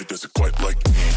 does it quite like me.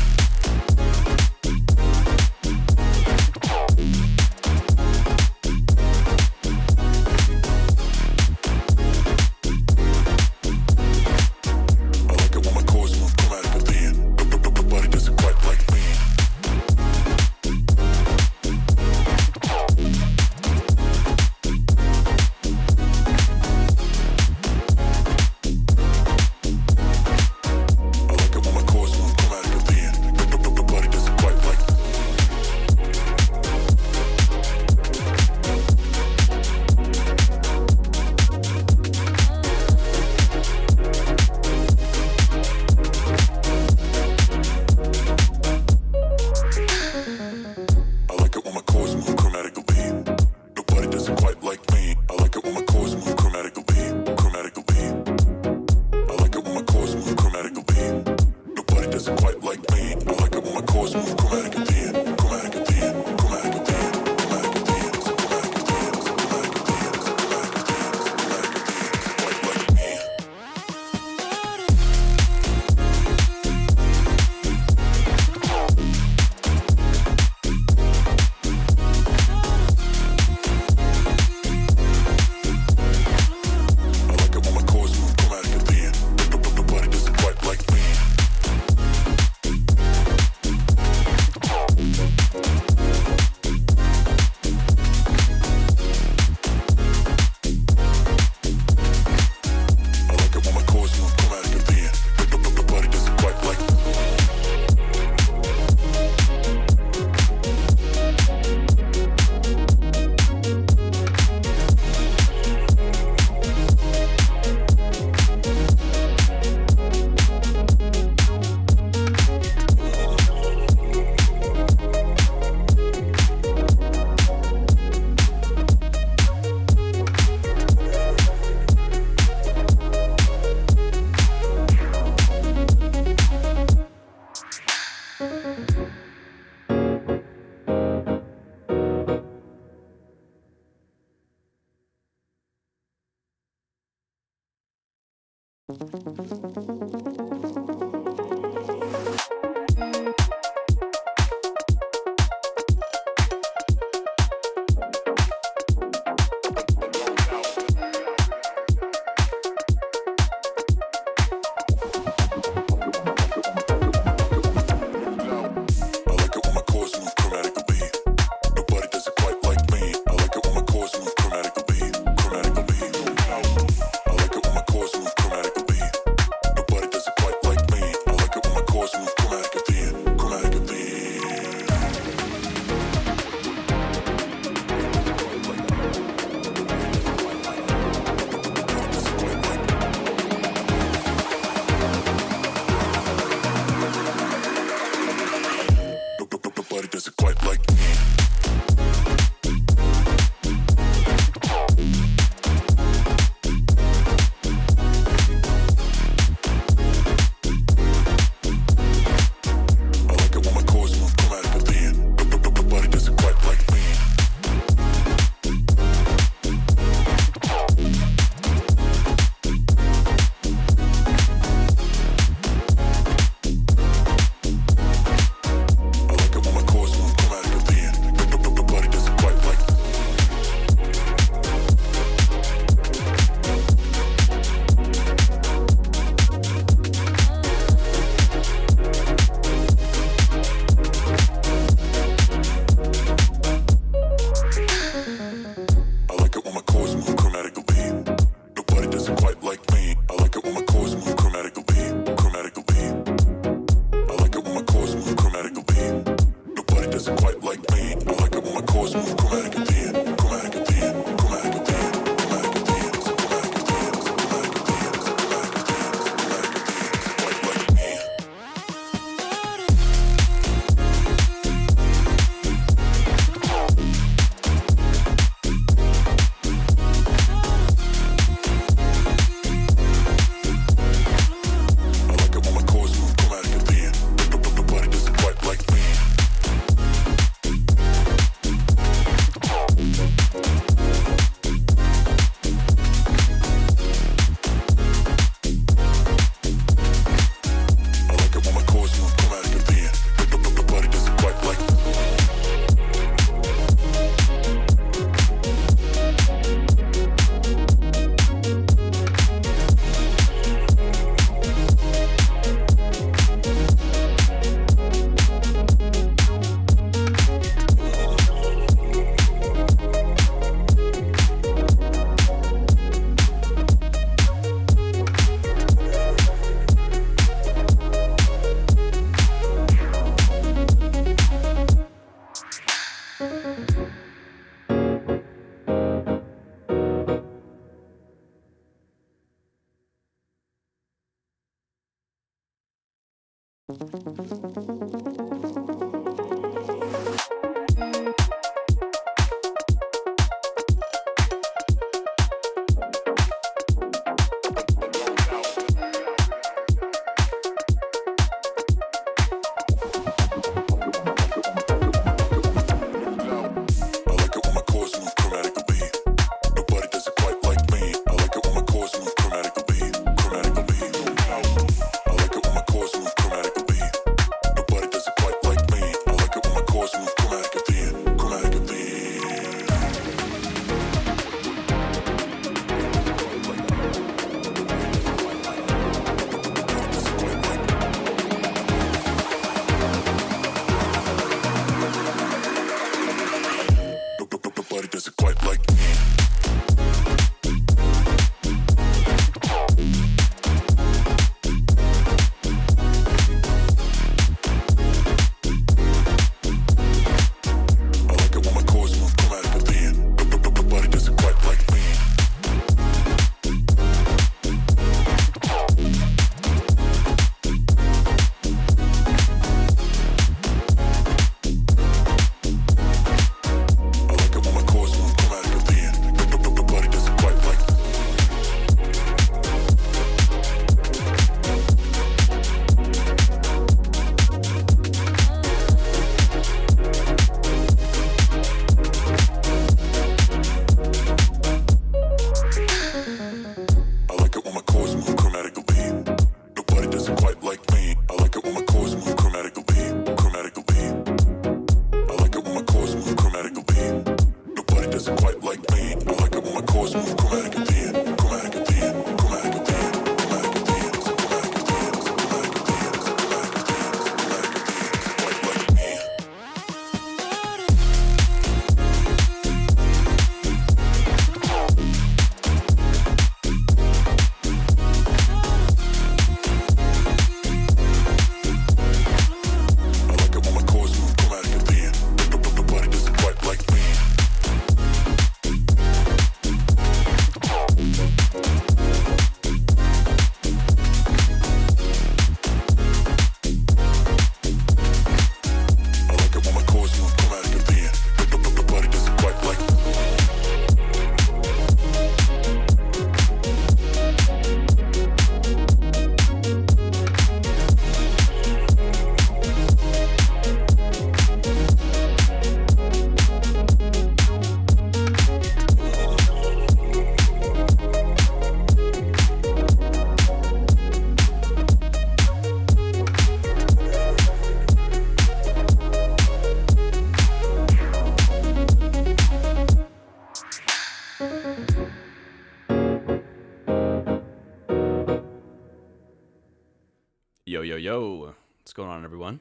Yo, yo, yo. What's going on, everyone?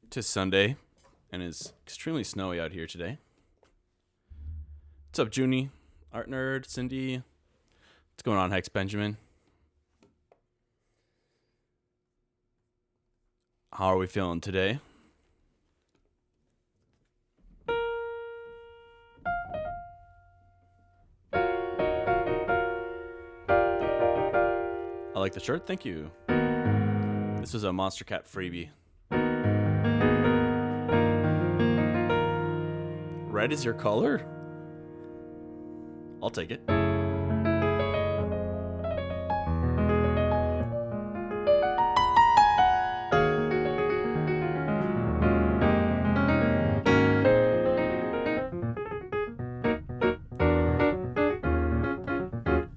Tis Sunday, and it's extremely snowy out here today. What's up, Junie? Art Nerd, Cindy? What's going on, Hex Benjamin? How are we feeling today? I like the shirt, thank you. This was a Monster Cat freebie. Red is your color? I'll take it.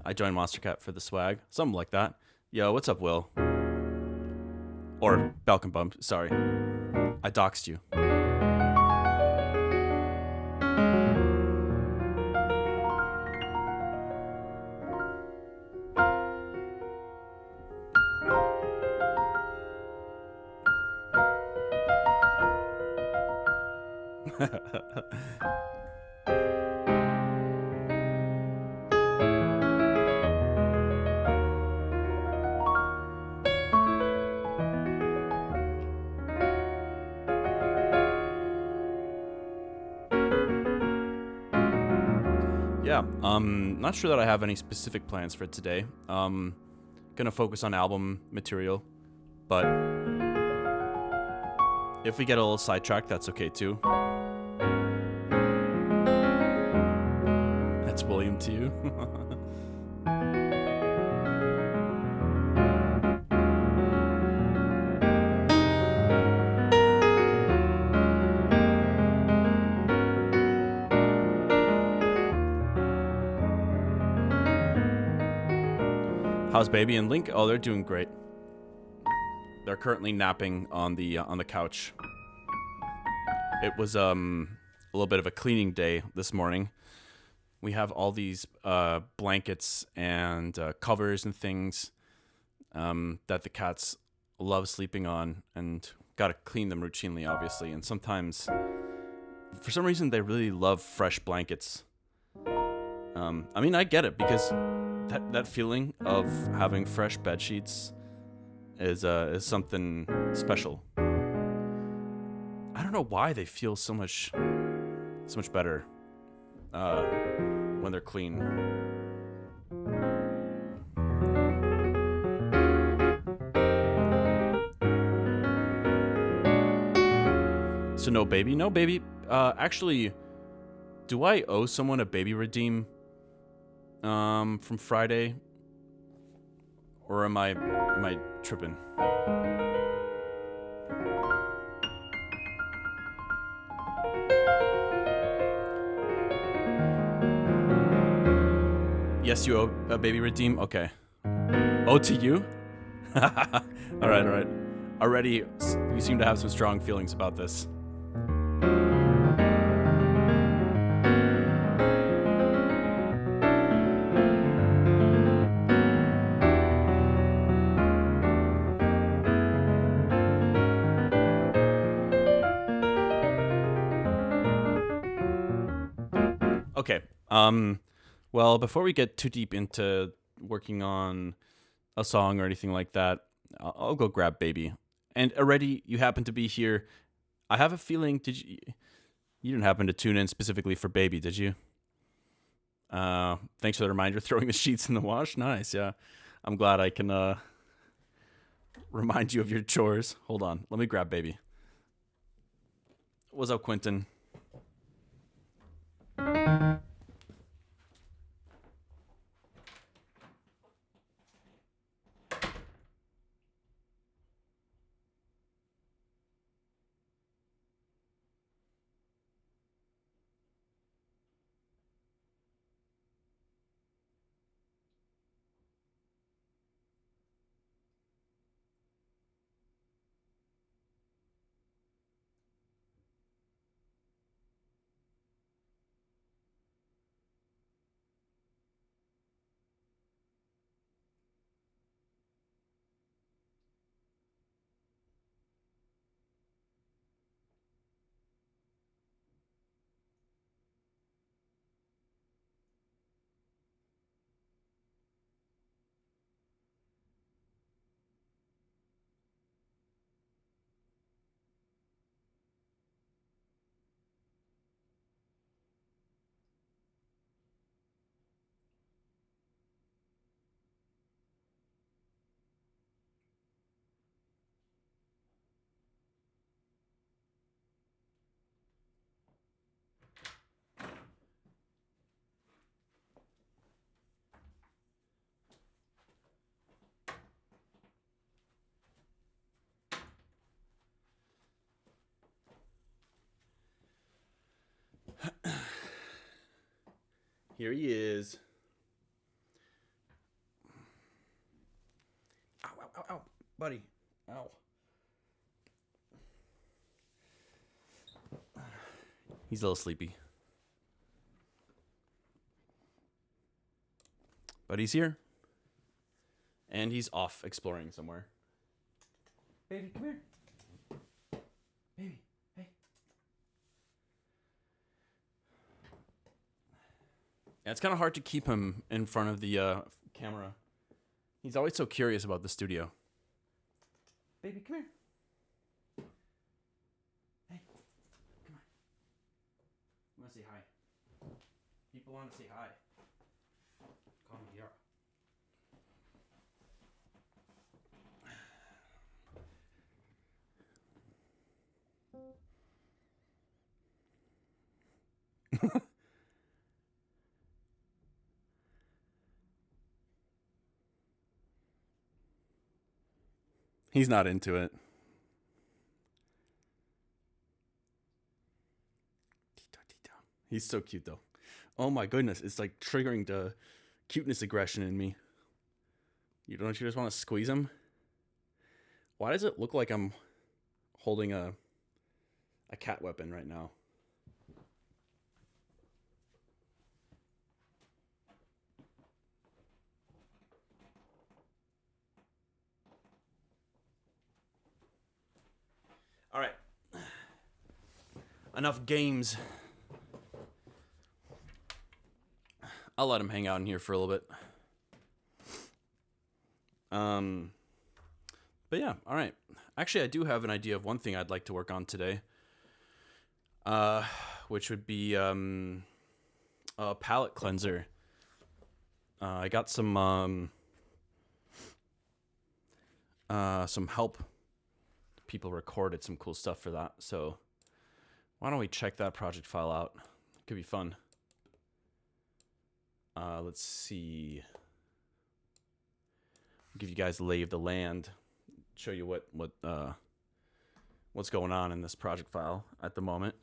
I joined Monster Cat for the swag. Something like that. Yo, what's up, Will? Or Balkan Bump, sorry. I doxed you. Yeah, not sure that I have any specific plans for today. Gonna focus on album material But if we get a little sidetracked, that's okay too. That's William to you. How's Baby and Link? Oh, they're doing great. They're currently napping on the couch. It was a little bit of a cleaning day this morning. We have all these blankets and covers and things that the cats love sleeping on, and got to clean them routinely, obviously. And sometimes, for some reason, they really love fresh blankets. I mean, I get it, because that feeling of having fresh bed sheets is something special. I don't know why they feel so much better when they're clean. So no baby. Actually, do I owe someone a baby redeem from Friday, or am I tripping? Yes, you owe a baby redeem? Okay. Oh, to you? All right. Already, you seem to have some strong feelings about this. Okay. Well, before we get too deep into working on a song or anything like that, I'll go grab Baby. And already, you happen to be here. I have a feeling. You didn't happen to tune in specifically for Baby, did you? Thanks for the reminder. Throwing the sheets in the wash. Nice. Yeah. I'm glad I can remind you of your chores. Hold on. Let me grab Baby. What's up, Quentin? Here he is. Ow, buddy. Ow. He's a little sleepy. But he's here. And he's off exploring somewhere. Baby, come here. Baby, hey. Yeah, it's kind of hard to keep him in front of the camera. He's always so curious about the studio. Baby, come here. Hey, come on. You want to say hi? People want to say hi. Come here. He's not into it. He's so cute, though. Oh my goodness, it's like triggering the cuteness aggression in me. You just want to squeeze him? Why does it look like I'm holding a cat weapon right now? All right. Enough games. I'll let him hang out in here for a little bit. But yeah, all right. Actually, I do have an idea of one thing I'd like to work on today. Which would be a palette cleanser. I got some help. People recorded some cool stuff for that, so why don't we check that project file out? Could be fun. Let's see. Give you guys lay of the land. Show you what's going on in this project file at the moment.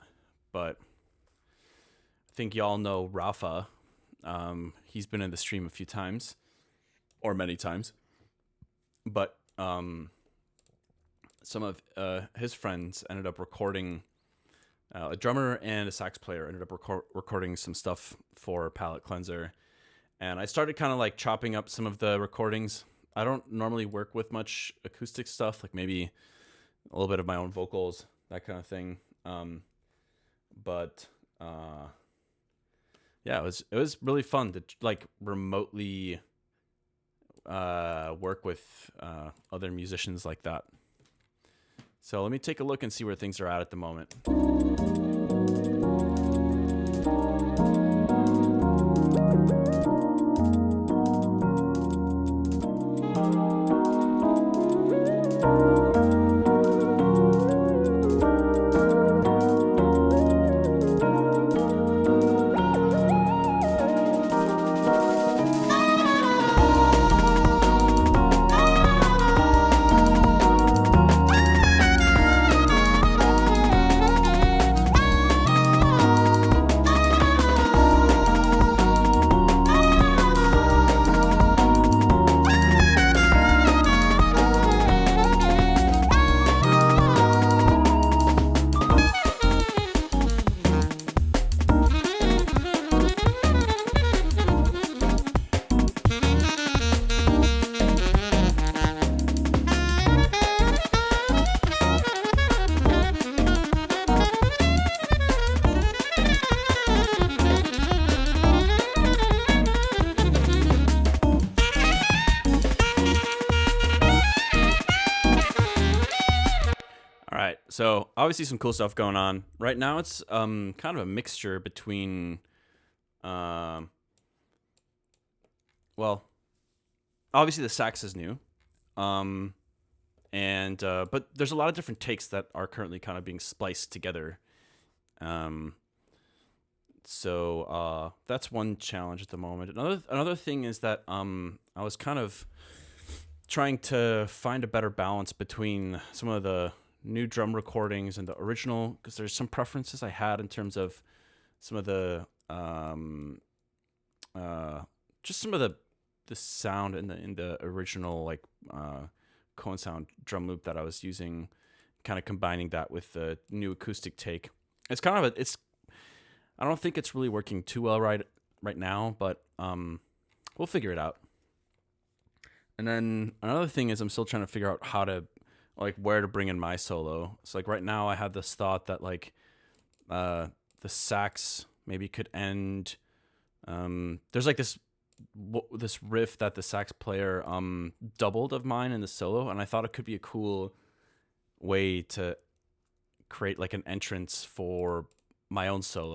But I think y'all know Rafa. He's been in the stream a few times, or many times. But some of his friends ended up recording. A drummer and a sax player ended up recording some stuff for Palette Cleanser. And I started kind of like chopping up some of the recordings. I don't normally work with much acoustic stuff, like maybe a little bit of my own vocals, that kind of thing. But yeah, it was really fun to like remotely work with other musicians like that. So let me take a look and see where things are at the moment. So obviously some cool stuff going on right now. It's kind of a mixture between, well, obviously the sax is new, but there's a lot of different takes that are currently kind of being spliced together. So that's one challenge at the moment. Another thing is that I was kind of trying to find a better balance between some of the new drum recordings and the original, because there's some preferences I had in terms of some of the just some of the sound in the original like cone sound drum loop that I was using, kind of combining that with the new acoustic take. It's kind of I don't think it's really working too well right now, but we'll figure it out. And then another thing is I'm still trying to figure out how to, like, where to bring in my solo. So like right now I have this thought that like the sax maybe could end. There's like this riff that the sax player doubled of mine in the solo, and I thought it could be a cool way to create like an entrance for my own solo.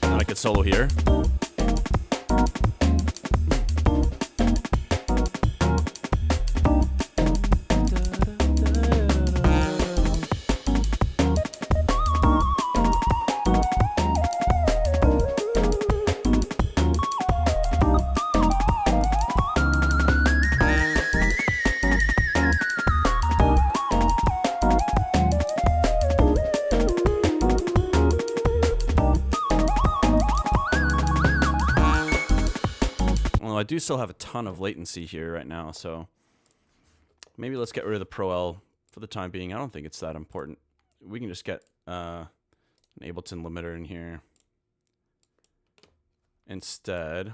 And I could solo here. do still have a ton of latency here right now, so maybe let's get rid of the Pro L for the time being. I don't think it's that important. We can just get an Ableton limiter in here instead.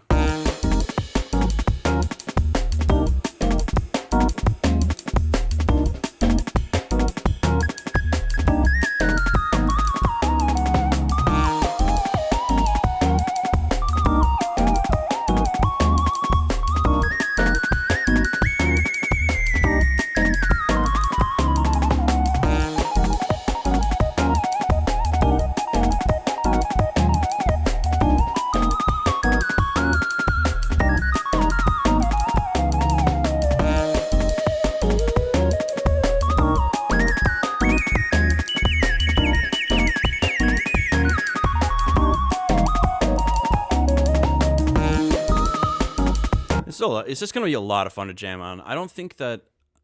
It's just going to be a lot of fun to jam on. I don't think that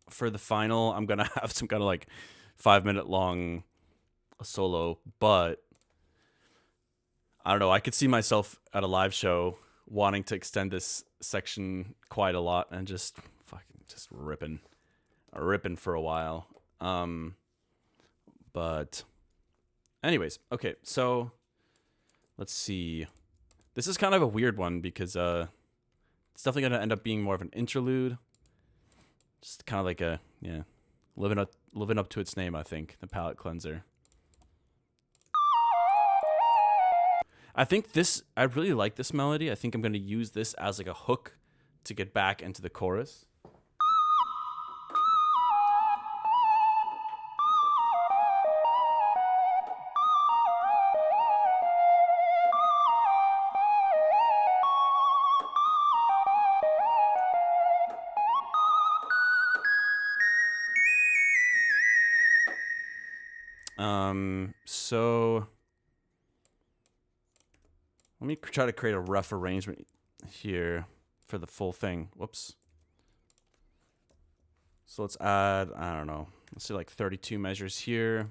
for the final I'm going to have some kind of like 5-minute long solo, but I don't know. I could see myself at a live show wanting to extend this section quite a lot and just ripping for a while. But anyways, okay. So let's see. This is kind of a weird one because it's definitely going to end up being more of an interlude. Just kind of like a, living up to its name, I think, the palette cleanser. I really like this melody. I think I'm going to use this as like a hook to get back into the chorus. So let me try to create a rough arrangement here for the full thing. Whoops. So let's add, I don't know, let's do like 32 measures here.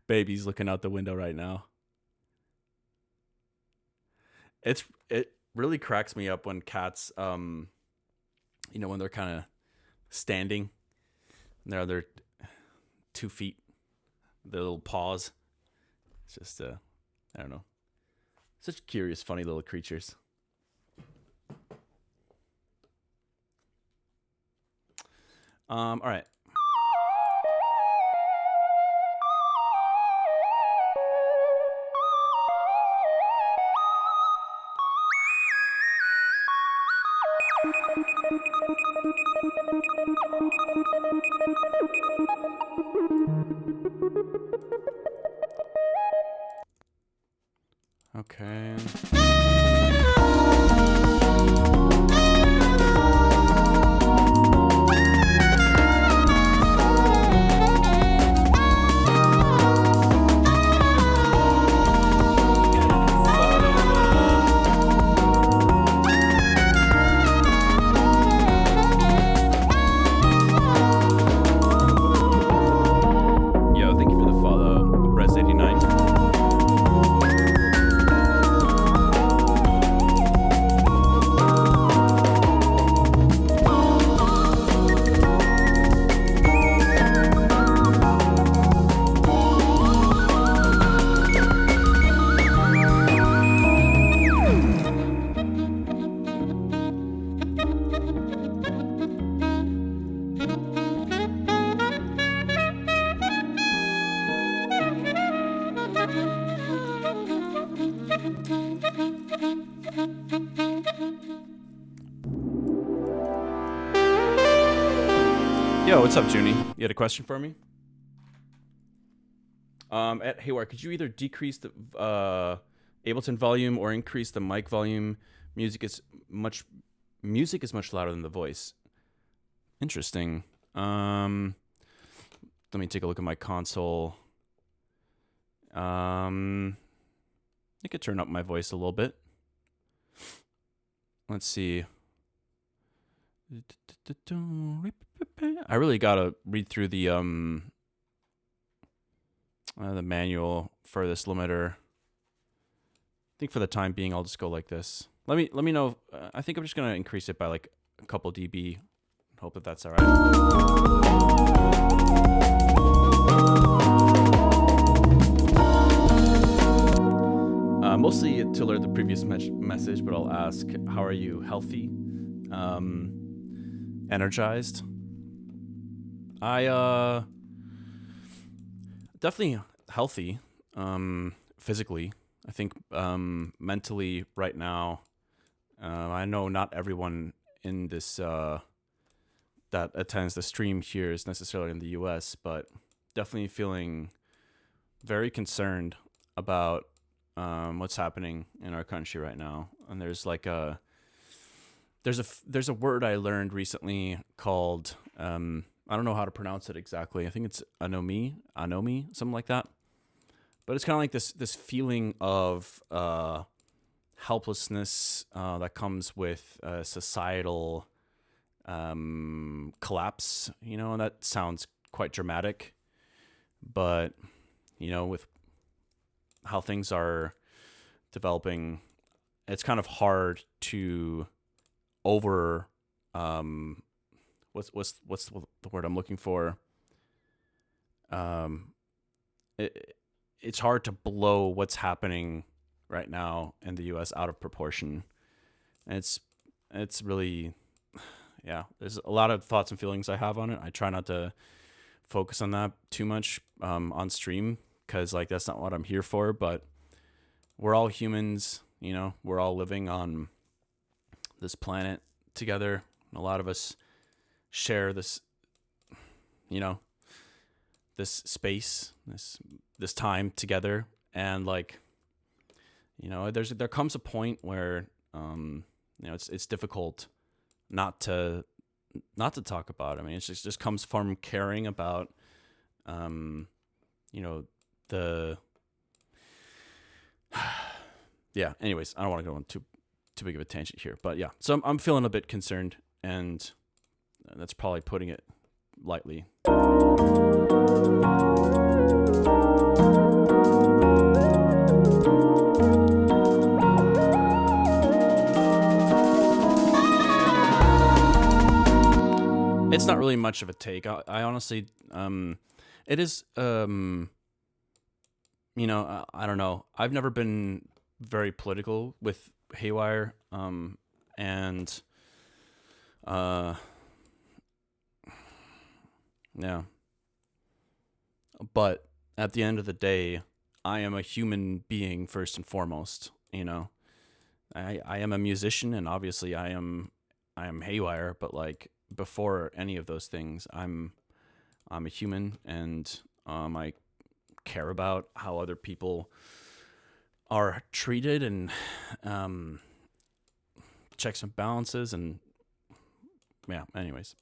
Baby's looking out the window right now. It really cracks me up when cats, when they're kind of standing. Their other 2 feet, their little paws. It's just, I don't know. Such curious, funny little creatures. All right. Okay. Yo, thank you for the follow, S4E89. Yo, what's up, Junie? You had a question for me? At Haywyre, could you either decrease the Ableton volume or increase the mic volume? Music is much louder than the voice. Interesting. Let me take a look at my console. I could turn up my voice a little bit. Let's see. I really gotta read through the manual for this limiter. think for the time being, I'll just go like this. Let me know. I think I'm just gonna increase it by like a couple dB. Hope that that's all right. Mostly to learn the previous message, but I'll ask, how are you? Healthy? Energized? I definitely healthy. Physically. I think mentally right now, I know not everyone in this that attends the stream here is necessarily in the U.S., but definitely feeling very concerned about what's happening in our country right now. And there's like there's a word I learned recently called I don't know how to pronounce it exactly. I think it's anomy, something like that. But it's kind of like this feeling of helplessness that comes with societal collapse, and that sounds quite dramatic. But, with how things are developing, it's kind of hard to over what's the word I'm looking for? It's hard to blow what's happening right now in the U.S. out of proportion. And it's really, yeah, there's a lot of thoughts and feelings I have on it. I try not to focus on that too much on stream, because like that's not what I'm here for. But we're all humans, we're all living on this planet together. A lot of us share this, this space, this time together. And like, there comes a point where it's difficult not to talk about it. I mean, it just comes from caring about the yeah, anyways, I don't want to go on too big of a tangent here, but yeah, so I'm feeling a bit concerned, and that's probably putting it lightly. It's not really much of a take. I honestly, it is, I don't know. I've never been very political with Haywyre, and, yeah. But at the end of the day, I am a human being first and foremost. I am a musician, and obviously I am Haywyre, but like before any of those things, I'm a human, and I care about how other people are treated, and checks and balances, and yeah, anyways.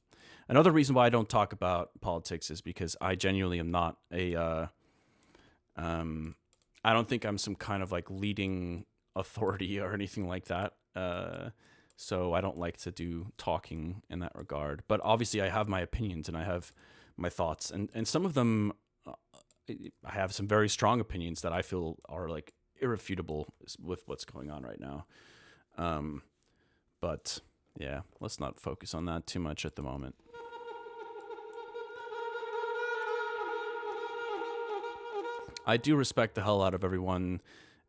Another reason why I don't talk about politics is because I genuinely am not I don't think I'm some kind of like leading authority or anything like that. So I don't like to do talking in that regard. But obviously I have my opinions, and I have my thoughts, and some of them, I have some very strong opinions that I feel are like irrefutable with what's going on right now. But yeah, let's not focus on that too much at the moment. I do respect the hell out of everyone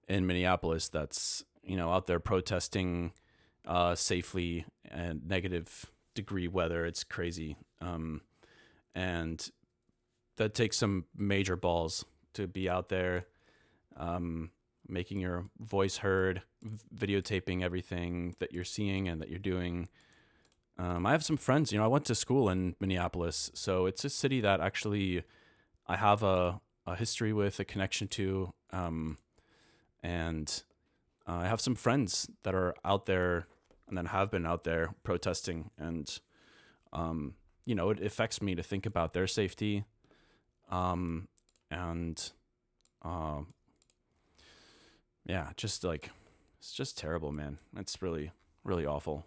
in Minneapolis that's, out there protesting safely and negative degree weather. It's crazy. And that takes some major balls to be out there, making your voice heard, videotaping everything that you're seeing and that you're doing. I have some friends, I went to school in Minneapolis, so it's a city that actually I have a history with, a connection to, and I have some friends that are out there and that have been out there protesting, and it affects me to think about their safety, and yeah, just like, it's just terrible, man. It's really, really awful.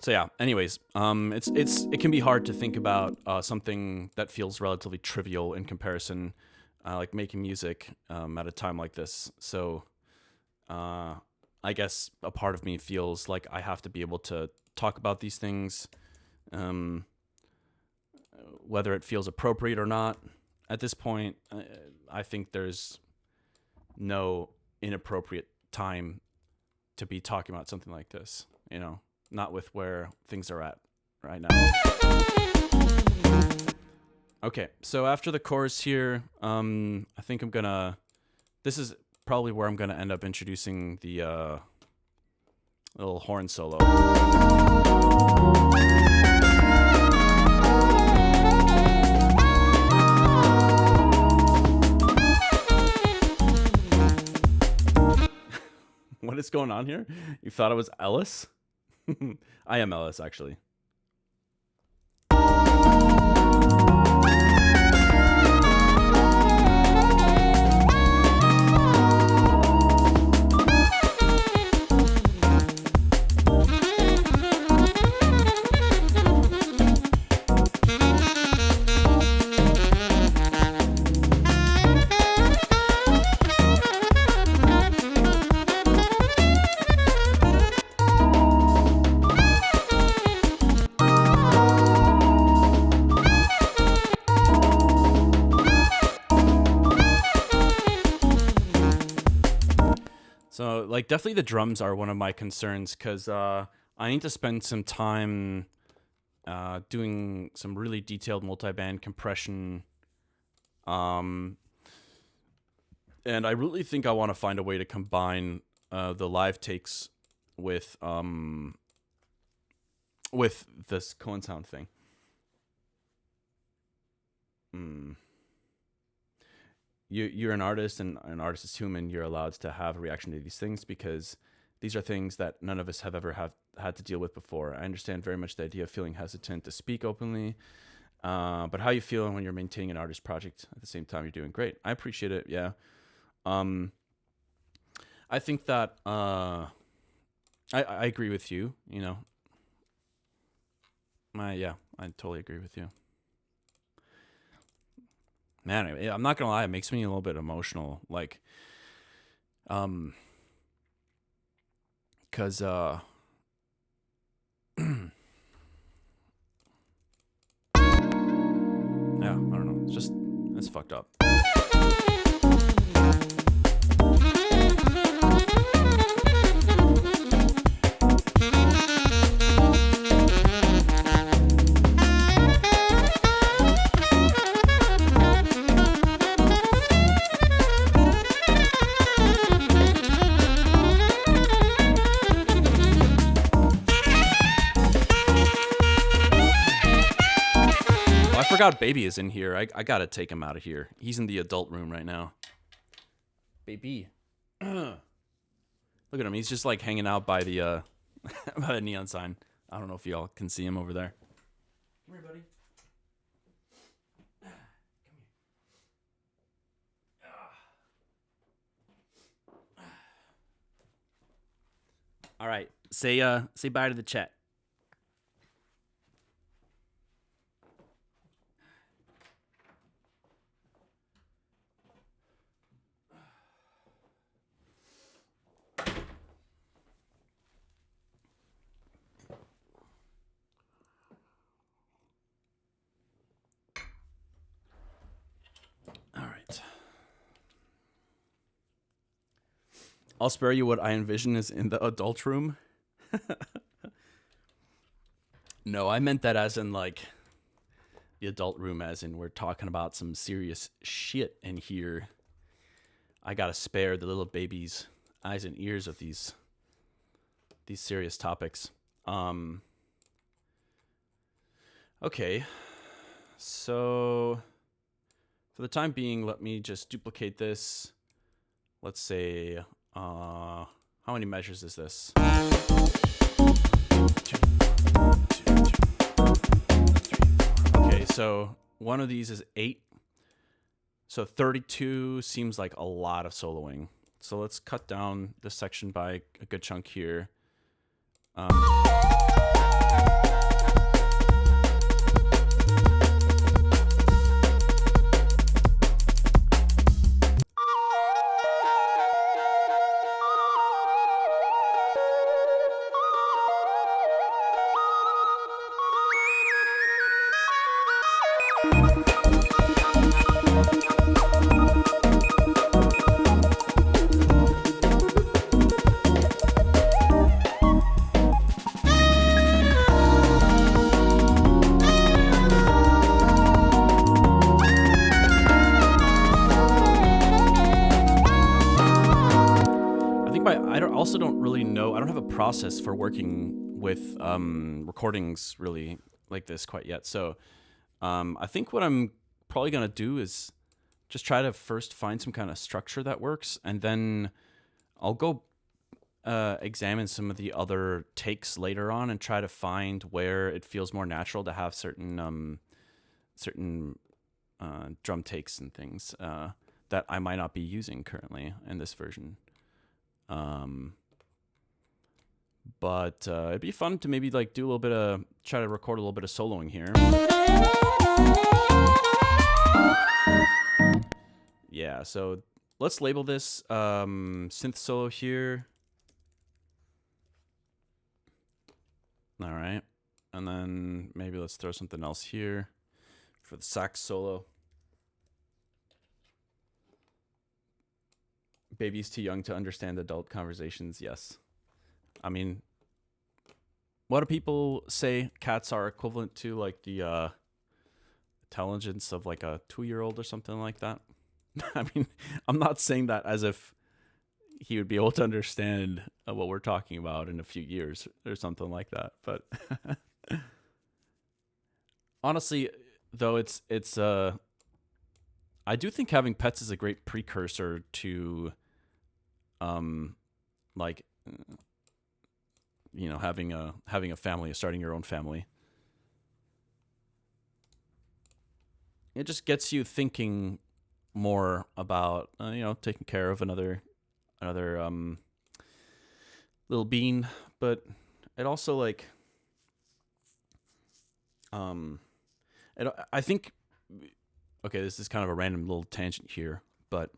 So yeah. Anyways, it can be hard to think about something that feels relatively trivial in comparison, like making music at a time like this. So, I guess a part of me feels like I have to be able to talk about these things, whether it feels appropriate or not. At this point, I think there's no inappropriate time to be talking about something like this, you know, not with where things are at right now. Okay, so after the chorus here, I think this is probably where I'm gonna end up introducing the little horn solo. What is going on here? You thought it was Ellis? I am Ellis, actually. So, like, definitely the drums are one of my concerns because I need to spend some time doing some really detailed multi-band compression. And I really think I want to find a way to combine the live takes with this cone sound thing. You're an artist, and an artist is human. You're allowed to have a reaction to these things because these are things that none of us have ever had to deal with before. I understand very much the idea of feeling hesitant to speak openly, but how you feel when you're maintaining an artist project at the same time you're doing great. I appreciate it. Yeah. I think that I agree with you. You know, I totally agree with you. Man, I'm not gonna lie, it makes me a little bit emotional, like, cause yeah, I don't know, it's fucked up. I forgot Baby is in here. I gotta take him out of here. He's in the adult room right now. Baby. Look at him. He's just like hanging out by the by the neon sign. I don't know if y'all can see him over there. Come here, buddy. Come here. All right. Say bye to the chat. I'll spare you what I envision is in the adult room. No, I meant that as in like the adult room, as in we're talking about some serious shit in here. I gotta spare the little baby's eyes and ears of these serious topics. Okay, so for the time being, let me just duplicate this. Let's say, how many measures is this? Okay, so one of these is 8. So 32 seems like a lot of soloing. So let's cut down this section by a good chunk here. process for working with recordings really like this quite yet. So I think what I'm probably gonna do is just try to first find some kind of structure that works, and then I'll go examine some of the other takes later on and try to find where it feels more natural to have certain drum takes and things that I might not be using currently in this version. But it'd be fun to maybe like do a little bit of, try to record a little bit of soloing here. Yeah, so let's label this synth solo here. All right, and then maybe let's throw something else here for the sax solo. Baby's too young to understand adult conversations. Yes. I mean, what do people say cats are equivalent to, like the intelligence of like a 2-year-old or something like that? I mean, I'm not saying that as if he would be able to understand what we're talking about in a few years or something like that. But honestly, though, it's I do think having pets is a great precursor to like, you know, having a family, starting your own family. It just gets you thinking more about you know, taking care of another little bean, but it also like I think, okay, this is kind of a random little tangent here, but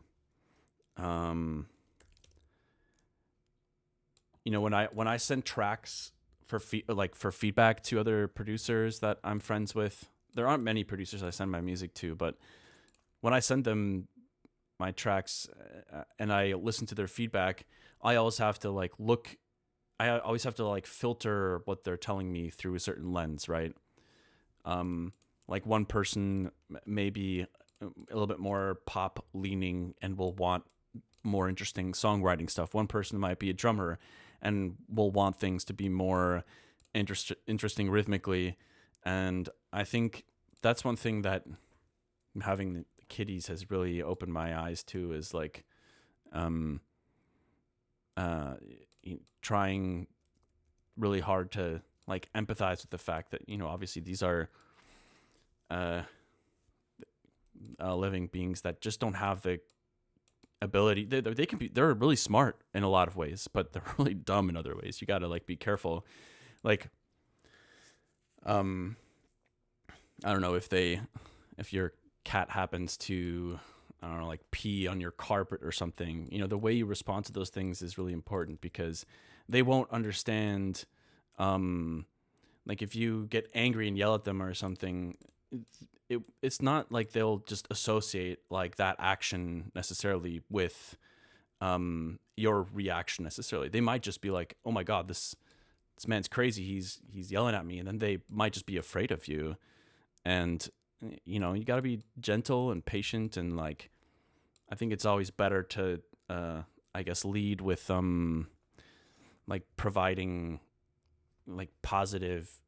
you know, when I send tracks for feedback to other producers that I'm friends with, there aren't many producers I send my music to, but when I send them my tracks and I listen to their feedback, I always have to like filter what they're telling me through a certain lens, right? Like one person may be a little bit more pop leaning and will want more interesting songwriting stuff. One person might be a drummer and will want things to be more interesting rhythmically. And I think that's one thing that having the kitties has really opened my eyes to, is like trying really hard to like empathize with the fact that, you know, obviously these are living beings that just don't have the ability. They're really smart in a lot of ways, but they're really dumb in other ways. You got to like be careful. Like I don't know, if your cat happens to, I don't know, like pee on your carpet or something, you know, the way you respond to those things is really important, because they won't understand. Like if you get angry and yell at them or something, it's not like they'll just associate like that action necessarily with your reaction necessarily. They might just be like, oh my God, this man's crazy. He's yelling at me. And then they might just be afraid of you. And, you know, you got to be gentle and patient. And like, I think it's always better to, I guess, lead with like providing like positive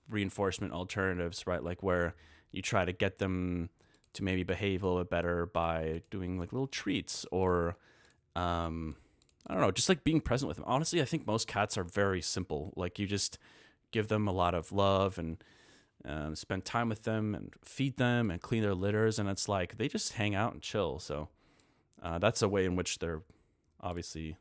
reinforcement alternatives, right? Like where you try to get them to maybe behave a little bit better by doing like little treats, or I don't know, just like being present with them. Honestly, I think most cats are very simple. Like you just give them a lot of love and spend time with them and feed them and clean their litters, and it's like they just hang out and chill. So that's a way in which they're obviously,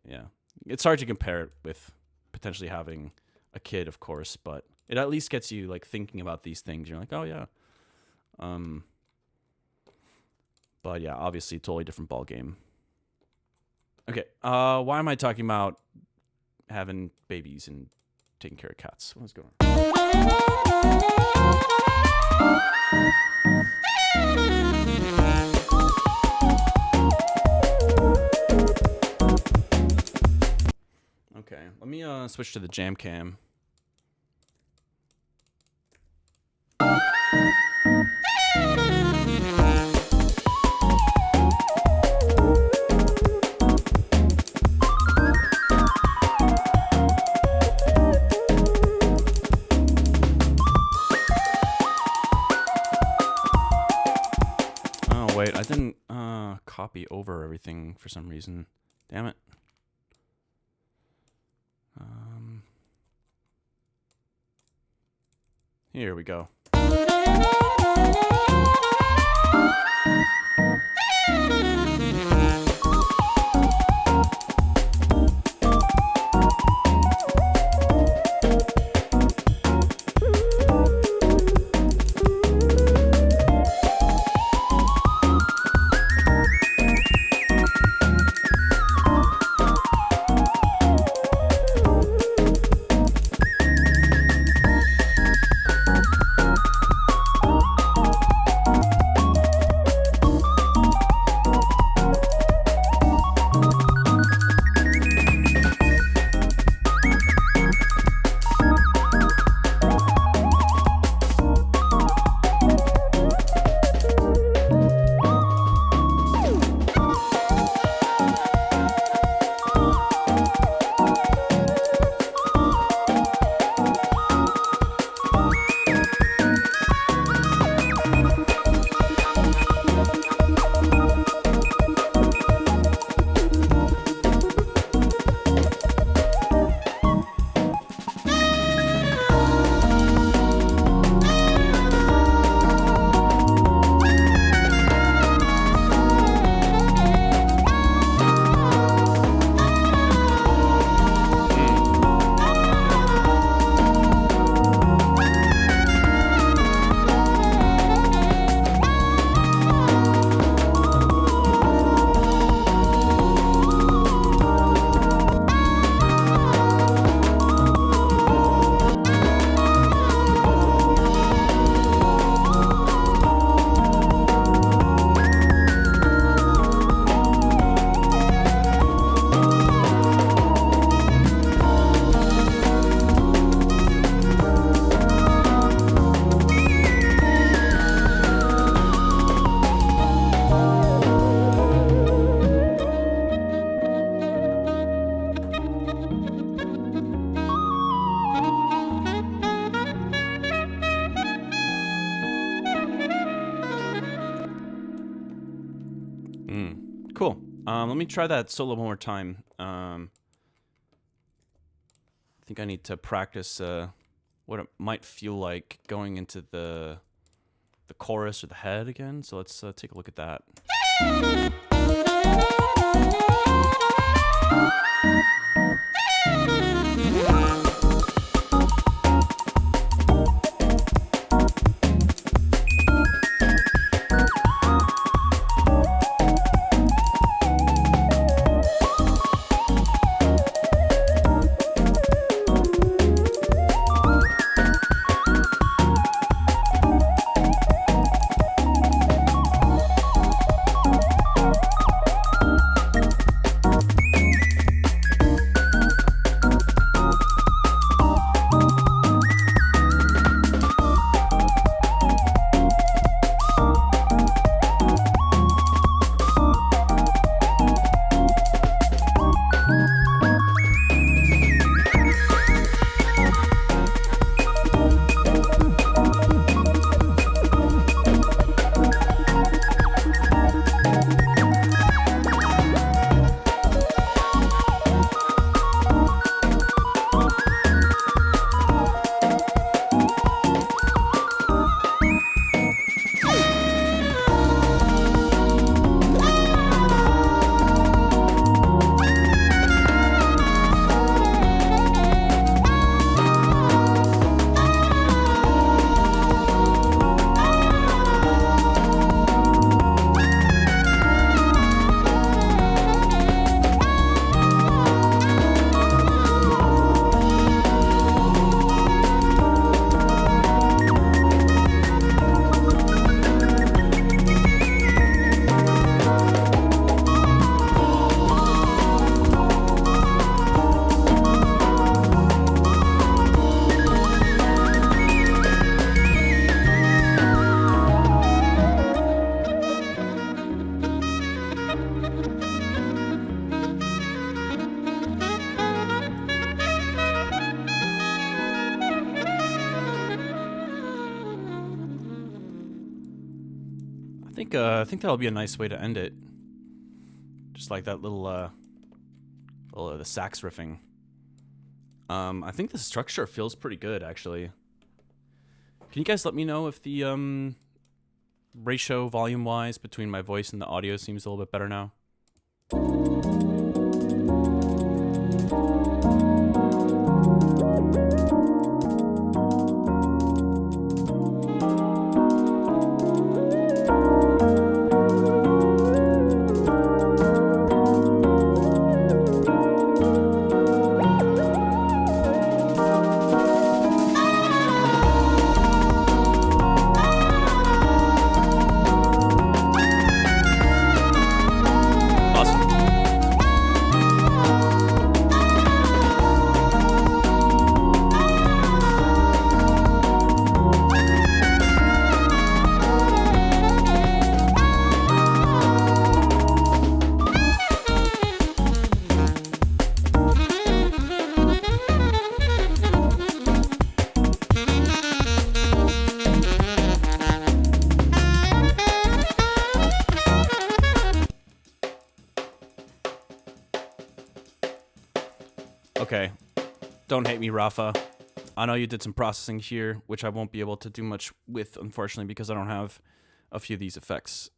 yeah, it's hard to compare it with potentially having a kid, of course, but it at least gets you like thinking about these things. You're like, oh yeah. But yeah, obviously totally different ball game. Okay. Why am I talking about having babies and taking care of cats? What's going on? Okay, let me switch to the jam cam. copy over everything for some reason. Damn it. Here we go. Cool. Let me try that solo one more time. I think I need to practice what it might feel like going into the chorus or the head again. So let's take a look at that. I think that'll be a nice way to end it. Just like that little, the sax riffing. I think the structure feels pretty good, actually. Can you guys let me know if the, ratio volume-wise between my voice and the audio seems a little bit better now? Okay, don't hate me, Rafa. I know you did some processing here, which I won't be able to do much with, unfortunately, because I don't have a few of these effects.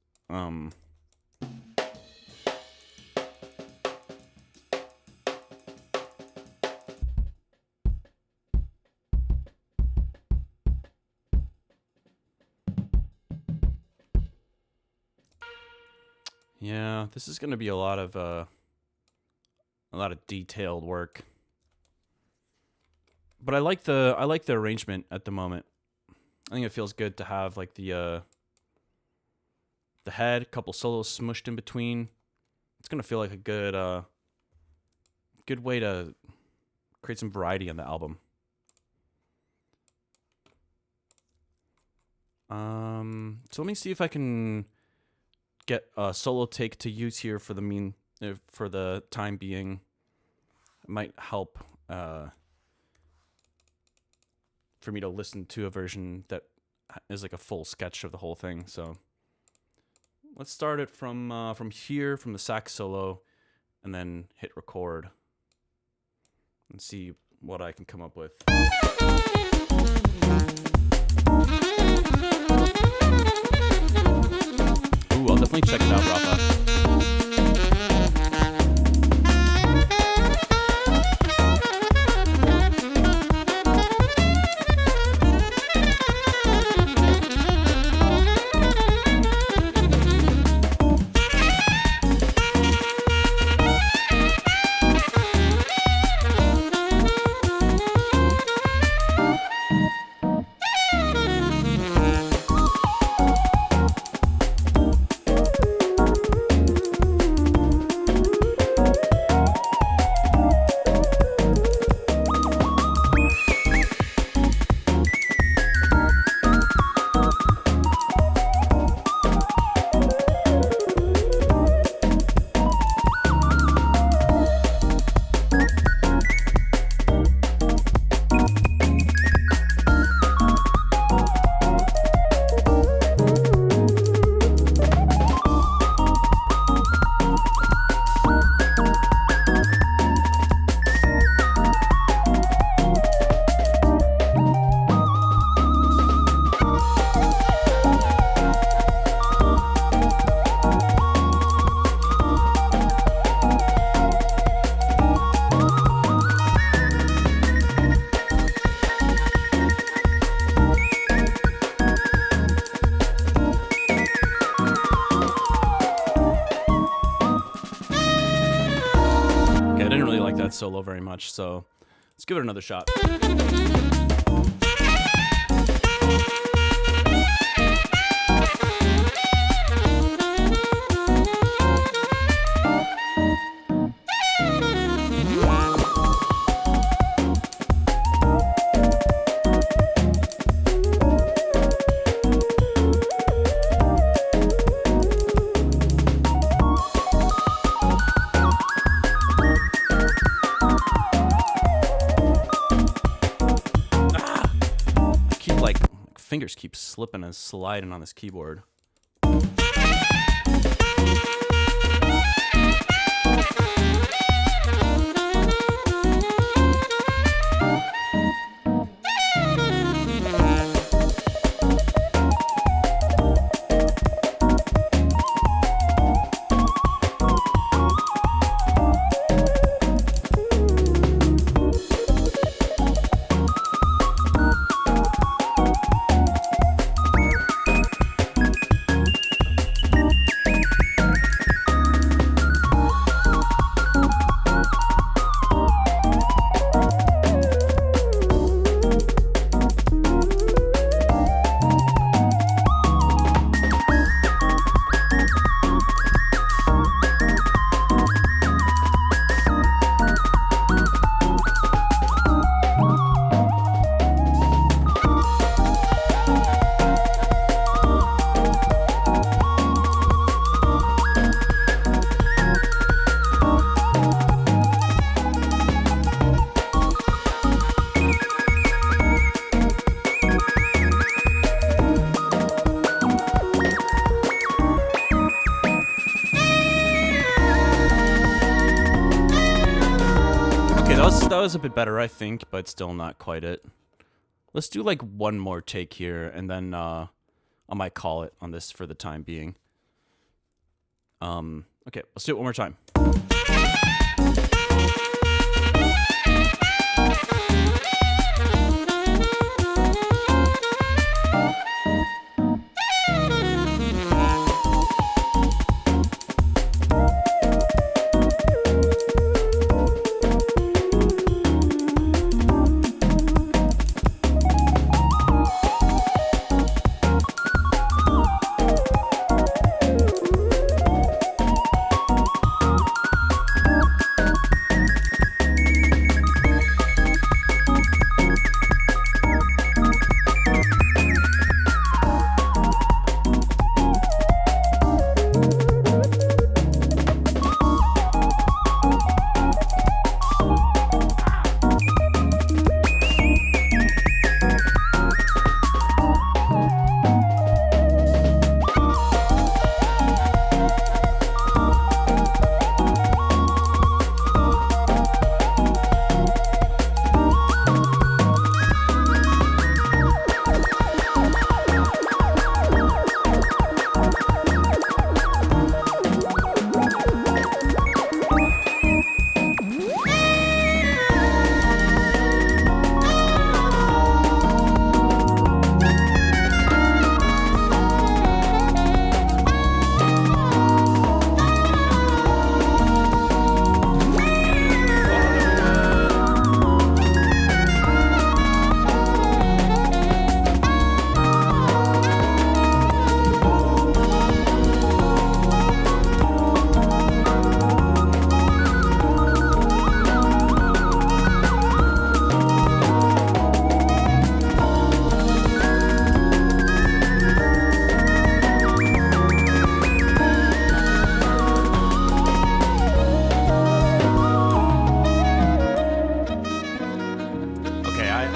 Yeah, this is gonna be a lot of detailed work. But I like the arrangement at the moment. I think it feels good to have like the head, a couple solos smushed in between. It's gonna feel like a good way to create some variety on the album. So let me see if I can get a solo take to use here for the time being. It might help for me to listen to a version that is like a full sketch of the whole thing. So let's start it from here, from the sax solo, and then hit record and see what I can come up with. Ooh, I'll definitely check it out, Rafa. Solo very much, so let's give it another shot. Fingers keep slipping and sliding on this keyboard. Okay, that was a bit better, I think, but still not quite it. Let's do like one more take here, and then I might call it on this for the time being. Okay, let's do it one more time.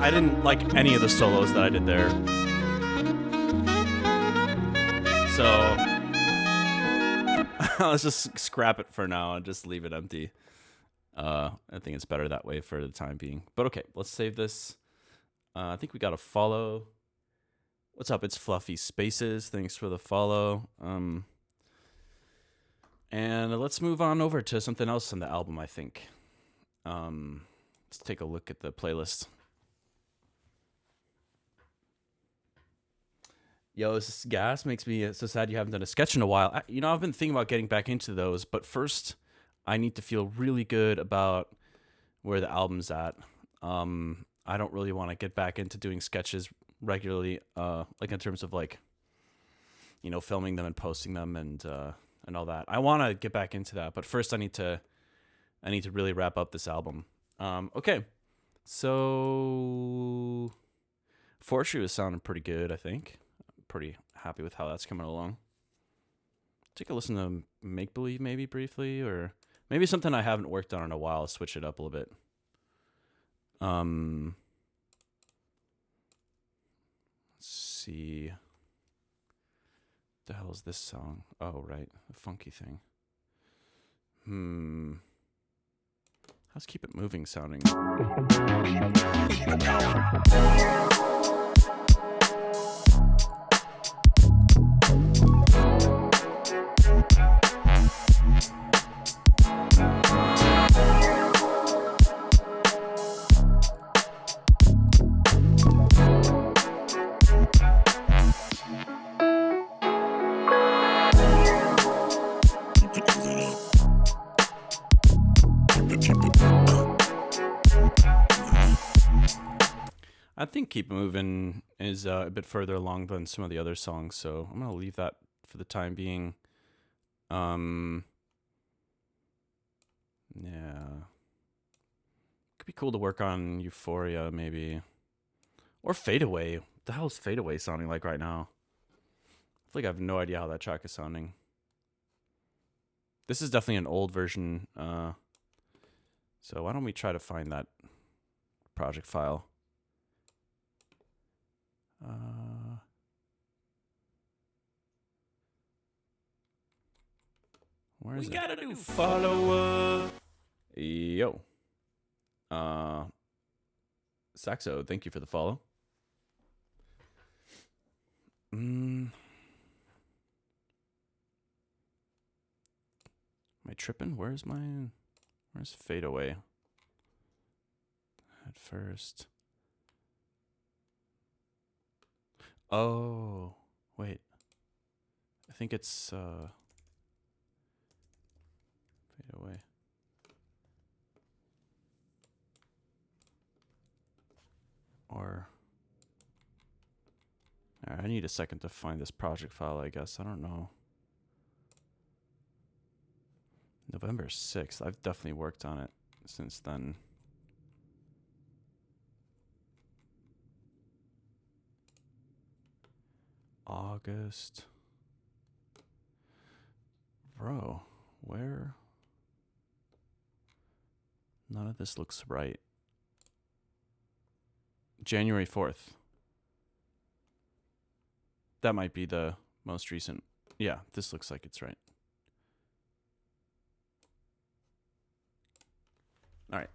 I didn't like any of the solos that I did there. So let's just scrap it for now and just leave it empty. I think it's better that way for the time being. But okay, let's save this. I think we got a follow. What's up? It's Fluffy Spaces. Thanks for the follow. And let's move on over to something else on the album, I think. Let's take a look at the playlist. Yo, this gas makes me so sad you haven't done a sketch in a while. I've been thinking about getting back into those, but first I need to feel really good about where the album's at. I don't really want to get back into doing sketches regularly, like in terms of like, filming them and posting them and all that. I want to get back into that, but first I need to really wrap up this album. Okay, so Forestry was sounding pretty good, I think. Pretty happy with how that's coming along. Take a listen to Make Believe maybe briefly, or maybe something I haven't worked on in a while. Switch it up a little bit. Let's see. What the hell is this song? Oh, right. A funky thing. How's Keep It Moving sounding? I think Keep It Moving is a bit further along than some of the other songs, so I'm going to leave that for the time being. Yeah. Could be cool to work on Euphoria, maybe. Or Fade Away. What the hell is Fade Away sounding like right now? I feel like I have no idea how that track is sounding. This is definitely an old version, so why don't we try to find that project file? Where is it? We got a new follower. Yo. Saxo, thank you for the follow. Am I tripping? Where's Fade Away? At first. Oh, wait. I think it's Fade Away. Or I need a second to find this project file, I guess. I don't know. November 6th. I've definitely worked on it since then. August. Bro, where? None of this looks right. January 4th. That might be the most recent. Yeah, this looks like it's right. All right.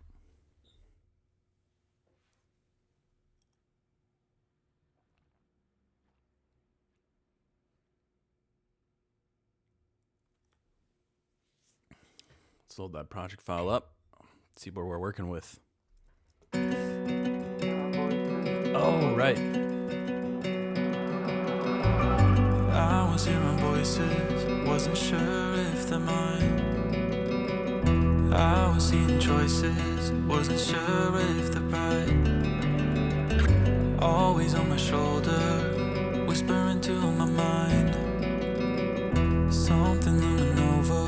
Let's load that project file up. See what we're working with. Oh, right. I was hearing voices, wasn't sure if they're mine. I was seeing choices, wasn't sure if they're right. Always on my shoulder, whispering to my mind. Something looming over,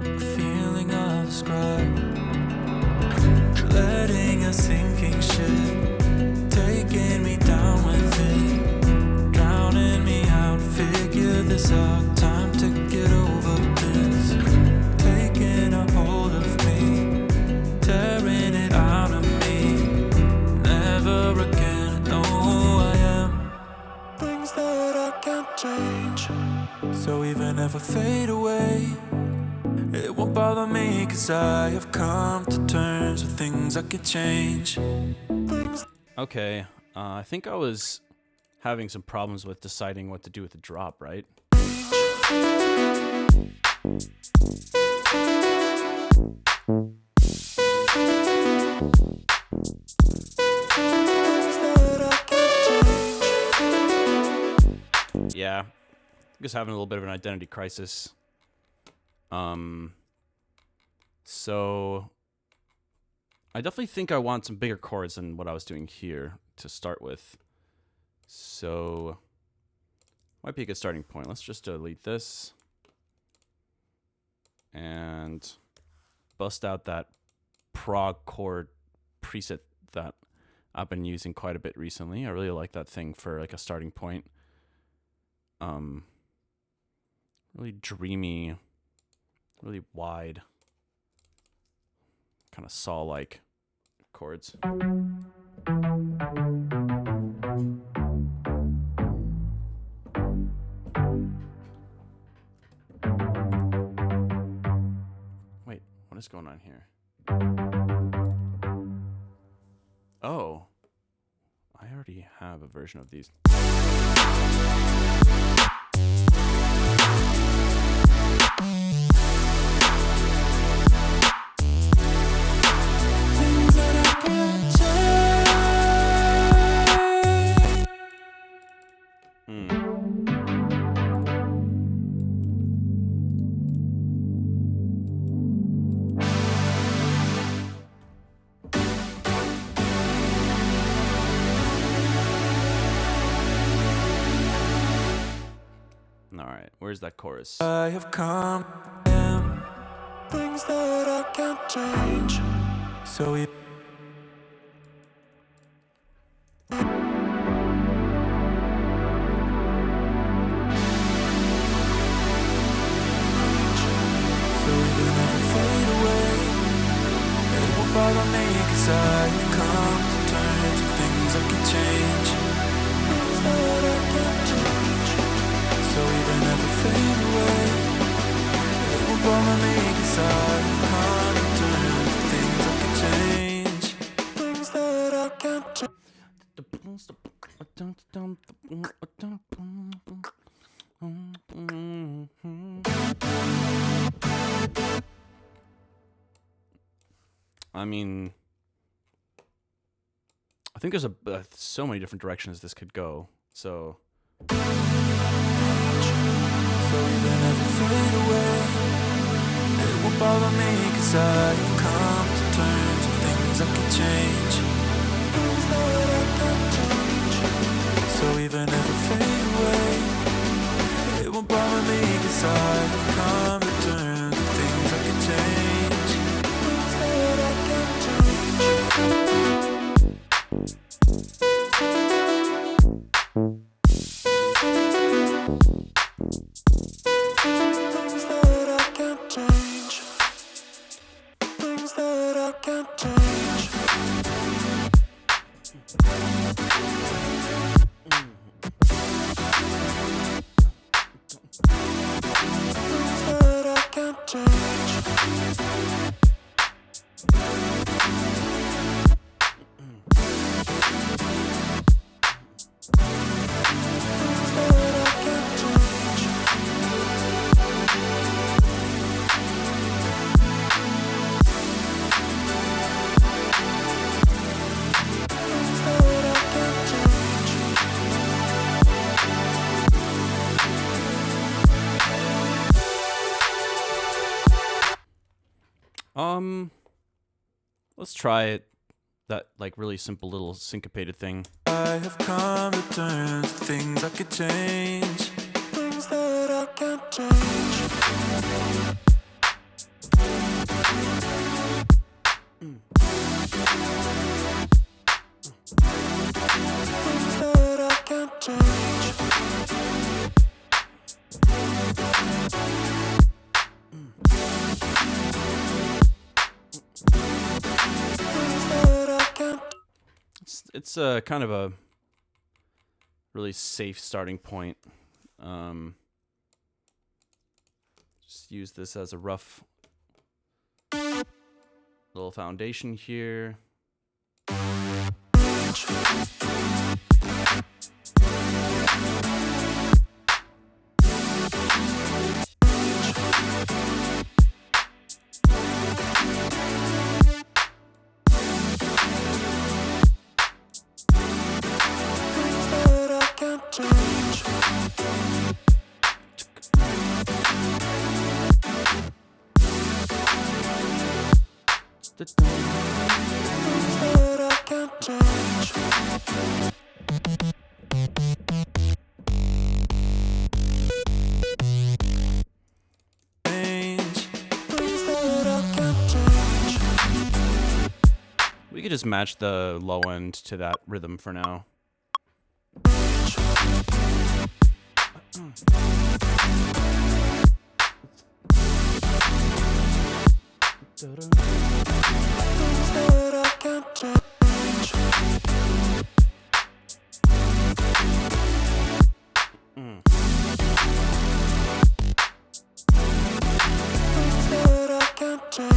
a feeling of the scribe. Letting a sinking ship, taking me down with it, drowning me out, figure this out, time to get over this. Taking a hold of me, tearing it out of me, never again know who I am. Things that I can't change, so even if I fade away, it won't bother me, cause I have come to terms with things I could change. Okay, I think I was having some problems with deciding what to do with the drop, right? Yeah, just having a little bit of an identity crisis. So I definitely think I want some bigger chords than what I was doing here to start with. So might be a good starting point. Let's just delete this and bust out that prog chord preset that I've been using quite a bit recently. I really like that thing for like a starting point. Really dreamy, really wide, kind of saw-like chords. Wait, what is going on here? Oh, I already have a version of these. Where's that chorus? I have come, things that I can't change. So you bother me, cause I have come to terms with things I can change. Things that I can't change. So even if I fade away, it won't bother me, cause I have come to terms with things I can change. I mean, I think there's so many different directions this could go. So even as it fade away, it won't bother me, 'cause I've come to terms with things I can change. Things that I can change. So even as it fade away, it won't bother me, 'cause I've come to terms with things I can change. Things that I can change. Things that I can't change. Things that I can't change. Things that I can't change. Things that I can't change. Things that I can't change. let's try it. That like really simple little syncopated thing. I have come to terms with things I could change. Things that I can't change. Things that I can't change. Things that I can't. It's kind of a really safe starting point. Just use this as a rough little foundation here. Things that I can't change. Things that I can't change. Change. Things that I can't change. We could just match the low end to that rhythm for now. Things that I can't change. Things that I can't change. Things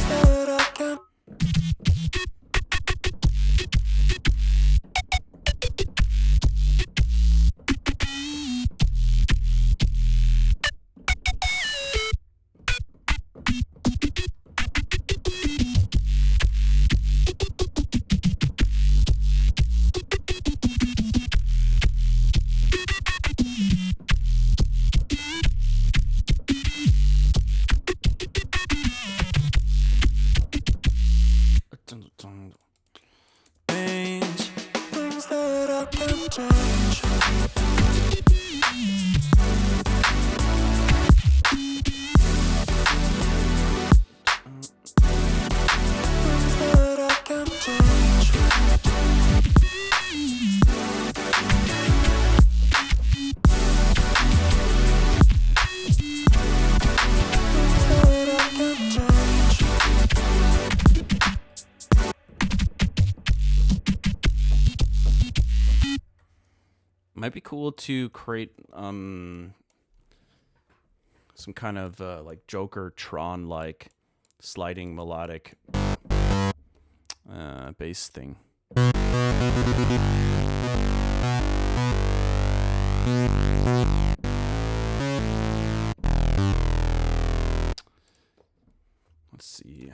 that I can't. Change. Things that I can't change. Things that I can't change. Things that I can't change. Might be cool to create some kind of like Joker Tron like sliding melodic bass thing. Let's see.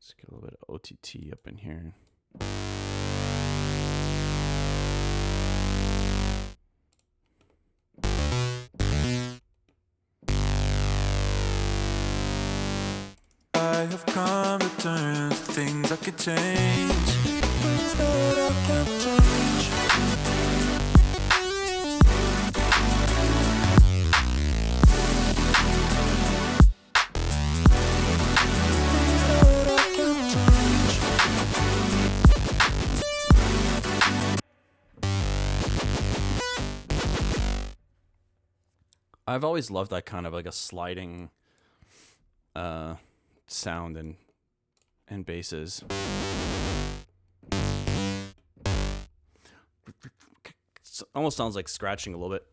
Let's get a little bit of OTT up in here. I have come to terms with things I could change, things that I can't change. Things that I can't change. I've always loved that kind of like a sliding sound and basses. It almost sounds like scratching a little bit.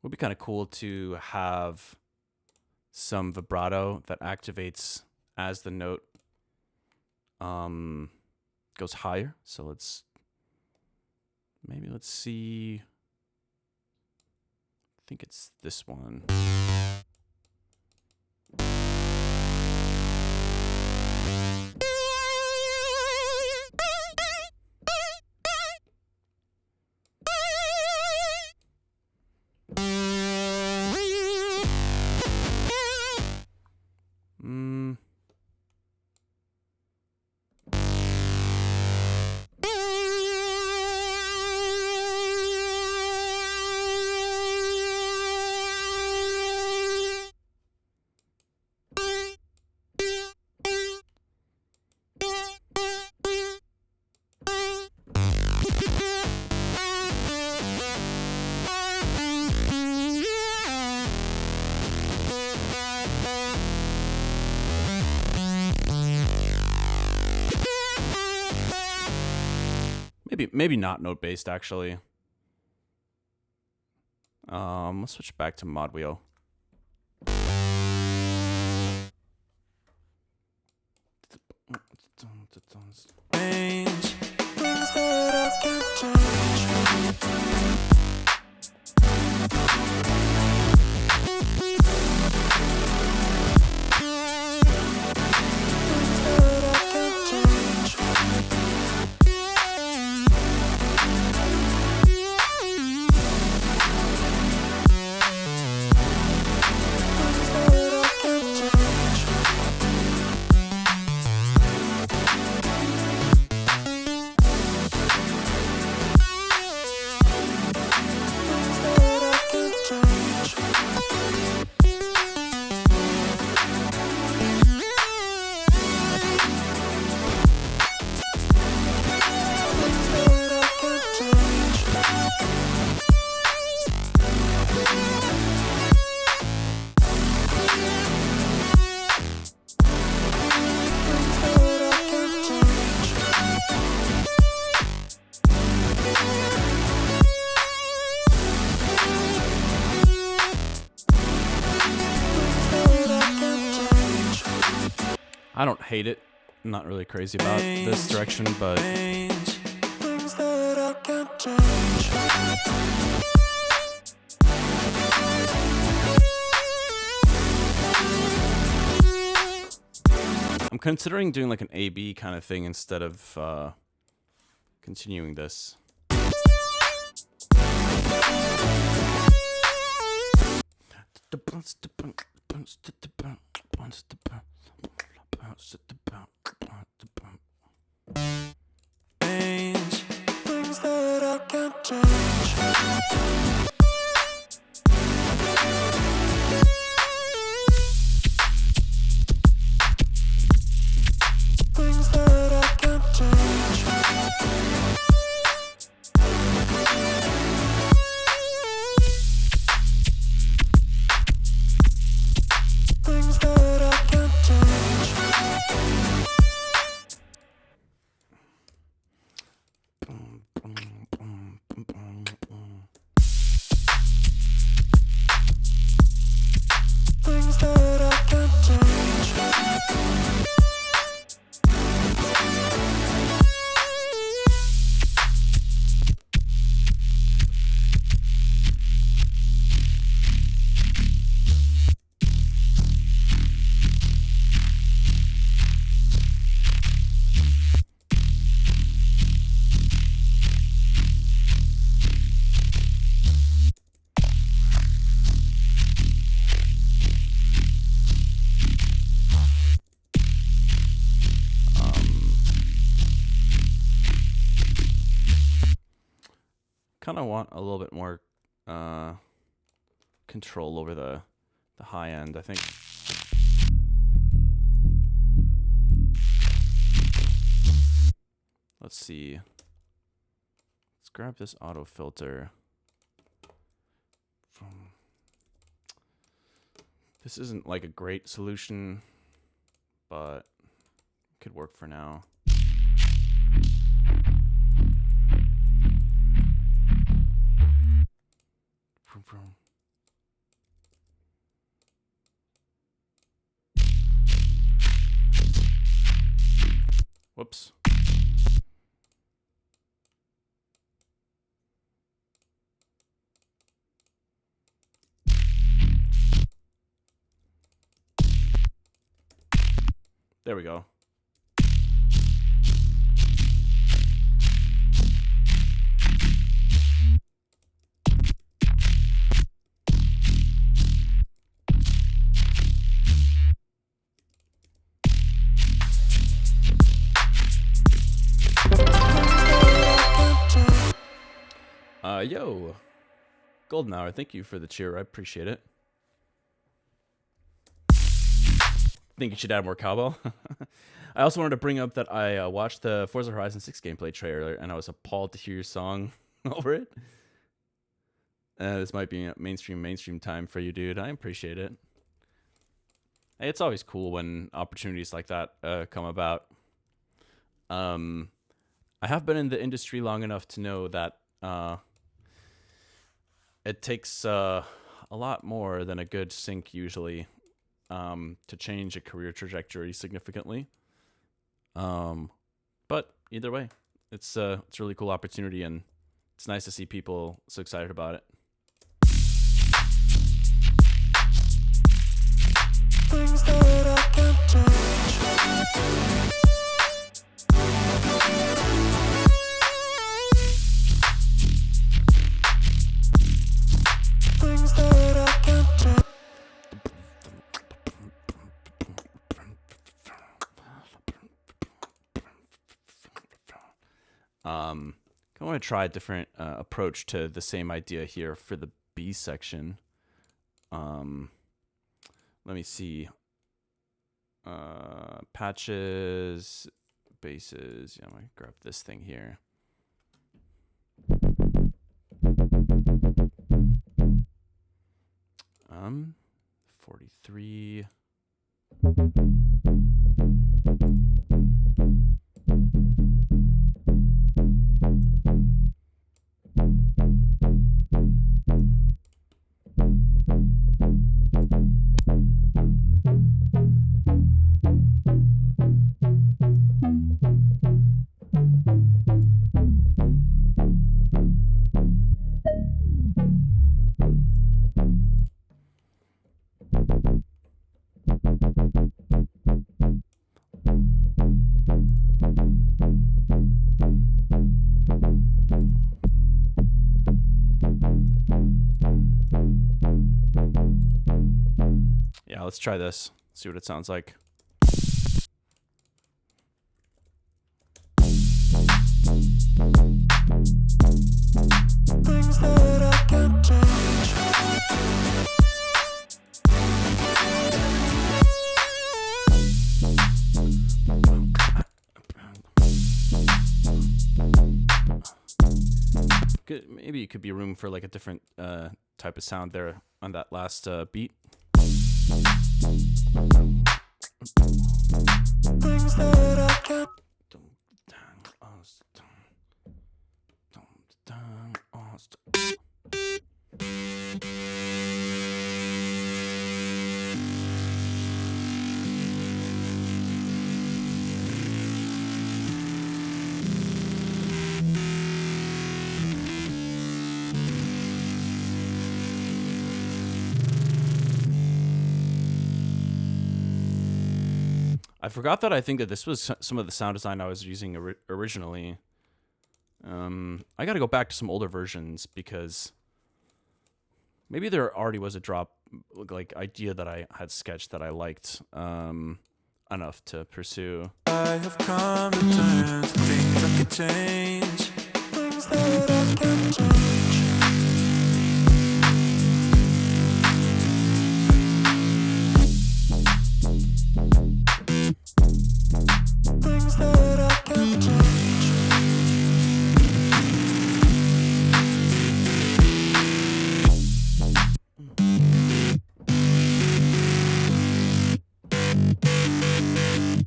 Would be kind of cool to have some vibrato that activates as the note goes higher. So let's see. I think it's this one. Maybe not note based actually. Let's switch back to mod wheel. Change, things that I can't change. I don't hate it. I'm not really crazy about this direction, but Things that I can't change. I'm considering doing like an A-B kind of thing instead of continuing this. Change things that I can't change. Things that I can't change. Things that I can't change. Things that I can't change. Kind of want a little bit more control over the high end, I think. Let's see. Let's grab this auto filter. This isn't like a great solution, but could work for now. Whoops. There we go. Yo, Golden Hour, thank you for the cheer. I appreciate it. Think you should add more cowbell. I also wanted to bring up that I watched the Forza Horizon 6 gameplay trailer, and I was appalled to hear your song over it. This might be mainstream time for you, dude. I appreciate it. Hey, it's always cool when opportunities like that come about. I have been in the industry long enough to know that it takes a lot more than a good sync usually to change a career trajectory significantly. But either way, it's a really cool opportunity, and it's nice to see people so excited about it. Things that I can't change. Things that I can't change. I want to try a different approach to the same idea here for the B section. Let me see. Patches, basses. Yeah, I'm gonna grab this thing here. Um, 43. Yeah, let's try this. See what it sounds like. Things that I can't change. Maybe it could be room for like a different type of sound there on that last beat. Things that I can't. I forgot that I think that this was some of the sound design I was using originally. I got to go back to some older versions because maybe there already was a drop like idea that I had sketched that I liked enough to pursue. I have come to terms with things I could change. Things that I can't change. Things that I can't change.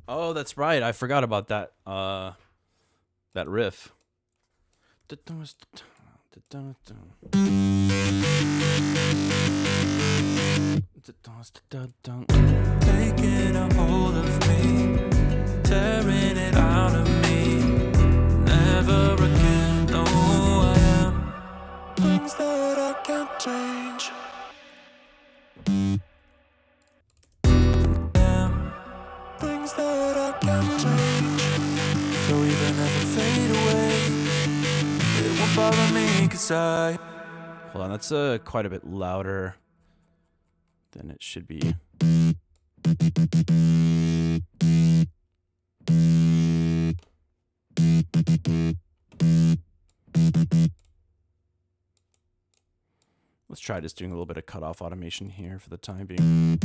Oh, that's right. I forgot about that that riff. Taking a hold of me, tearing it out of me. Never again know who I am. Things that I can't change. Things that I can't change. So even if I fade away, it won't bother me, 'cause I. Hold on, that's quite a bit louder than it should be. Let's try just doing a little bit of cutoff automation here for the time being.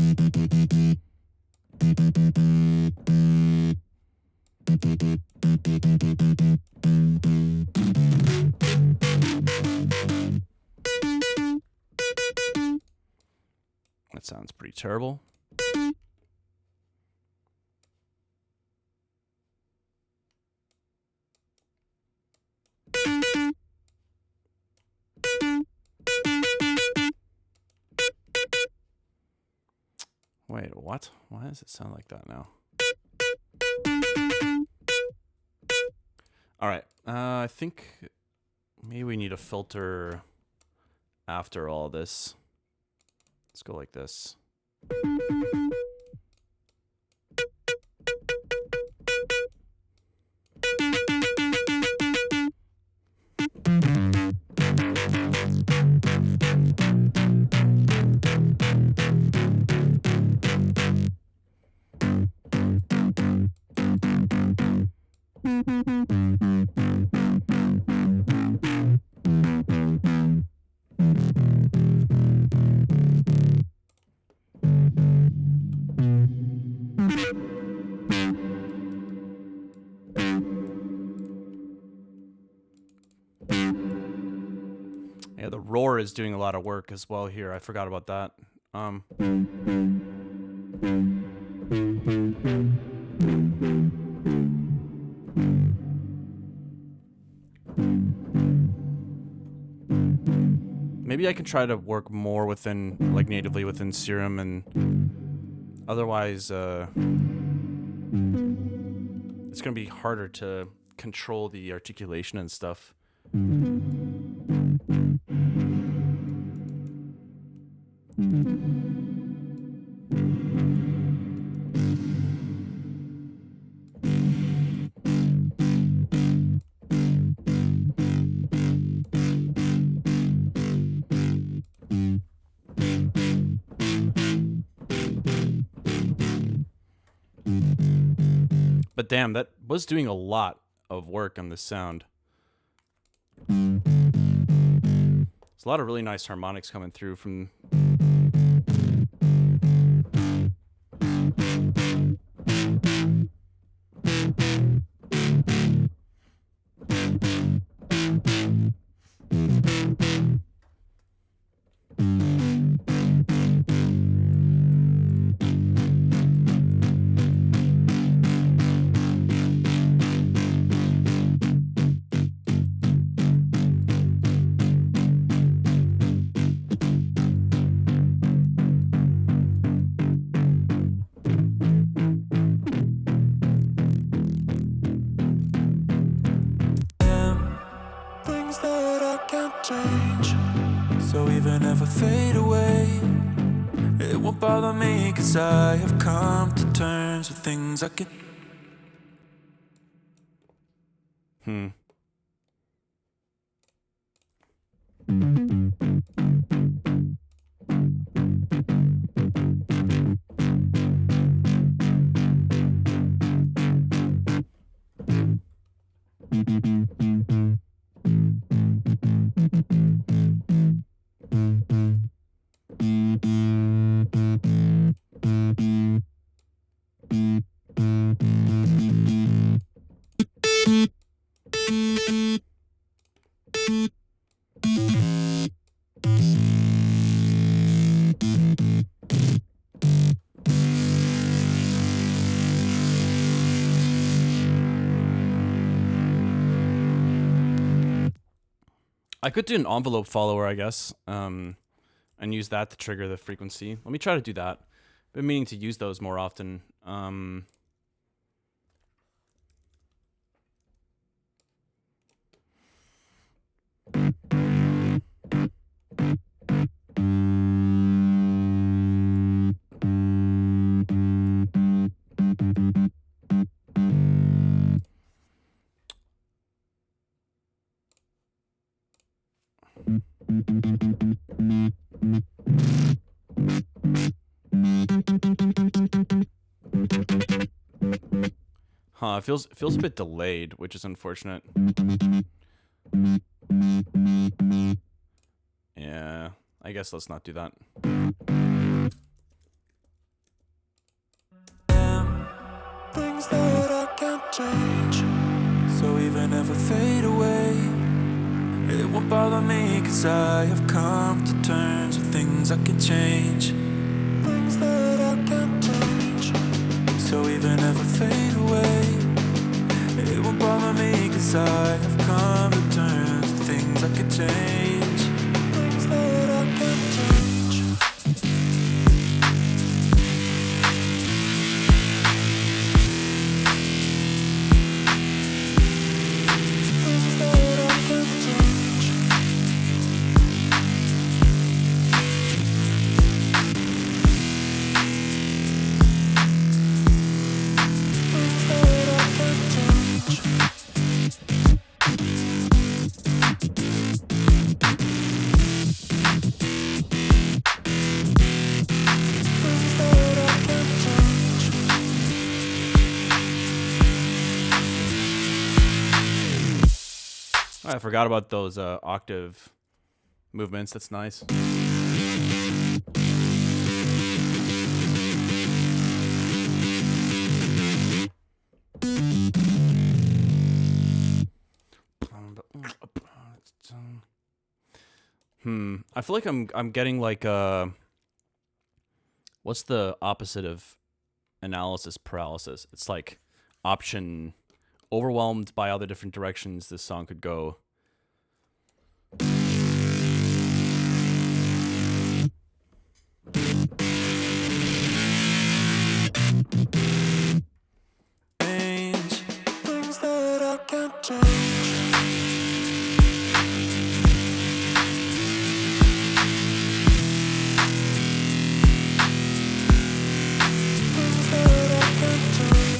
That sounds pretty terrible. Wait, what? Why does it sound like that now? All right. I think maybe we need a filter after all this. Let's go like this. Yeah, the roar is doing a lot of work as well here. I forgot about that. Maybe I can try to work more within, like natively within Serum, and otherwise, it's gonna be harder to control the articulation and stuff. But damn, that was doing a lot of work on this sound. There's a lot of really nice harmonics coming through from... Things that I can't change, so even if I fade away, it won't bother me, 'cause I have come to terms with things I can. I could do an envelope follower, I guess, and use that to trigger the frequency. Let me try to do that. Been meaning to use those more often. Huh, it feels a bit delayed, which is unfortunate. Yeah, I guess let's not do that. Things that I can't change, so even if I fade away, it won't bother me, 'cause I have come to terms with things I can change. Things that I can't change, so even if I fade away, it won't bother me, 'cause I have come to terms with things I can change. Things that I can't change. Things that I can't change. Things that I can't change. Things that I can't change. I forgot about those octave movements. That's nice. I feel like I'm getting like what's the opposite of analysis paralysis? It's like option overwhelmed by all the different directions this song could go. Change. Things that I can't change. Things that I can't change.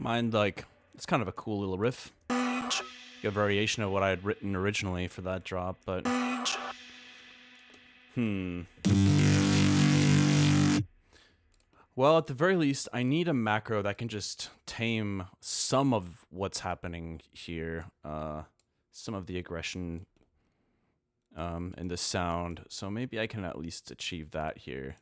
mind, like, it's kind of a cool little riff. A variation of what I had written originally for that drop, but... Well, at the very least, I need a macro that can just tame some of what's happening here. Some of the aggression in the sound. So maybe I can at least achieve that here.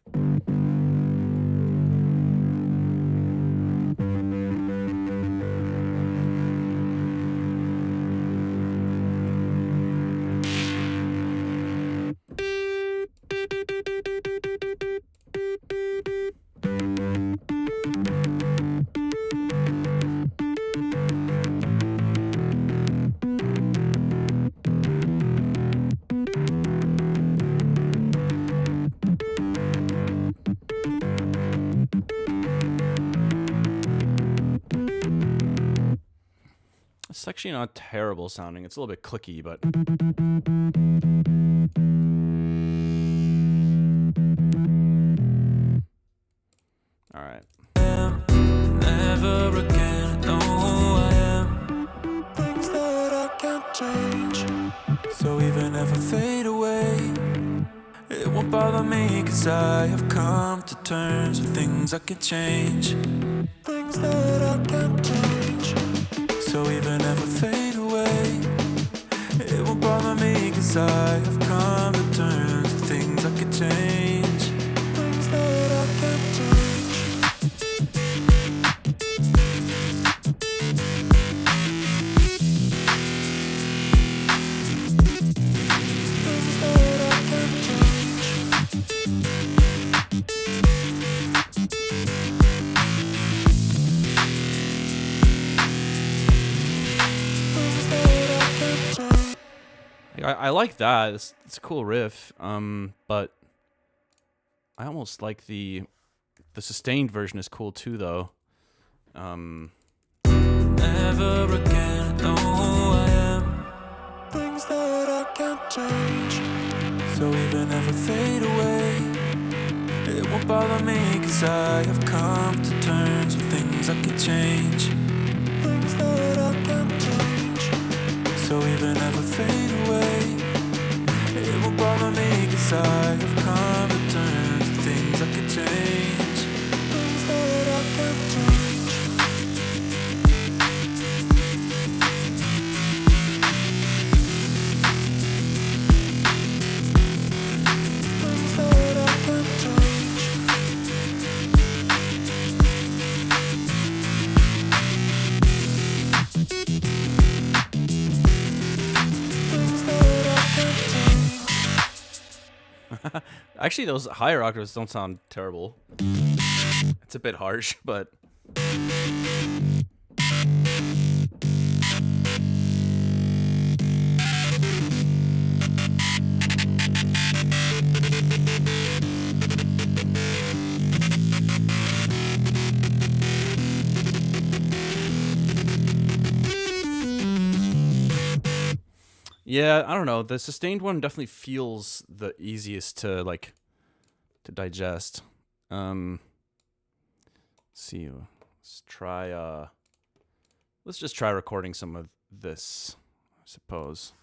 It's actually not terrible sounding. It's a little bit clicky, but... Alright. Never again, know who I am. Things that I can't change. So even if I fade away, it won't bother me, 'cause I have come to terms with things I can change. Things that I can't change. So even if I fade away, it won't bother me, 'cause I have come to terms with things I can change. Things that I can't change. Things that I can't change. Things that I can't change. I like that. It's a cool riff. But I almost like the sustained version is cool too, though. Never again, know who I am. Things that I can't change. So even if I fade away, it won't bother me, 'cause I have come to terms with things I can change. Things that I can't change. So even if I fade away, it won't bother me, 'cause I have come to terms with things I can change. Things that I can't change. Things that I can't change. Things that I can't change. Actually, those higher octaves don't sound terrible. It's a bit harsh, but... Yeah, I don't know. The sustained one definitely feels the easiest to like to digest. Let's see. Let's just try recording some of this, I suppose.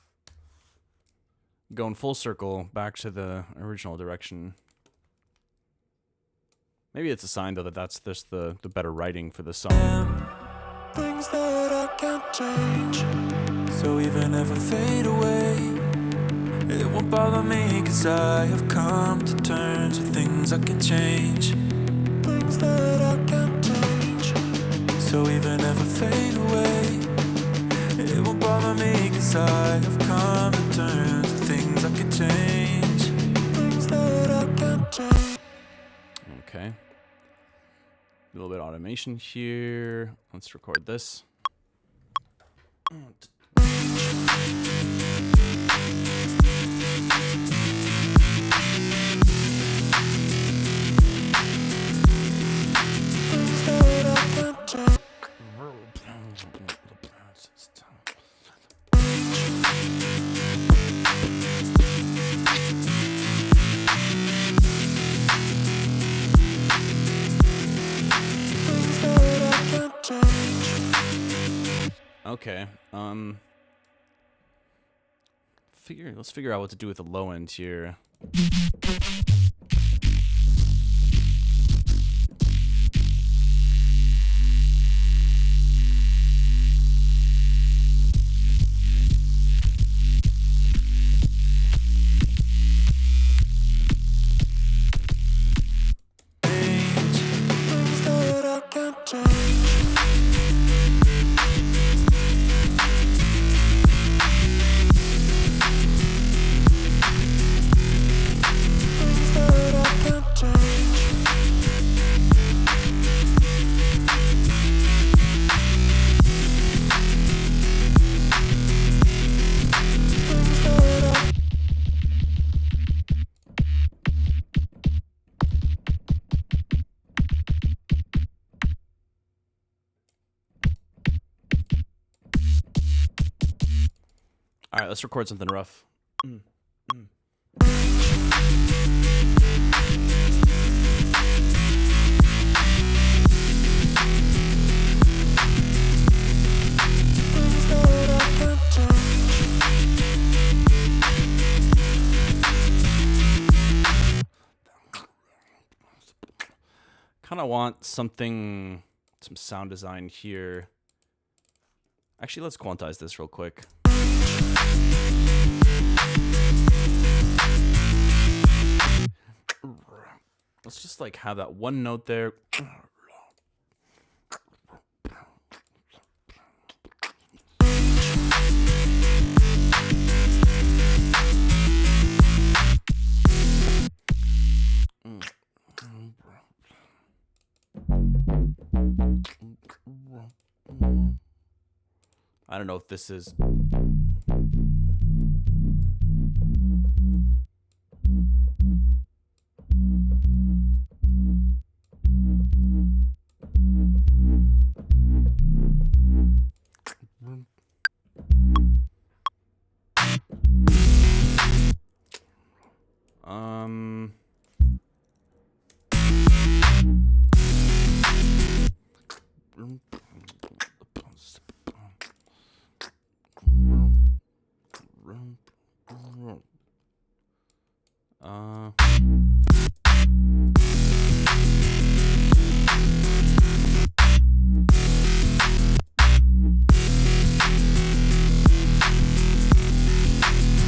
Going full circle back to the original direction. Maybe it's a sign though that that's just the better writing for the song. Things that I can't change. So even if I fade away, it won't bother me, 'cause I have come to terms with things I can change. Things that I can't change. So even if I fade away, it won't bother me, 'cause I have come to terms with things I can change. Things that I can't change. Okay. A little bit of automation here. Let's record this. Things that I can't change. Things that I can't change. Okay. Let's figure out what to do with the low end here. Things that I can't change. Things that I can't change. Things that I All right, let's record something rough. things that I can't change. Kind of want some sound design here. Actually, let's quantize this real quick. Let's just like have that one note there. I don't know if this is.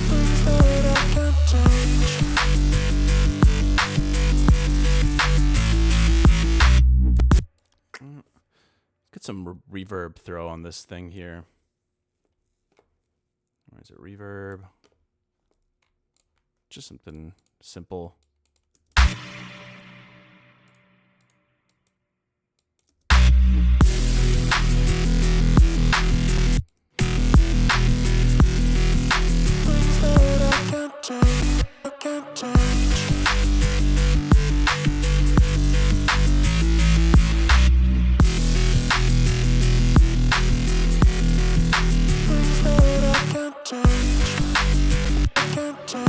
Things that I can't change. Get some reverb throw on this thing here. Where is it? Reverb. Just something simple. Things that I can't change. I can't change. Things that I can't change. I can't change.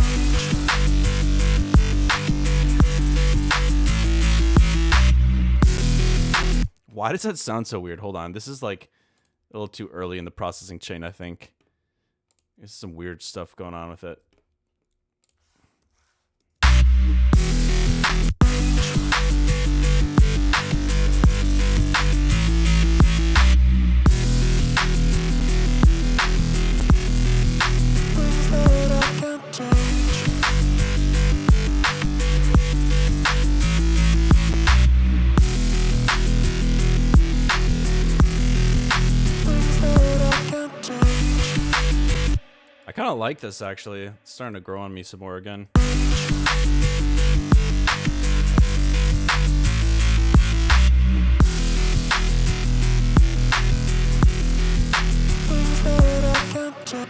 Why does that sound so weird? Hold on. This is like a little too early in the processing chain, I think. There's some weird stuff going on with it. Things that I can't change. Things that I can't change. I kind of like this, actually. It's starting to grow on me some more again. Things that I can't change.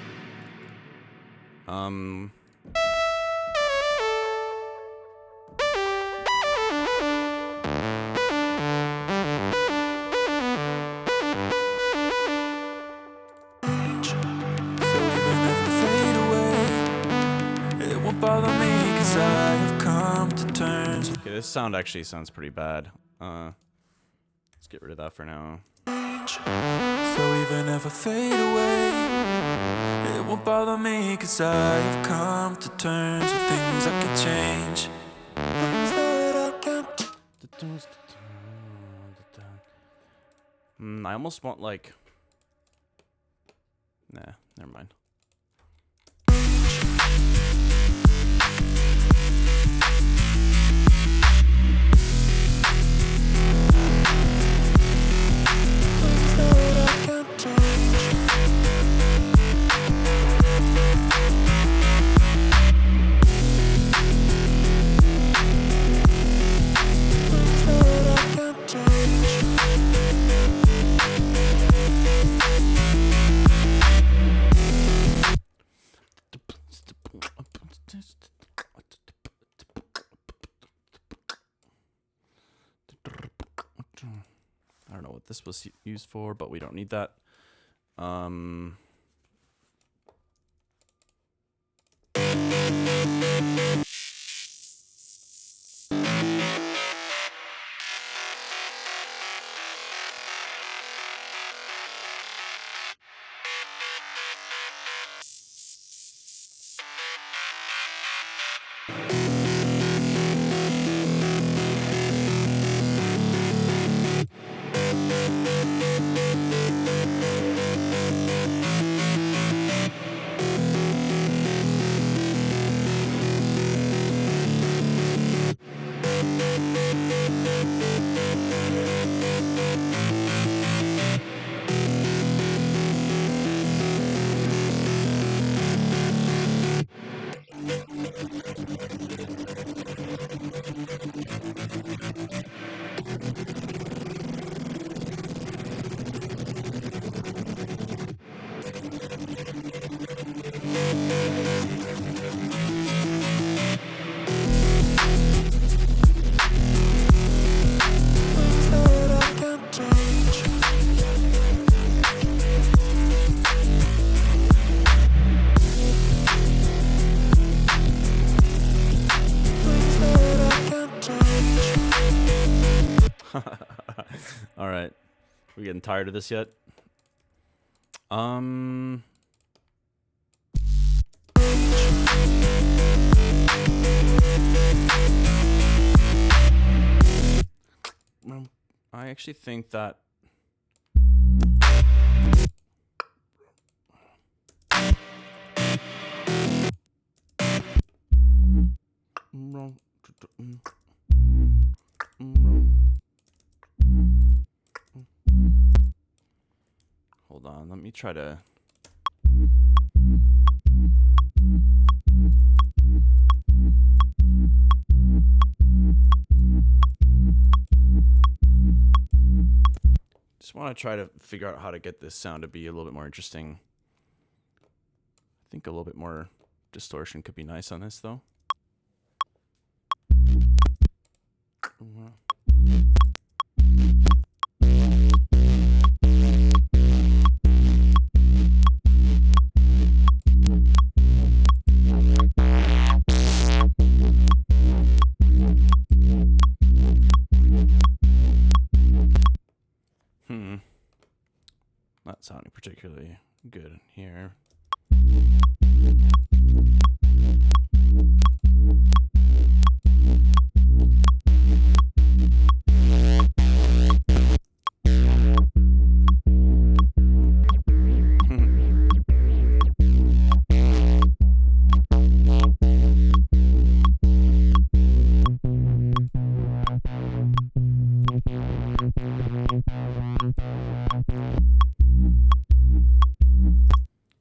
So even if I fade away, it won't bother me, 'cause I have come to terms with Okay, this sound actually sounds pretty bad. Let's get rid of that for now. change. change. So even if I fade away, it won't bother me, 'cause I've come to terms with things I can change. Things that I can't change. I almost want like... Nah, never mind. I don't know what this was used for, but we don't need that. All right. We getting tired of this yet? I actually think that hold on, let me try to just want to try to figure out how to get this sound to be a little bit more interesting. I think a little bit more distortion could be nice on this though. Not sounding particularly good here.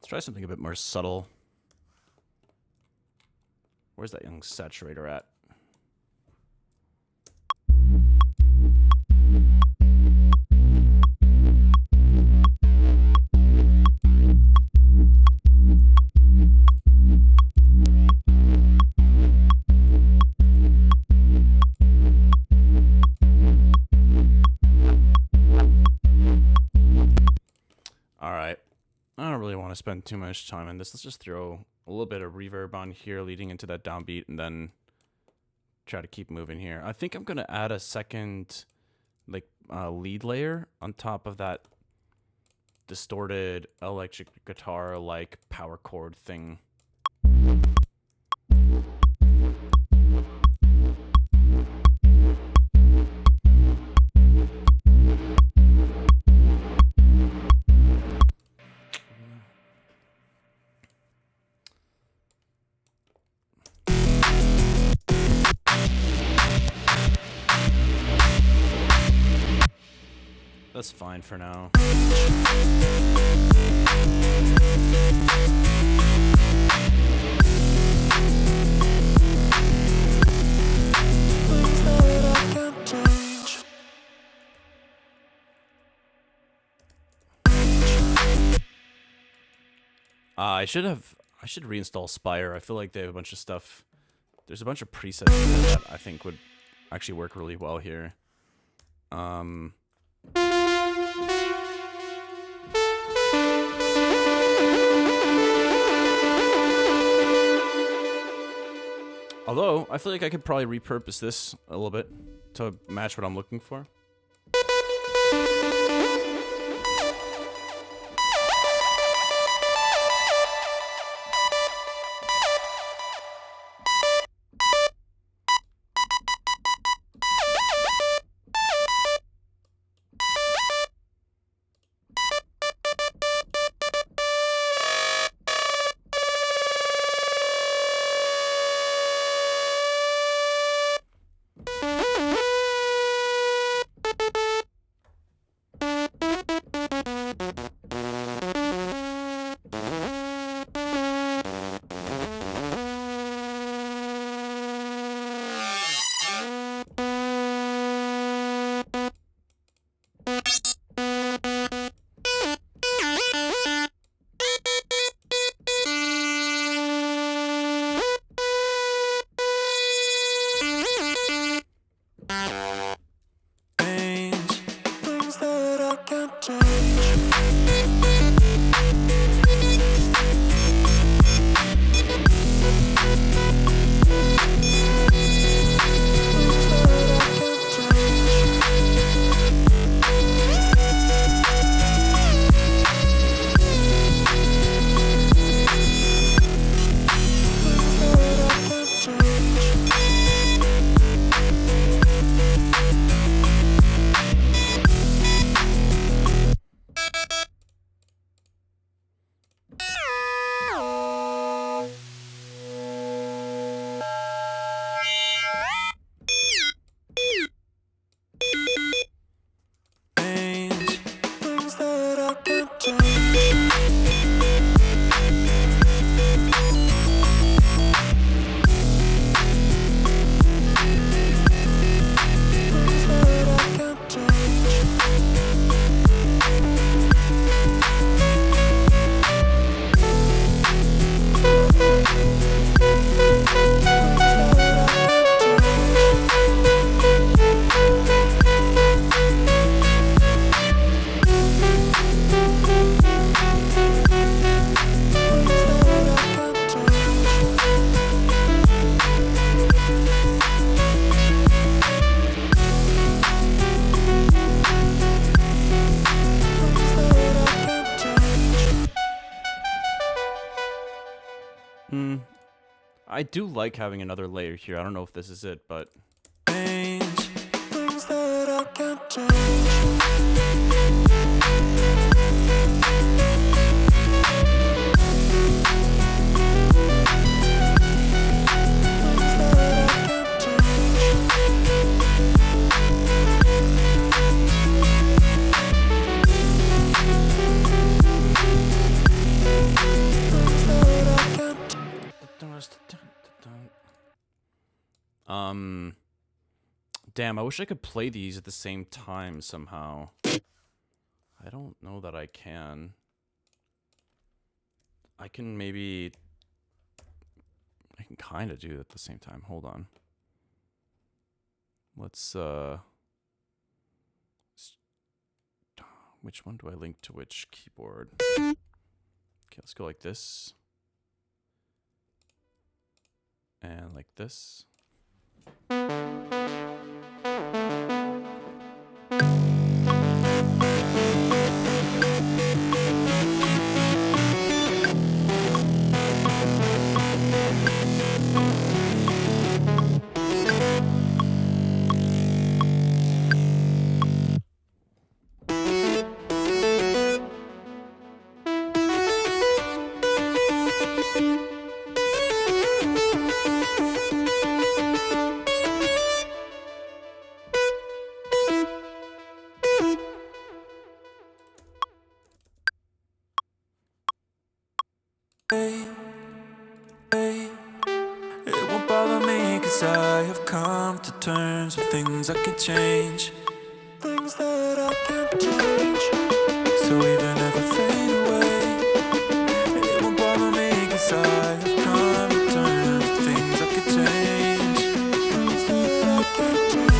Try something a bit more subtle. Where's that young saturator at? All right. I don't really want to spend too much time on this. Let's just throw a little bit of reverb on here leading into that downbeat and then try to keep moving here. I think I'm going to add a second like lead layer on top of that distorted electric guitar like power chord thing. That's fine for now. I should reinstall Spire. I feel like they have a bunch of stuff. There's a bunch of presets that I think would actually work really well here. Although, I feel like I could probably repurpose this a little bit to match what I'm looking for. I do like having another layer here. I don't know if this is it, but things that I can't change. Damn, I wish I could play these at the same time somehow. I don't know that I can. I can kind of do it at the same time. Hold on. Let's, which one do I link to which keyboard? Okay, let's go like this. And like this. I have come to terms with things I can change, things that I can't change. So even if I fade away, it won't bother me, 'cause I have come to terms with things I can change, things that I can't change.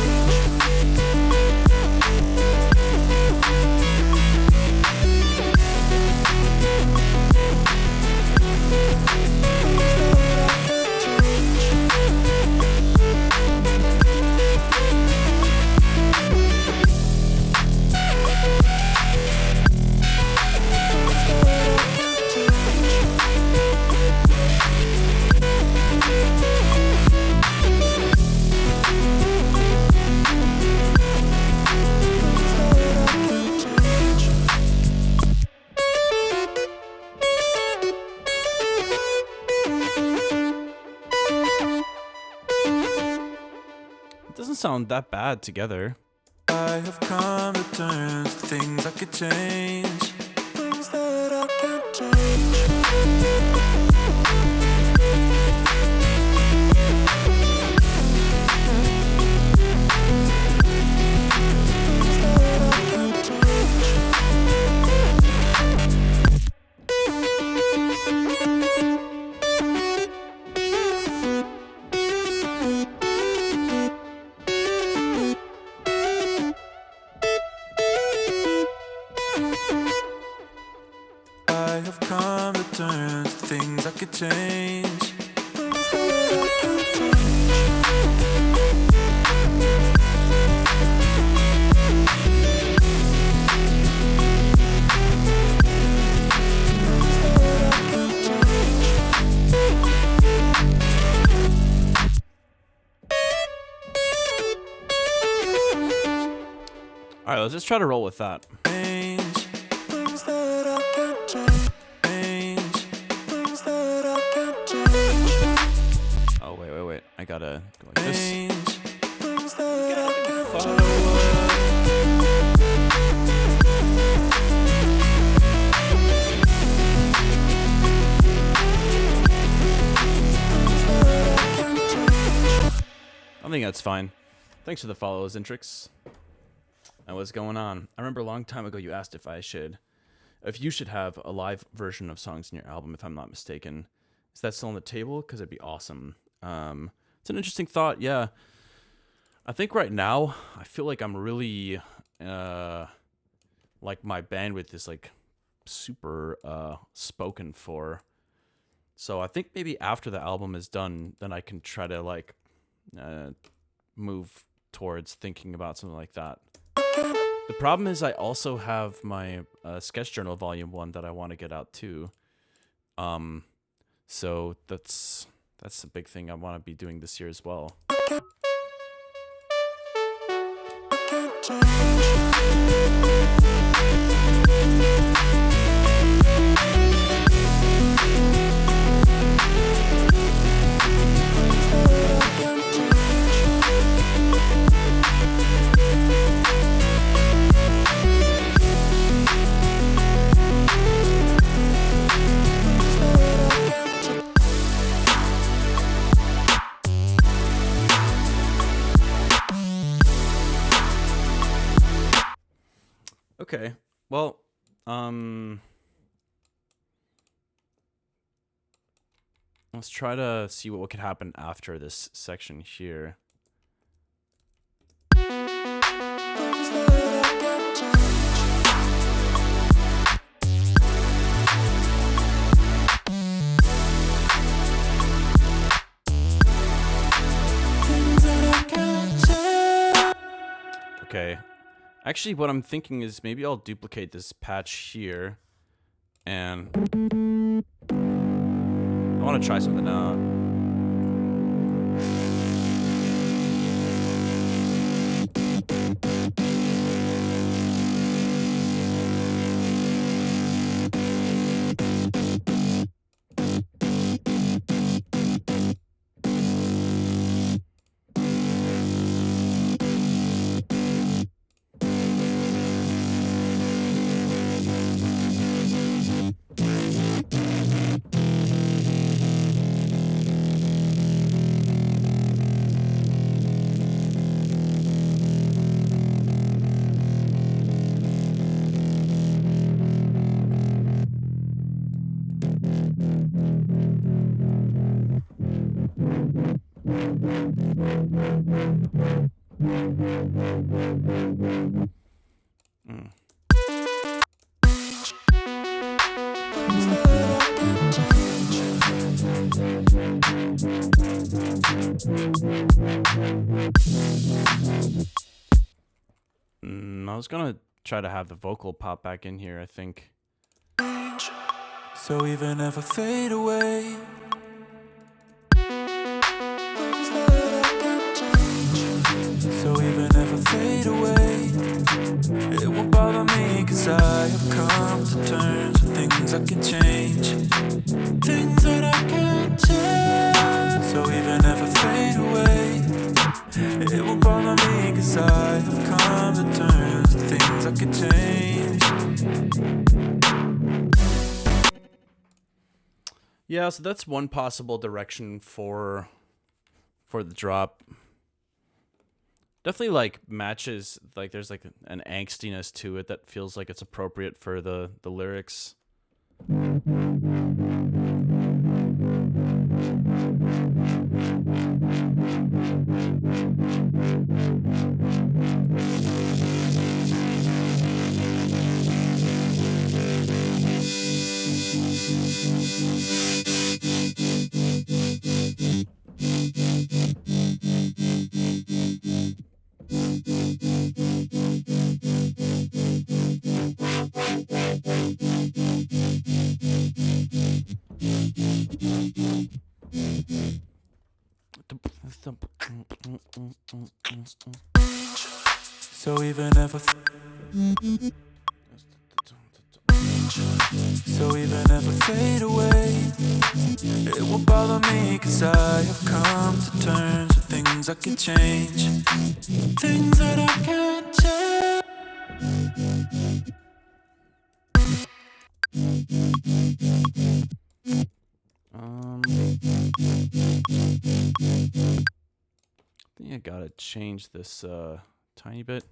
It doesn't sound that bad together. I have come to terms with things I could change, things that I can't change. I have come to terms with things I could change, things that I can't change. All right, let's just try to roll with that. Things that I can't change, things that I can't change. Oh, wait. I gotta go like this. Things that I can't change. I think that's fine. Thanks for the follow, Zintrix. And what's going on? I remember a long time ago you asked if you should have a live version of songs in your album, if I'm not mistaken. Is that still on the table? Because it'd be awesome. It's an interesting thought, yeah. I think right now, I feel like I'm really, like my bandwidth is like super spoken for. So I think maybe after the album is done, then I can try to like move towards thinking about something like that. The problem is I also have my sketch journal volume 1 that I want to get out too. So that's a big thing I want to be doing this year as well. Okay, well, let's try to see what could happen after this section here. Okay. Actually, what I'm thinking is maybe I'll duplicate this patch here, and I want to try something out. I was gonna try to have the vocal pop back in here, I think. So even if I fade away, so even if I fade away, it won't bother me, 'cause I have come to terms with things I can change, things that I can't change. So even if I fade away, it won't bother me, 'cause I have come to terms with things I can change. Yeah, so that's one possible direction for the drop. Definitely like matches, like there's like an angstiness to it that feels like it's appropriate for the lyrics. So even if I so even if I fade away, it won't bother me, 'cause I have come to terms with things I can change, things that I can't change. I think I gotta change this tiny bit.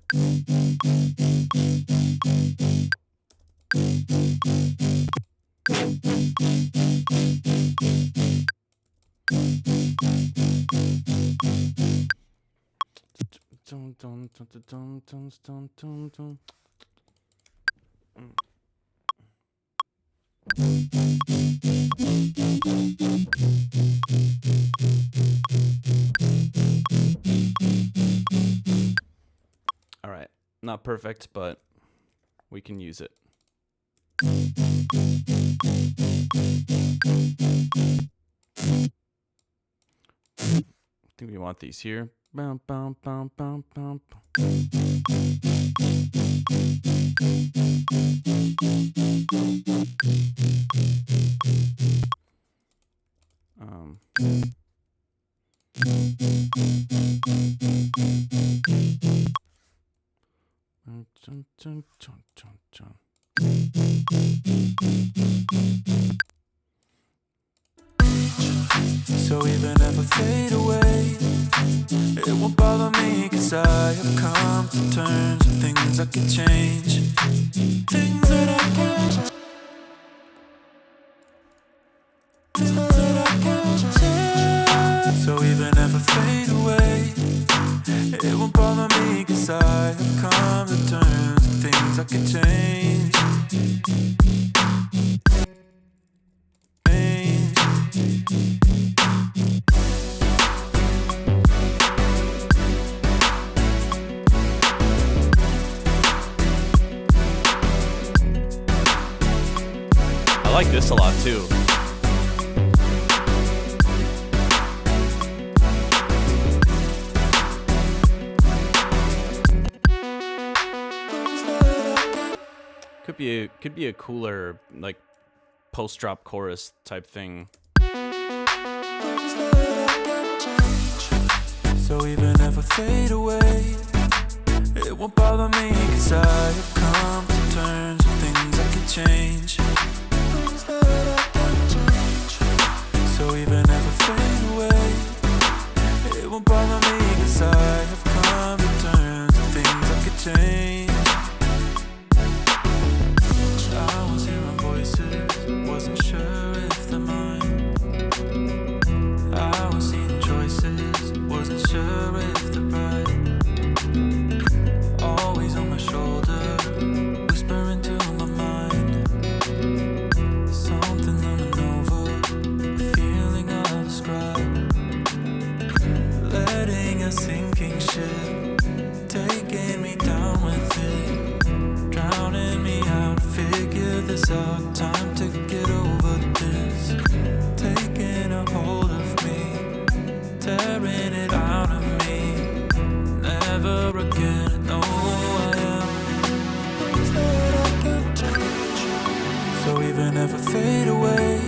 All right, not perfect, but we can use it. I think we want these here. Bow, bow, bow, bow, bow, bow. So even if I fade away, it won't bother me, 'cause I have come to terms with things I can change, things that I can't, things that I can't change. So even if I fade away, it won't bother me, 'cause I have come to terms with things I can change. I like this a lot too. Could be a cooler like post-drop chorus type thing. So even if I fade away, it won't bother me, 'cause I have come to terms with things I can change. So even if I fade away, it won't bother me, 'cause I have come to terms with things I can change. I was hearing voices, wasn't sure if they're mine. I was seeing choices, out time to get over this. Taking a hold of me, tearing it out of me. Never again, no, I am things that I can't change. So even if I fade away,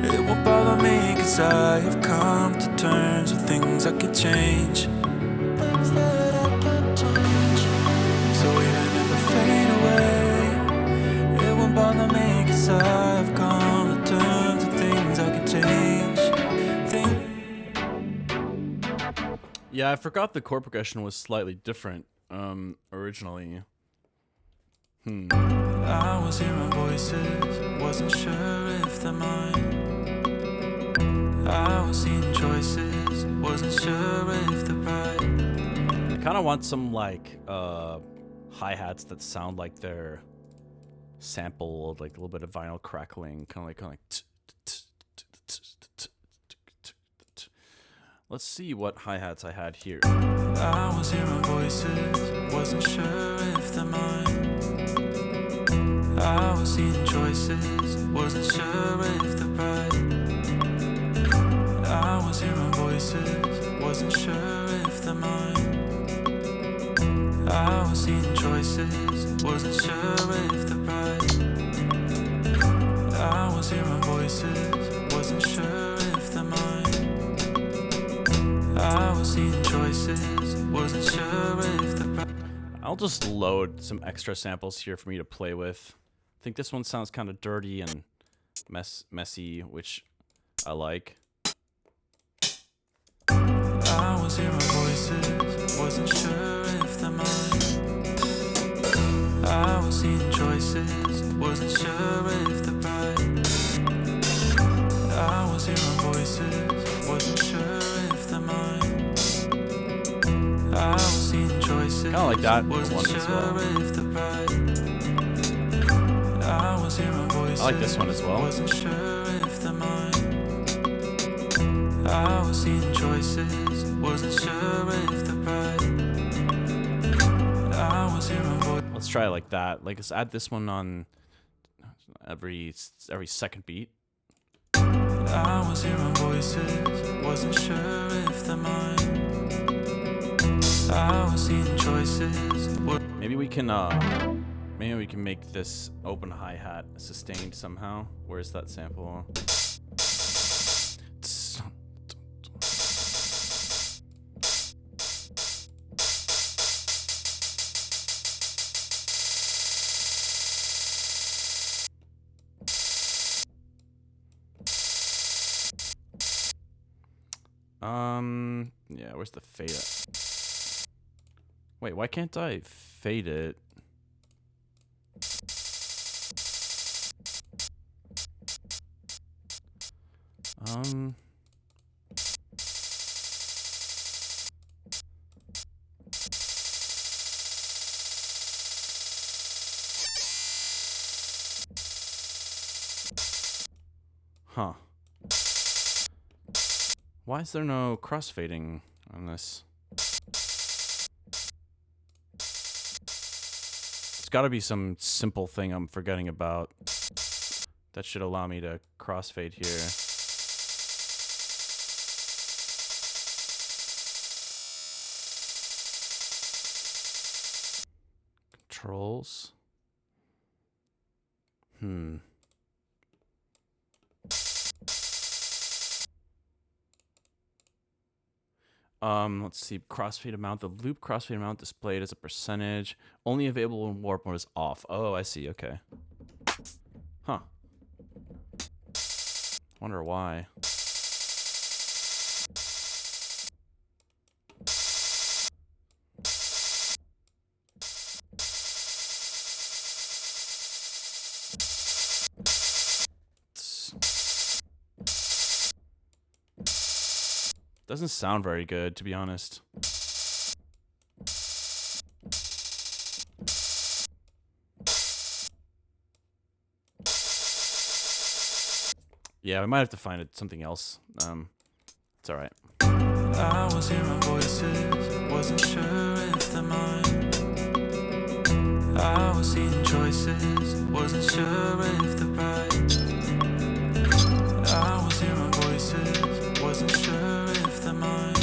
it won't bother me, 'cause I have come to terms with things I can change. Things that I can't change. So even if I fade away, it won't bother me, 'cause I have come to terms with things I can change. Yeah, I forgot the chord progression was slightly different originally. I was hearing voices, wasn't sure if they're mine. I was seeing choices, wasn't sure if they're right. I kind of want some like hi-hats that sound like they're sampled, like a little bit of vinyl crackling, kind of like Let's see what hi-hats I had here. I was hearing voices, wasn't sure if they're mine. I was seeing choices, wasn't sure if they're right. I was hearing voices, wasn't sure if they're mine. I was seeing choices, wasn't sure if they're right. I was hearing voices, wasn't sure if they're mine. I was seeing choices, wasn't sure if they're right. I'll just load some extra samples here for me to play with. I think this one sounds kind of dirty and messy, which I like. I was hearing voices, wasn't sure if they're mine. I was seeing choices, wasn't sure if they're right. I was hearing voices, wasn't sure if they're mine. I was seeing choices, Kind of like that wasn't one as well. sure if they're right. I was hearing voices, I like this one as well. wasn't sure if they're mine. I was seeing choices, wasn't sure if they're right. I was hearing voices. Let's try it like that. Like, let's add this one on every second beat. I was hearing voices, wasn't sure if they're mine. I was seeing choices. Maybe we can make this open hi-hat sustained somehow. Where's that sample? Yeah, where's the fade at? Wait, why can't I fade it? Huh. Why is there no crossfading on this? There's got to be some simple thing I'm forgetting about that should allow me to crossfade here. Controls. Let's see, crossfade amount. The loop crossfade amount displayed as a percentage. Only available when warp mode is off. Oh, I see, okay. Huh. Wonder why. Doesn't sound very good, to be honest. Yeah, we might have to find something else. It's all right. I was hearing voices, wasn't sure if they're mine. I was seeing choices, wasn't sure if they're right. I was hearing voices, wasn't sure if they're mine.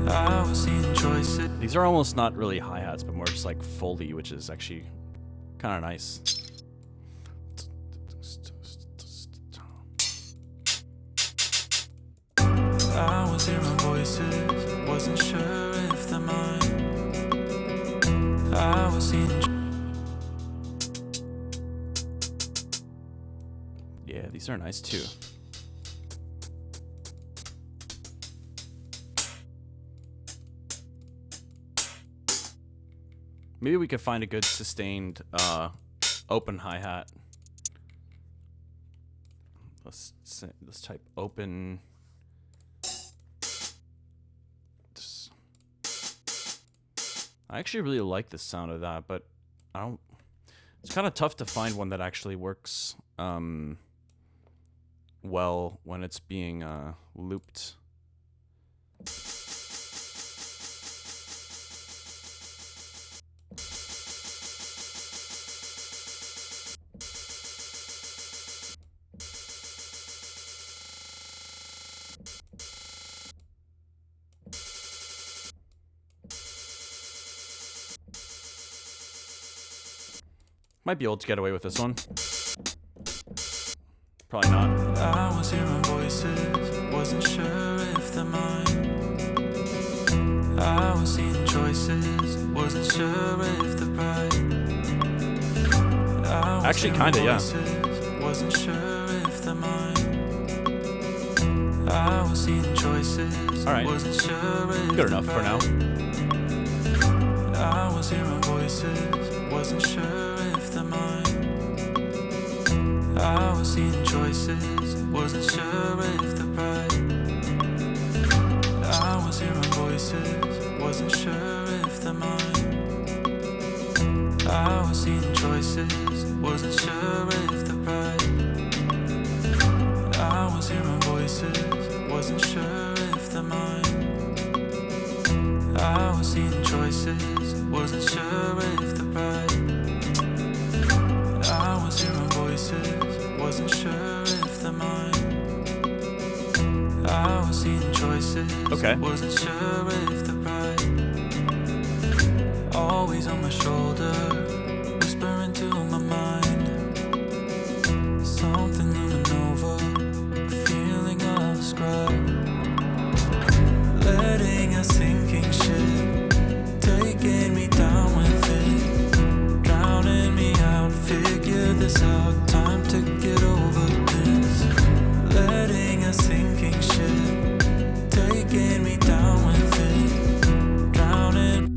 I was seeing choices. These are almost not really hi-hats, but more just like Foley, which is actually kind of nice. I was hearing voices, wasn't sure if they're mine. I was seeing. Yeah, these are nice too. Maybe we could find a good sustained open hi-hat. Let's type open. I actually really like the sound of that, but I don't. It's kind of tough to find one that actually works well when it's being looped. Might be able to get away with this one. Probably not. I was hearing voices, wasn't sure if they're mine. I was seeing choices, wasn't sure if they're right. Actually, kinda, yeah. Wasn't sure if they're mine. I was seeing choices, all right. Wasn't sure if good enough for now. I was hearing voices, wasn't sure if they're mine. I was seeing choices, wasn't sure if they're right. I was hearing voices, wasn't sure if they're mine. I was seeing choices, wasn't sure if they're right. I was hearing voices, wasn't sure if they're mine. I was seeing choices, wasn't sure if they're right. I was hearing voices, wasn't sure if they're mine. I was seeing choices, okay. Wasn't sure if they're right. Always on my shoulder, whispering to my mind. Something looming over, a feeling of a scribe. Letting a sinking ship, taking me down with it, drowning me out, figure this out, time to get over this. Letting a sinking ship, taking me down with it, drowning.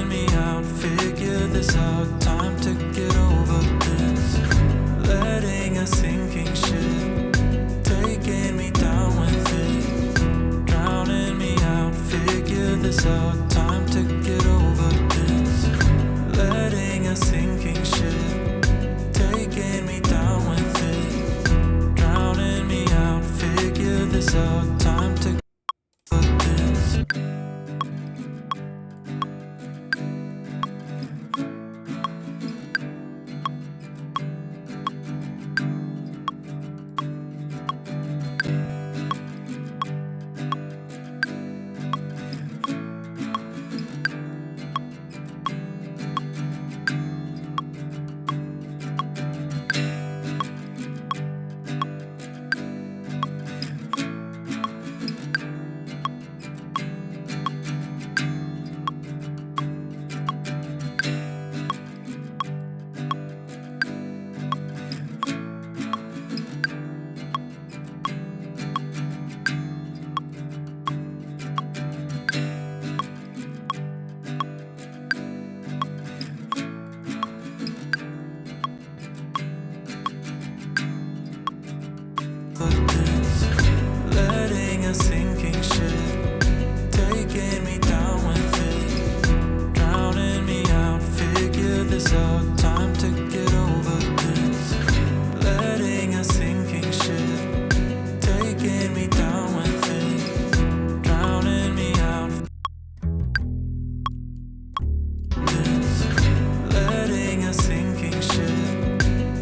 Me out, figure this out, time to get over this. Letting a sinking ship, taking me down with it, drowning me out, figure this out, time to get over this. Letting a sinking ship, taking me down with it, drowning me out, figure this out, time to get over this. over this. Letting a sinking ship, taking me down with it, drowning me out, figure this out, time to get over this. Letting a sinking ship, taking me down with it, drowning me out. Letting a sinking ship,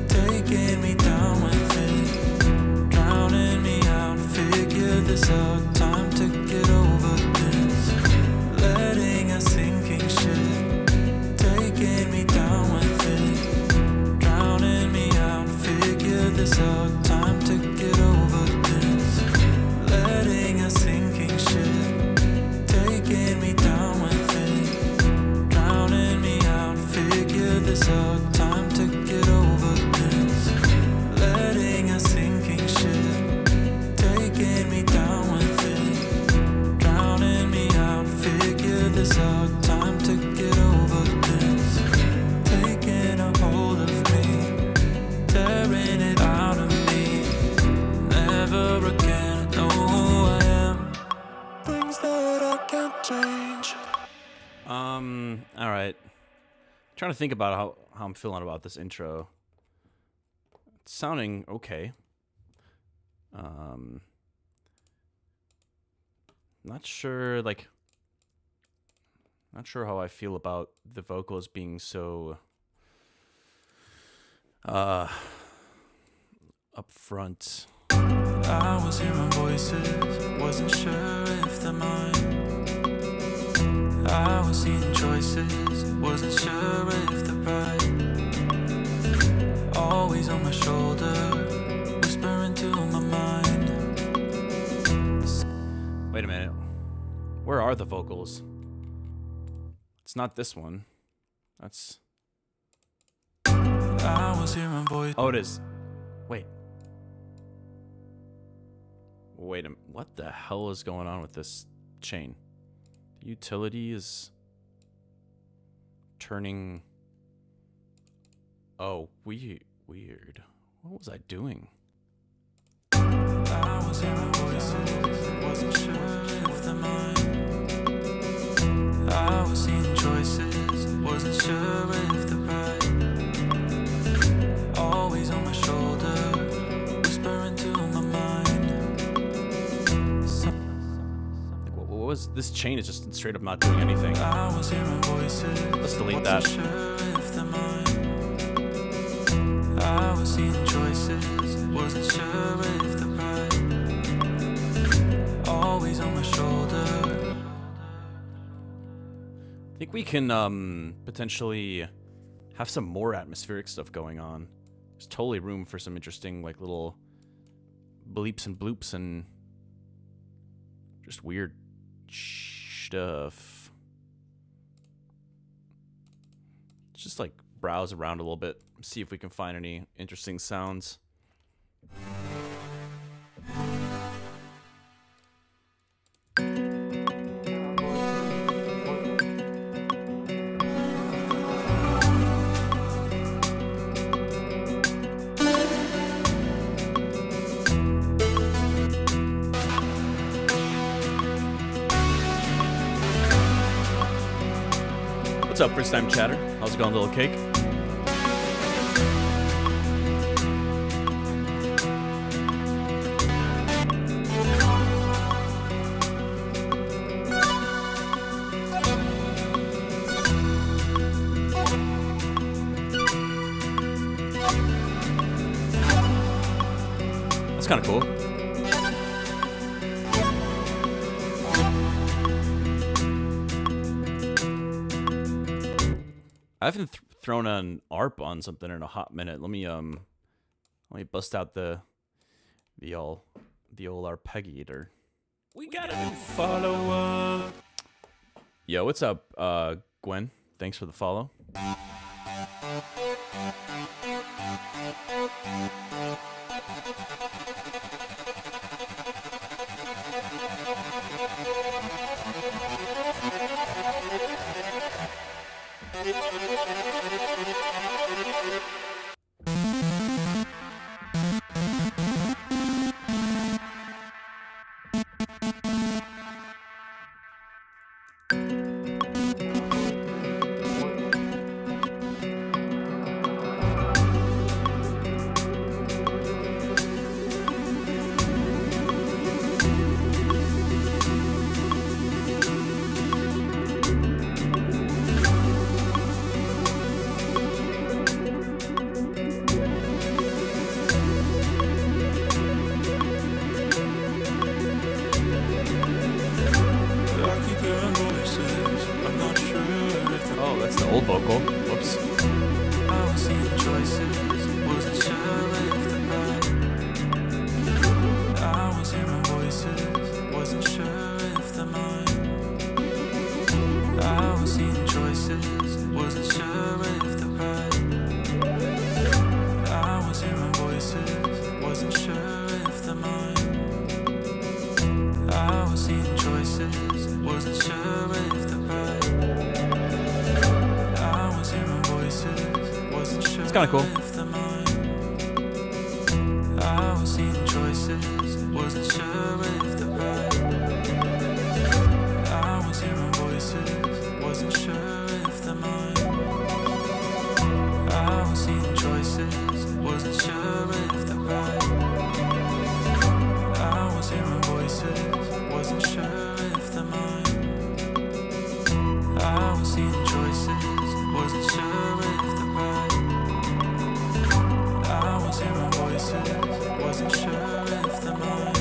taking me down with it, drowning me out, figure this out, time to get over this. Letting a sinking ship, taking me down with it, drowning me out, figure this out, time to get over this. Letting a sinking ship, taking me down with it, drowning me out, figure this out, time to get over this. Letting a sinking ship, taking me down with it, drowning me out, figure this out, time to get over this. Taking a hold of me, tearing it out of me, never again know who I am, things that I can't change. All right. Trying to think about how I'm feeling about this intro. It's sounding okay. Not sure how I feel about the vocals being so upfront. I was hearing voices, wasn't sure if they're mine. I was seeing choices, wasn't sure if they're right. Always on my shoulder, whispering to my mind. Wait a minute. Where are the vocals? It's not this one. That's... I was hearing voices. Oh, it is. Wait. Wait a minute. What the hell is going on with this chain? The utility is turning... Oh, weird. What was I doing? I was hearing voices, wasn't sure if they're mine. I was seeing choices, wasn't sure if they're right. Always on my shoulder, whispering to my mind. What was this chain? Is just straight up not doing anything. I was hearing voices. Let's delete that. Wasn't sure if they're mine. I was seeing choices, wasn't sure if they're right. Always on my shoulder. I think we can potentially have some more atmospheric stuff going on. There's totally room for some interesting like little bleeps and bloops and just weird stuff. Just like browse around a little bit, see if we can find any interesting sounds. What's up, first time chatter? How's it going, little cake? That's kind of cool. I haven't thrown an ARP on something in a hot minute. Let me bust out the old arpeggiator. We got a new follower. Yo, what's up, Gwen? Thanks for the follow. kind of cool. I was seeing choices, wasn't sure if they're right. I was hearing voices, wasn't sure if they're mine. I was seeing choices, wasn't sure if they're right. I was hearing voices, wasn't sure if they're mine. I was seeing choices, wasn't sure if they're right. I was hearing voices, wasn't sure if they're mine.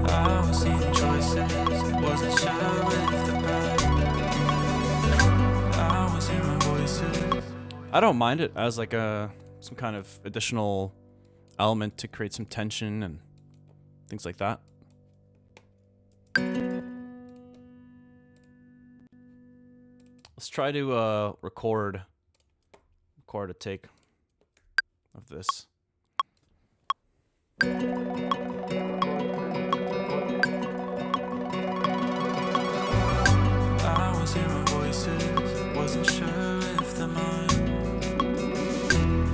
I was seeing choices, wasn't sure if they're right. I was hearing voices. I don't mind it as like some kind of additional element to create some tension and things like that. Let's try to record a take of this. I was hearing voices, wasn't sure if they're mine.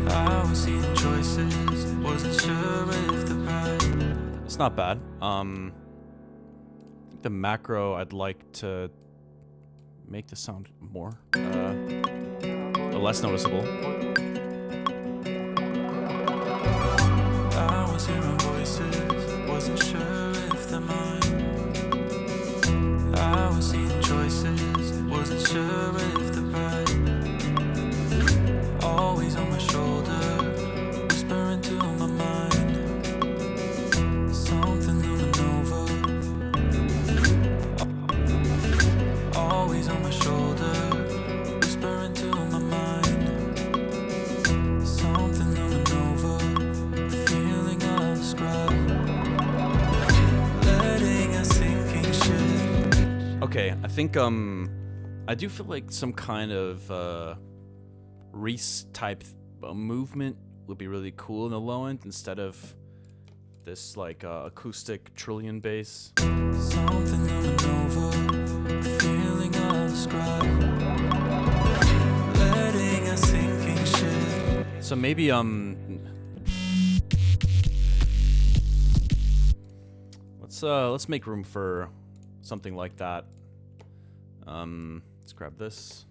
I was seeing choices, wasn't sure if they're right. It's not bad. The macro, I'd like to make the sound more less noticeable. I was hearing voices, wasn't sure if they're mine. I was seeing choices, wasn't sure if they're right. Always on my shoulder, whispering to my mind. Something looming over. Always on my shoulder, whispering to my mind. Something looming over, feeling of scribe. Letting a sinking ship. Okay, I think I do feel like some kind of Reese type movement would be really cool in the low end instead of this like acoustic trillion bass. Something looming over, feeling of scribe. Letting a sinking ship. So maybe let's make room for something like that. Let's grab this.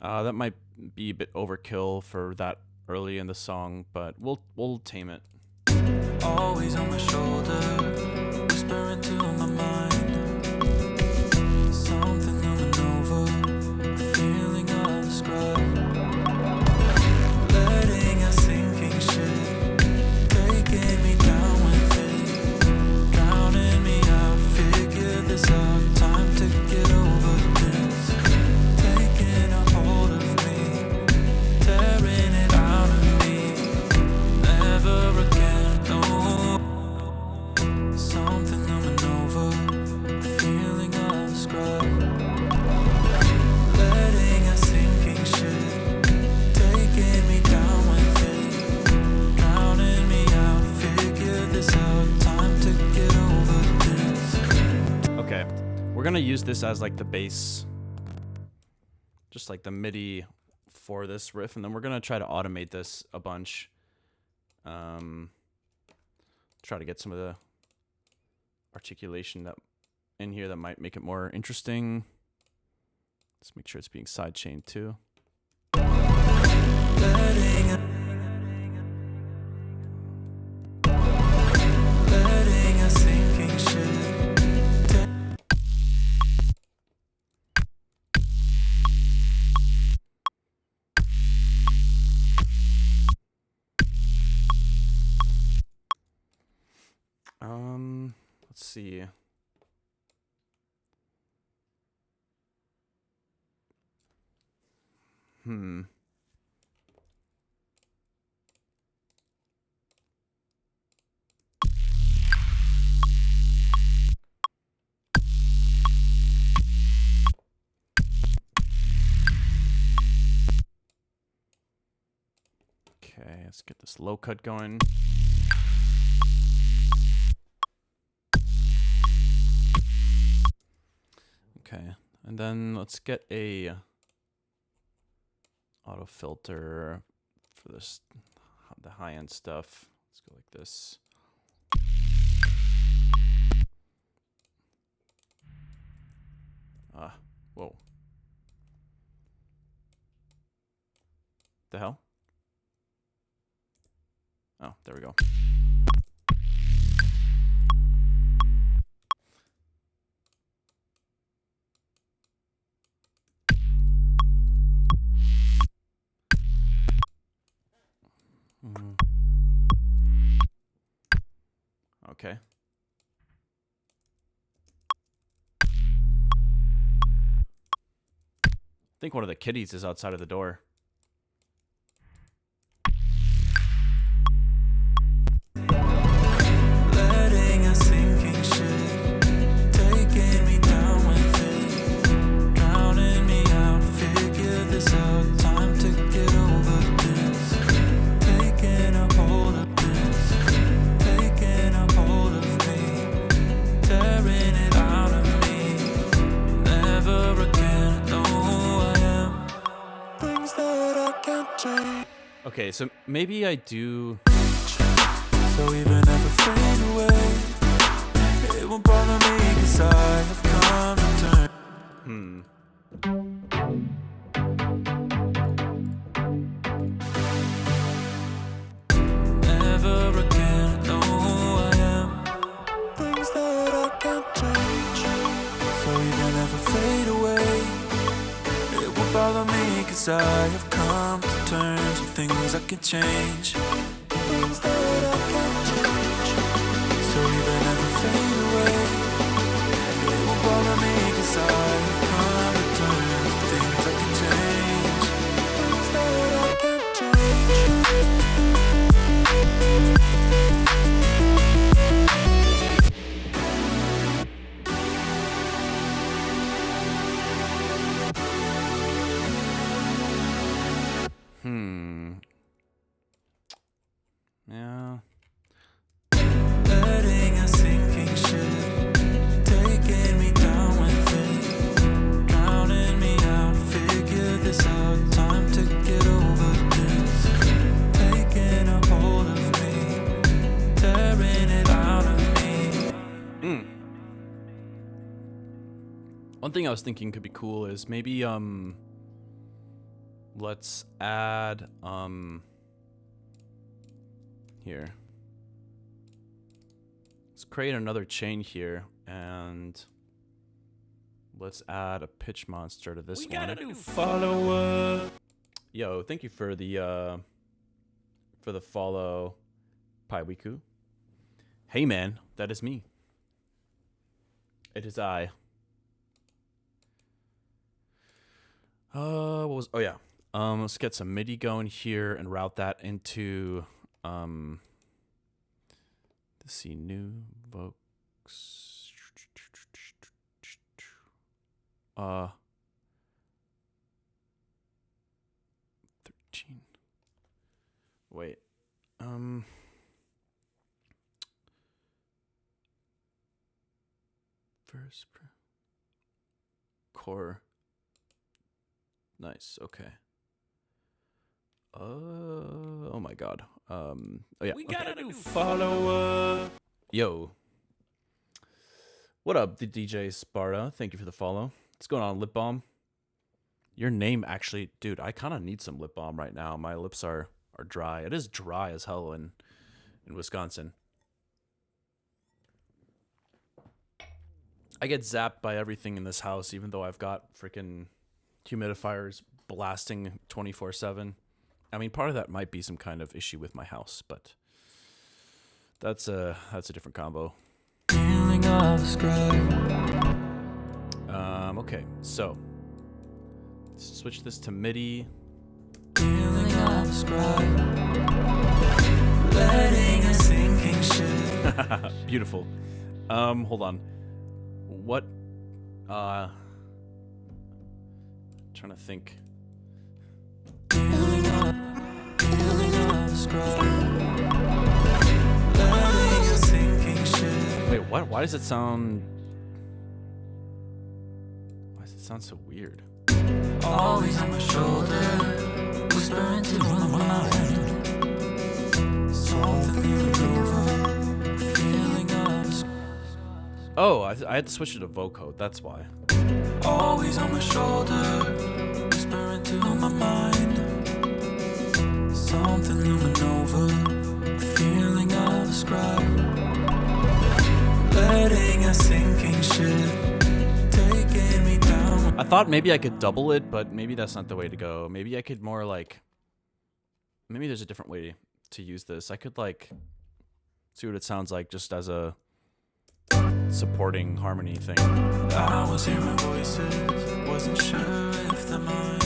That might be a bit overkill for that early in the song, but we'll tame it. Always on my shoulder, whispering to my mind. Something looming over, feeling of scribe. Letting a sinking ship, taking me down with it, drowning me out. Figure this out, time to get over this. Taking a hold of me, tearing it out of me. Never again, no. Something looming over, feeling of scribe. Letting a sinking ship, taking me down with it, drowning me out. Figure this out, time to get over this. Okay, we're gonna use this as like the bass, just like the MIDI for this riff, and then we're gonna try to automate this a bunch. Try to get some of the articulation that in here that might make it more interesting. Let's make sure it's being sidechained too. Letting a sinking ship. Let's see. Okay, let's Let's get this low cut going. Okay, and then let's get a auto filter for this, the high end stuff. Let's go like this. Whoa. The hell? Oh, there we go. Okay. I think one of the kitties is outside of the door. Letting a sinking ship, taking me down with it, drowning me out, figure this out, time to get over this, taking a hold of this, taking a hold of me, tearing it out of me, never again know who I am, things that I can't change. Okay, so maybe I do. So even if I fade away, it won't bother me, 'cause I have come to terms. Never again know who I am, things that I can't change. So even if I fade away, it won't bother me, 'cause I have come to terms with things I can change. Things that I can't change. So even if I fade away, it won't bother me, 'cause I have come to terms with things I can change. Things that I can't change. Yeah. Letting a sinking ship, taking me down with it, drowning me out, figure this out, time to get over this, taking a hold of me, tearing it out of me. One thing I was thinking could be cool is maybe let's add here. Let's create another chain here, and let's add a pitch monster to this one. We got a new follower. Yo, thank you for the follow, Paiwiku. Hey man, that is me. It is I. What was? Oh yeah. Let's get some MIDI going here and route that into let's see, new Vox 13. Wait. First core. Nice. Okay. Oh my god. Oh yeah. We got a new follower. Yo. What up, the DJ Sparta? Thank you for the follow. What's going on, Lip Balm? Your name actually, dude, I kind of need some lip balm right now. My lips are dry. It is dry as hell in Wisconsin. I get zapped by everything in this house, even though I've got freaking humidifiers blasting 24/7. I mean, part of that might be some kind of issue with my house, but that's a different combo. Okay, so let's switch this to MIDI. Letting a sinking ship. Beautiful. Hold on. What? Trying to think. describe. Letting a sinking ship. Wait, what? Why does it sound... Why does it sound so weird? Always on my shoulder, whispering to my mind. Something over, feeling us. Oh, I had to switch it to vocode. That's why. Always on my shoulder, whispering to my mind. Something looming over, a feeling I'll describe. Letting a sinking ship, taking me down. I thought maybe I could double it, but maybe that's not the way to go. Maybe I could more like... Maybe there's a different way to use this. I could like see what it sounds like just as a supporting harmony thing. I was hearing voices, wasn't sure if they're mine.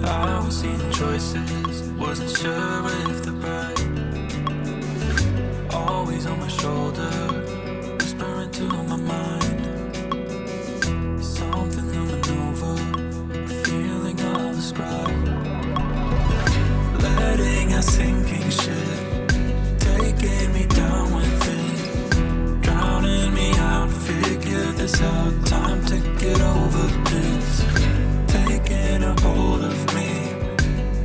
I was seeing choices, wasn't sure if they're right. Always on my shoulder, whispering to my mind. Something looming over, a feeling I'll describe. Letting a sinking ship, taking me down with it, drowning me out, figure this out, time to get over this, taking a hold of me,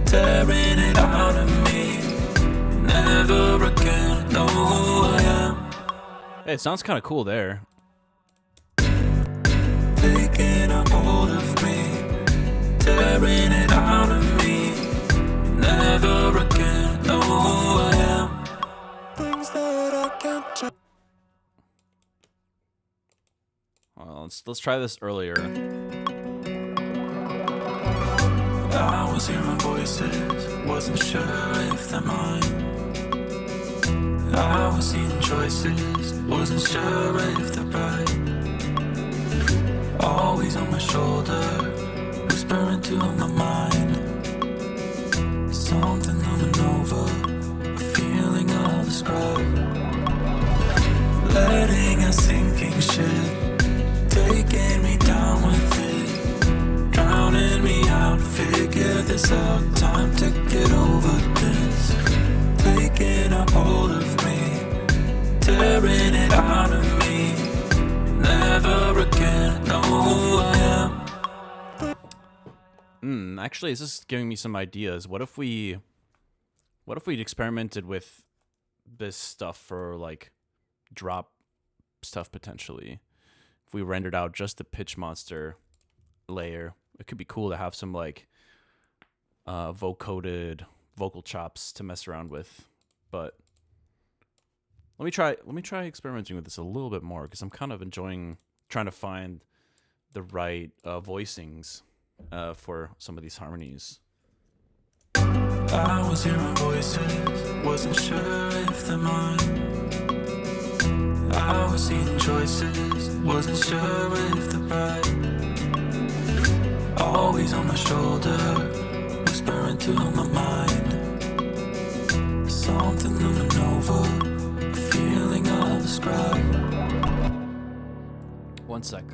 tearing it out of me, never again know who I am. Hey, it sounds kind of cool there. Taking a hold of me, tearing it out of me, never again know who I am. Things that I can't change. Well, let's try this earlier. I was hearing voices, wasn't sure if they're mine. I was seeing choices, wasn't sure if they're right. Always on my shoulder, whispering to my mind. Something looming over, a feeling I'll describe. Letting a sinking ship, taking me down with it, drowning me out, figure this out, time to get over this, taking a hold of me, tearing it out of me, never again know who I am. Actually, this is giving me some ideas. What if we'd experimented with this stuff for like drop stuff potentially? If we rendered out just the pitch monster layer, it could be cool to have some like vocoded vocal chops to mess around with. But let me try experimenting with this a little bit more, because I'm kind of enjoying trying to find the right voicings for some of these harmonies. I was hearing voices, wasn't sure if they're mine. I was seeing choices, wasn't sure if they're right. Always on my shoulder, whispering to my mind. Something looming over, a feeling I'll describe. One sec.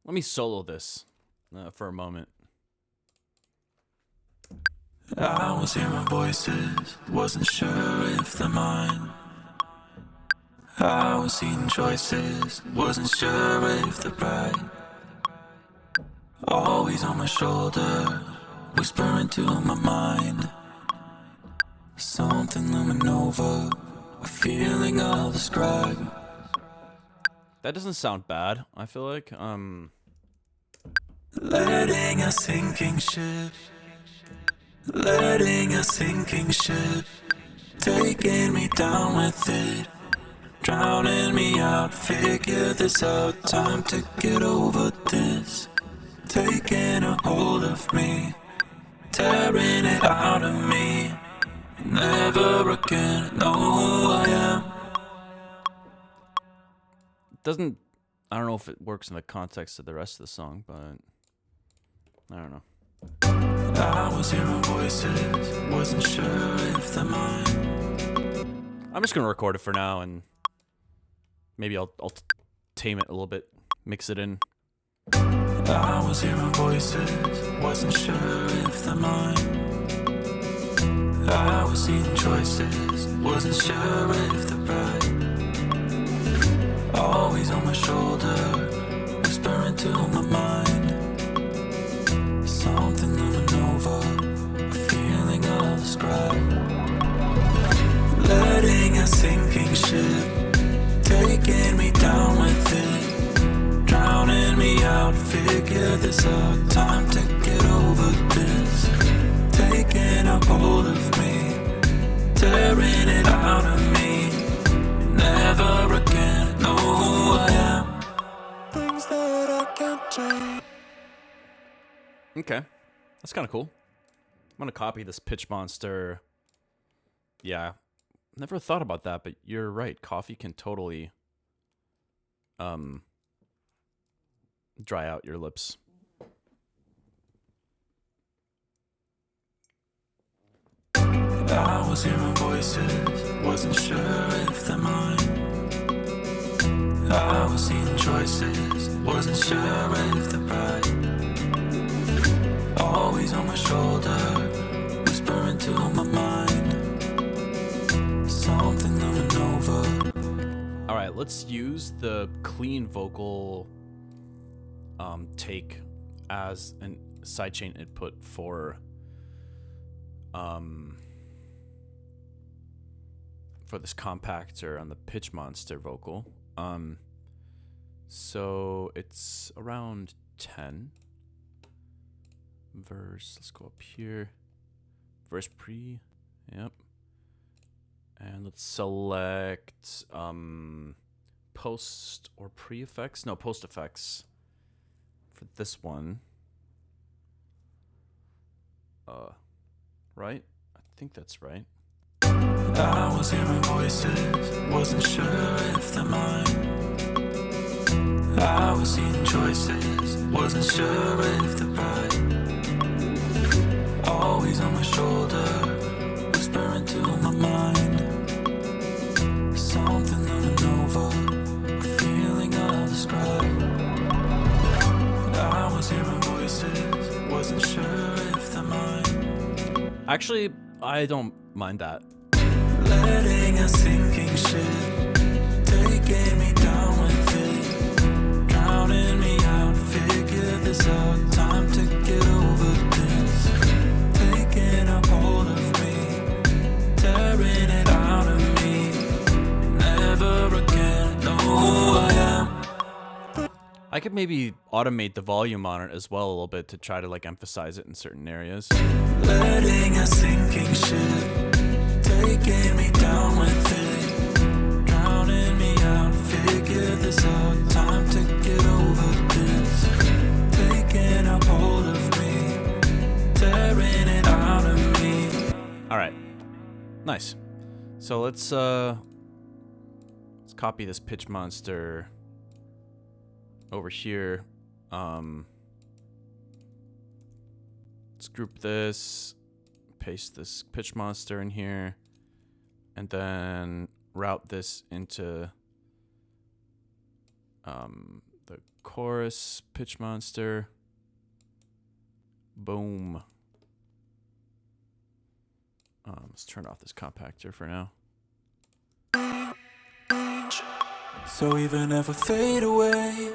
Let me solo this for a moment. I was hearing voices, wasn't sure if they're mine. I was seeing choices, wasn't sure if they're right. Always on my shoulder, whispering to my mind. Something looming over, a feeling I'll describe. That doesn't sound bad, I feel like. Letting a sinking ship, letting a sinking ship, taking me down with it, drowning me out, figure this out, time to get over this, taking a hold of me, tearing it out of me, never again know who I am. Doesn't, I don't know if it works in the context of the rest of the song, but I don't know. I was hearing voices, wasn't sure if they're mine. I'm just gonna record it for now, and maybe I'll tame it a little bit, mix it in. I was hearing voices, wasn't sure if they're mine. I was seeing choices, wasn't sure if they're right. Always on my shoulder, whispering to my mind. Something looming over, a feeling of the scribe. Letting a sinking ship, taking me down with it, drowning me out. Figure this out, time to get over this. Taking a hold of me, tearing it out of me. Never again know who I am. Things that I can't change. Okay, that's kind of cool. I'm gonna copy this pitch monster. Yeah, never thought about that, but you're right. Coffee can totally dry out your lips. I was hearing voices, wasn't sure if they're mine. I was seeing choices, wasn't sure if they're right. Always on my shoulder, whispering to my mind. Something looming over. All right, let's use the clean vocal take as a sidechain input for this compactor on the pitch monster vocal. So it's around 10. Verse, let's go up here. Verse pre, yep. And let's select post or pre effects. No, post effects for this one. Right? I think that's right. I was hearing voices, wasn't sure if they're mine. I was seeing choices, wasn't sure if they're right. Always on my shoulder, whispering to my mind. Something looming over, a feeling of the scribe. I was hearing voices, wasn't sure if they're mine. Actually, I don't mind that. Letting a sinking ship, taking me down with it, drowning me out. Figure this out, time to get over this. Taking a hold of me, tearing it out of me. Never again know who I am. I could maybe automate the volume on it as well a little bit to try to like emphasize it in certain areas. Letting a sinking ship, taking me down with it, drowning me out. Figure this out, time to get over this. Taking a hold of me, tearing it out of me. All right, nice. So let's copy this pitch monster over here. Let's group this, paste this pitch monster in here, and then route this into the chorus pitch monster. Boom. Let's turn off this compactor for now. So even if I fade away,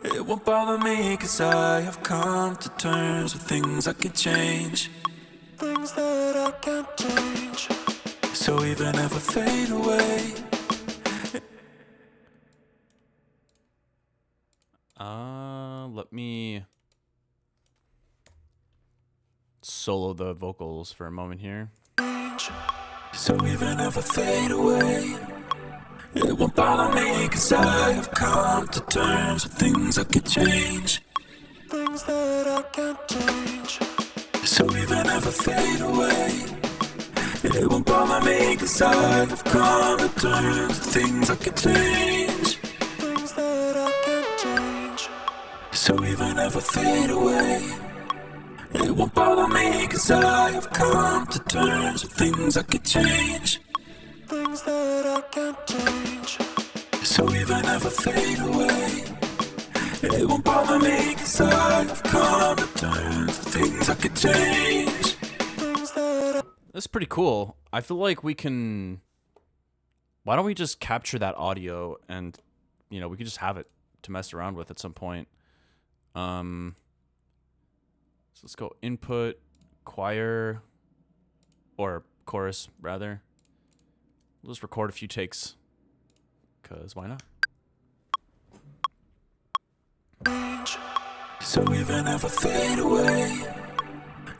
it won't bother me, 'cause I have come to terms with things I can change. Things that I can't change. So even if I fade away. Let me solo the vocals for a moment here. So even if I fade away, it won't bother me, 'cause I have come to terms with things I can change. Things that I can't change. So even if I fade away, it won't bother me, 'cause I have come to terms with things I can change. Things that I can't change. So even if I fade away, it won't bother me, 'cause I have come to terms with things I can change. Things that I can't change. So even if I fade away, it won't bother me, 'cause I have come to terms with things I can change. Things that That's pretty cool. I feel like we can... Why don't we just capture that audio and, you know, we could just have it to mess around with at some point. So let's go input, choir, or chorus, rather. We'll just record a few takes, because why not? So even if I fade away,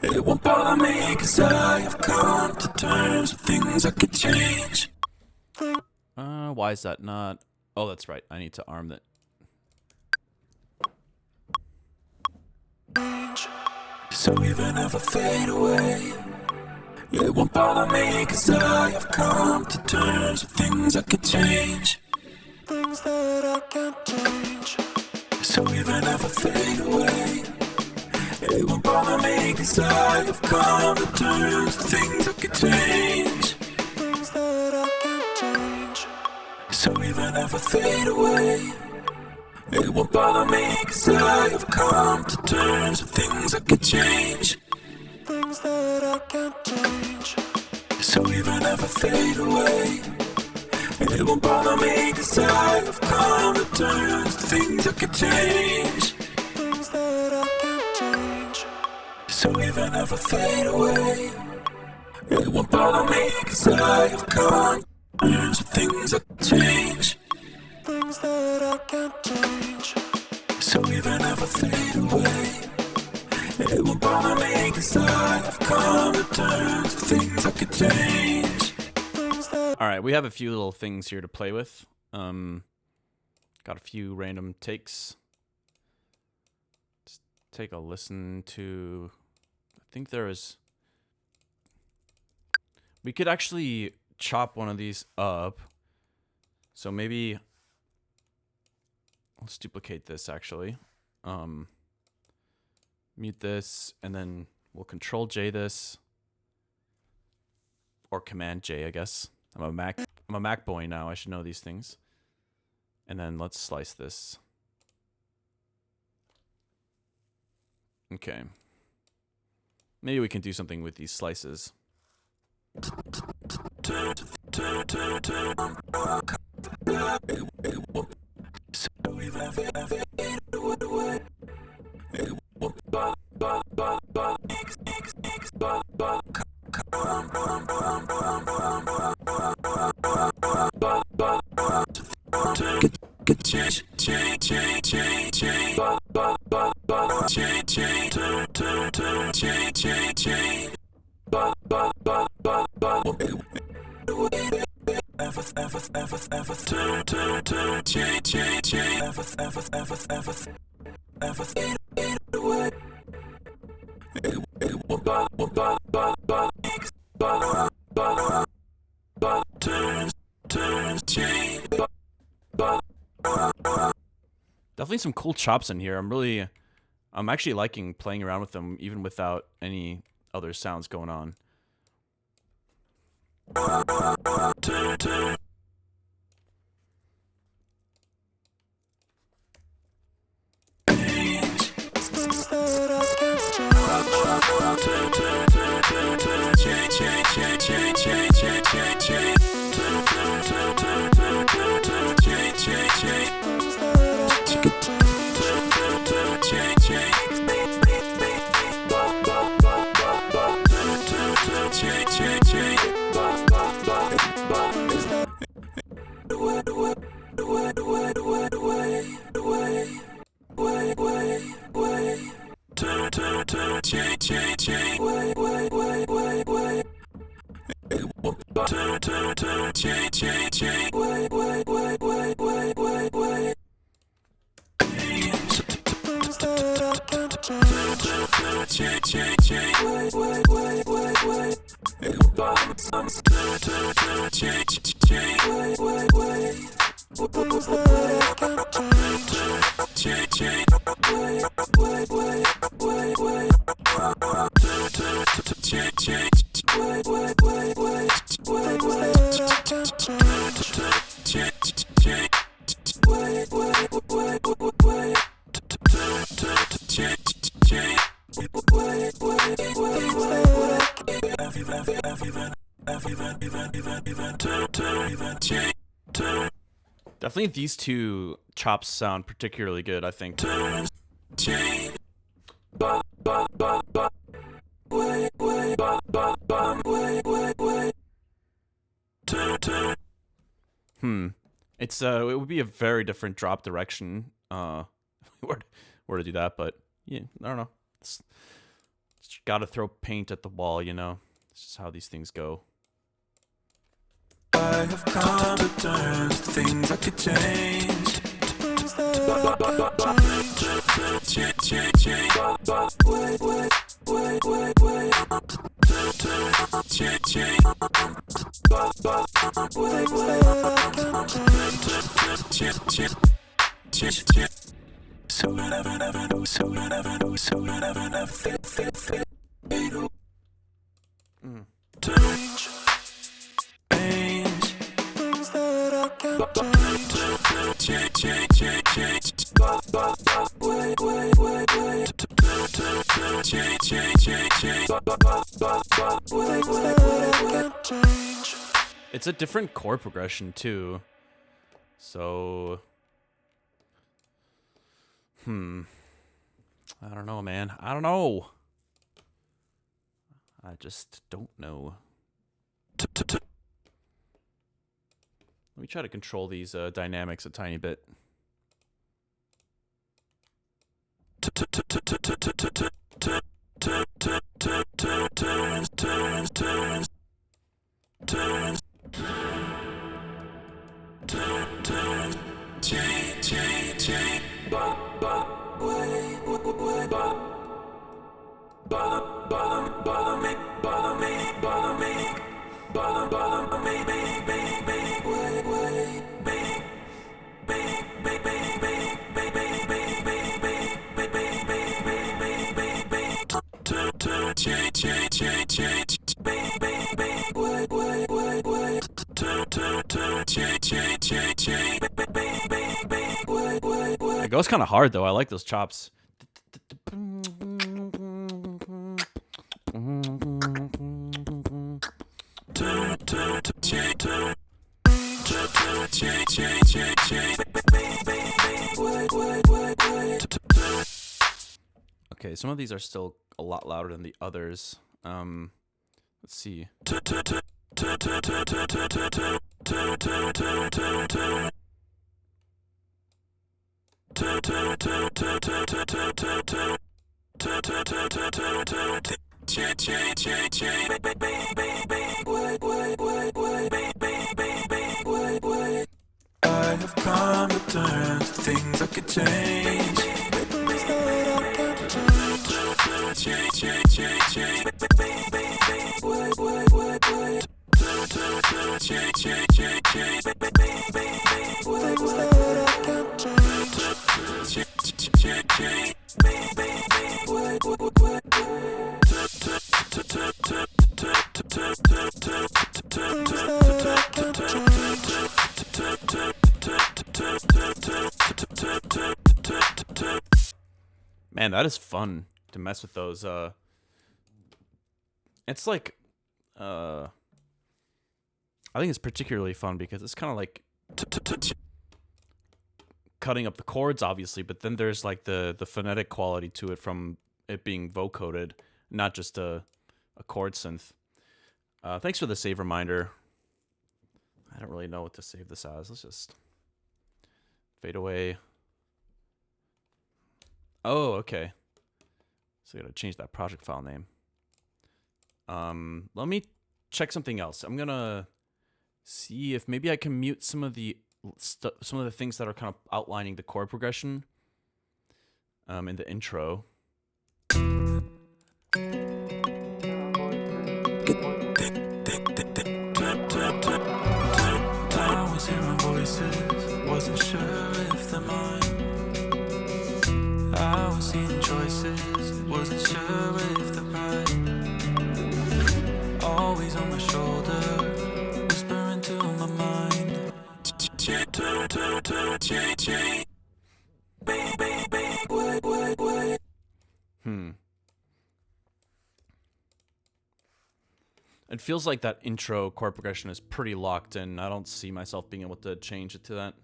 it won't bother me, 'cause I have come to terms with things I could change. Why is that not... Oh, that's right. I need to arm that. So even if I fade away, it won't bother me, 'cause I have come to terms with things I could change. Things that I can't change. So even if I fade away, it won't bother me, 'cause I have come to terms with things I could change. Things that I can't change. So even if I fade away, it won't bother me, 'cause I have come to terms with things I could change. Things that I can't change. So even if I fade away, it won't bother me, 'cause I have come to terms with things I could change. Things that I can't change. So even if I fade away, it won't bother me, 'cause I have come to terms with things I could change. Things that I can't change. So even if I fade away, it won't bother me, 'cause I have come to terms with things I could change. All right, we have a few little things here to play with. Got a few random takes. Let's take a listen to... I think there is... We could actually chop one of these up. So maybe... Let's duplicate this, actually. Mute this, and then we'll Control J this. Or Command J, I guess. I'm a Mac boy now. I should know these things. And then let's slice this. Okay. Maybe we can do something with these slices. Definitely some cool chops in here. I'm actually liking playing around with them even without any other sounds going on. Definitely these two chops sound particularly good, I think. It's it would be a very different drop direction if we were to do that, but yeah, I don't know. It's gotta throw paint at the wall, you know. It's just how these things go. I have come to terms with things I could change. Things that so you never know, so you never know, so you never know, change. Things that I can't change. It's a different chord progression too. So I don't know, man. I don't know. I just don't know. Let me try to control these dynamics a tiny bit. It goes kind of hard though. I like those chops. Okay, some of these are still a lot louder than the others. Let's see. I have come to terms with things I could change. Things that I can't Man, that is fun to mess with those. It's like, I think it's particularly fun because it's kind of like cutting up the chords, obviously, but then there's like the phonetic quality to it from it being vocoded, not just a chord synth. Thanks for the save reminder. I don't really know what to save this as. Let's just fade away. Oh, okay. So I gotta change that project file name. Let me check something else. I'm gonna see if maybe I can mute some of the things that are kind of outlining the chord progression in the intro. I was hearing voices, wasn't sure if they're mine. I was seeing choices, wasn't sure if they're right. Always on my shoulder, whispering to my mind. It feels like that intro chord progression is pretty locked in. I don't see myself being able to change it to that.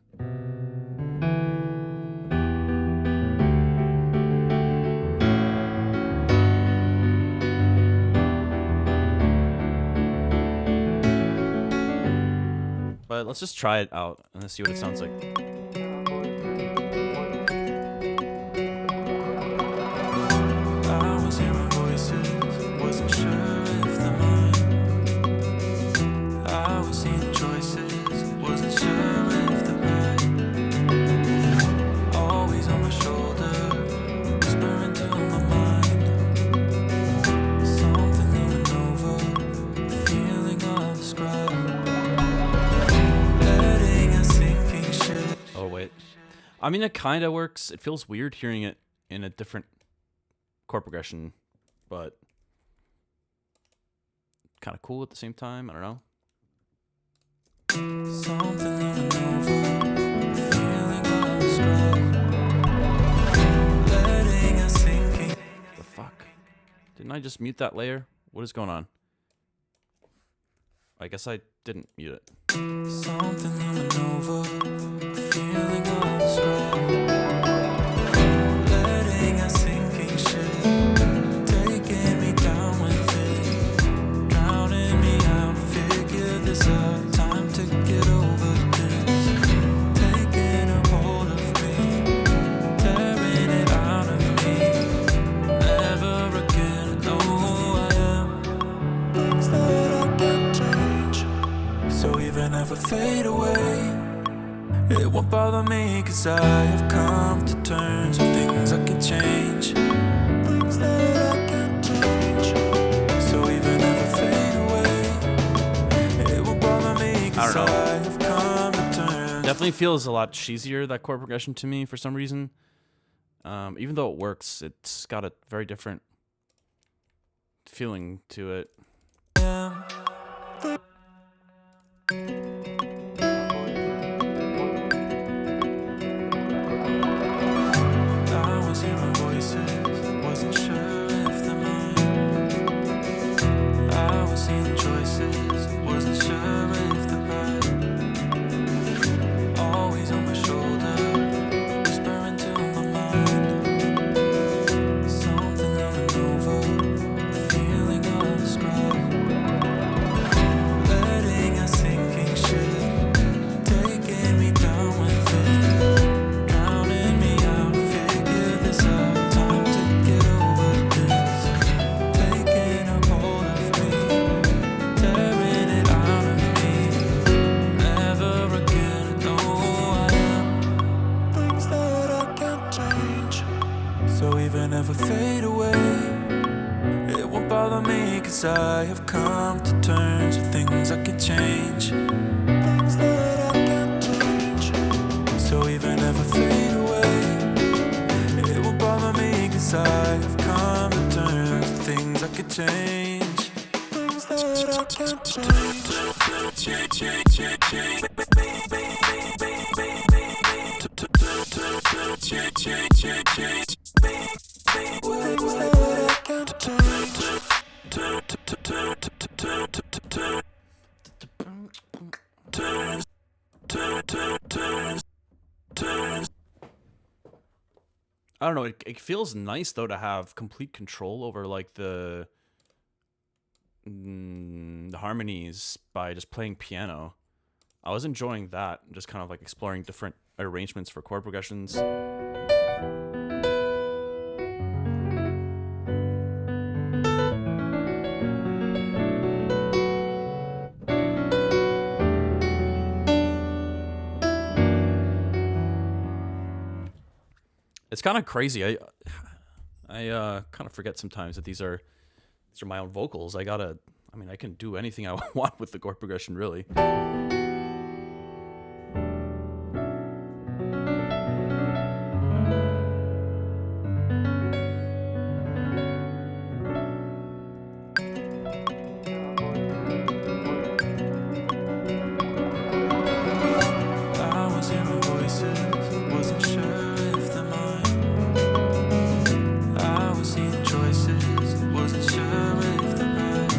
But let's just try it out and see what it sounds like. I was hearing voices, wasn't sure if they're mine. I was seeing choices, wasn't sure if they're right. Always on my shoulder, whispering to my mind. Something looming over, the feeling of the scribe. Letting a sinking ship. Oh, wait. I mean, it kind of works. It feels weird hearing it in a different chord progression, but kind of cool at the same time. I don't know. Something looming over, the feeling of the scribe. Letting a sinking. The fuck? Didn't I just mute that layer? What is going on? I guess I didn't mute it. Something looming over, the feeling of the scribe. Letting a sinking ship, taking me down with it, drowning me out. Figure this out, time to get over this. Taking a hold of me, tearing it out of me. Never again know who I am. Things that I can't change. So even if I fade away, it won't bother me, 'cause I have come to terms with things I can change. Things that I can't change. So even if I fade away, it won't bother me, 'cause I don't know. I have come to terms. Definitely feels a lot cheesier, that chord progression, to me for some reason. Even though it works, it's got a very different feeling to it. I was hearing voices, wasn't sure if they're mine. I was seeing choices, wasn't sure if they're right. Always on my shoulder, whispering to my mind. Something looming over, the feeling of the scribe. Letting a sinking ship, taking me down with it. Drowning me out, figure this out, time to get over this. Taking a hold of me, tearing it out of me. Never again know who I am. Things that I can't change. So even if I fade away, it won't bother me, 'cause I have come to terms with things I can change. Things that I can't change. So even if I fade away, it won't bother me, 'cause I have come to terms with things I can change. Things that I can't change. Things that I can't I don't know. It feels nice though to have complete control over like the harmonies by just playing piano. I was enjoying that, just kind of like exploring different arrangements for chord progressions. It's kind of crazy. I kind of forget sometimes that these are my own vocals. I mean, I can do anything I want with the chord progression, really. I was hearing voices, wasn't sure if they're mine. I was seeing choices, wasn't sure if they're right.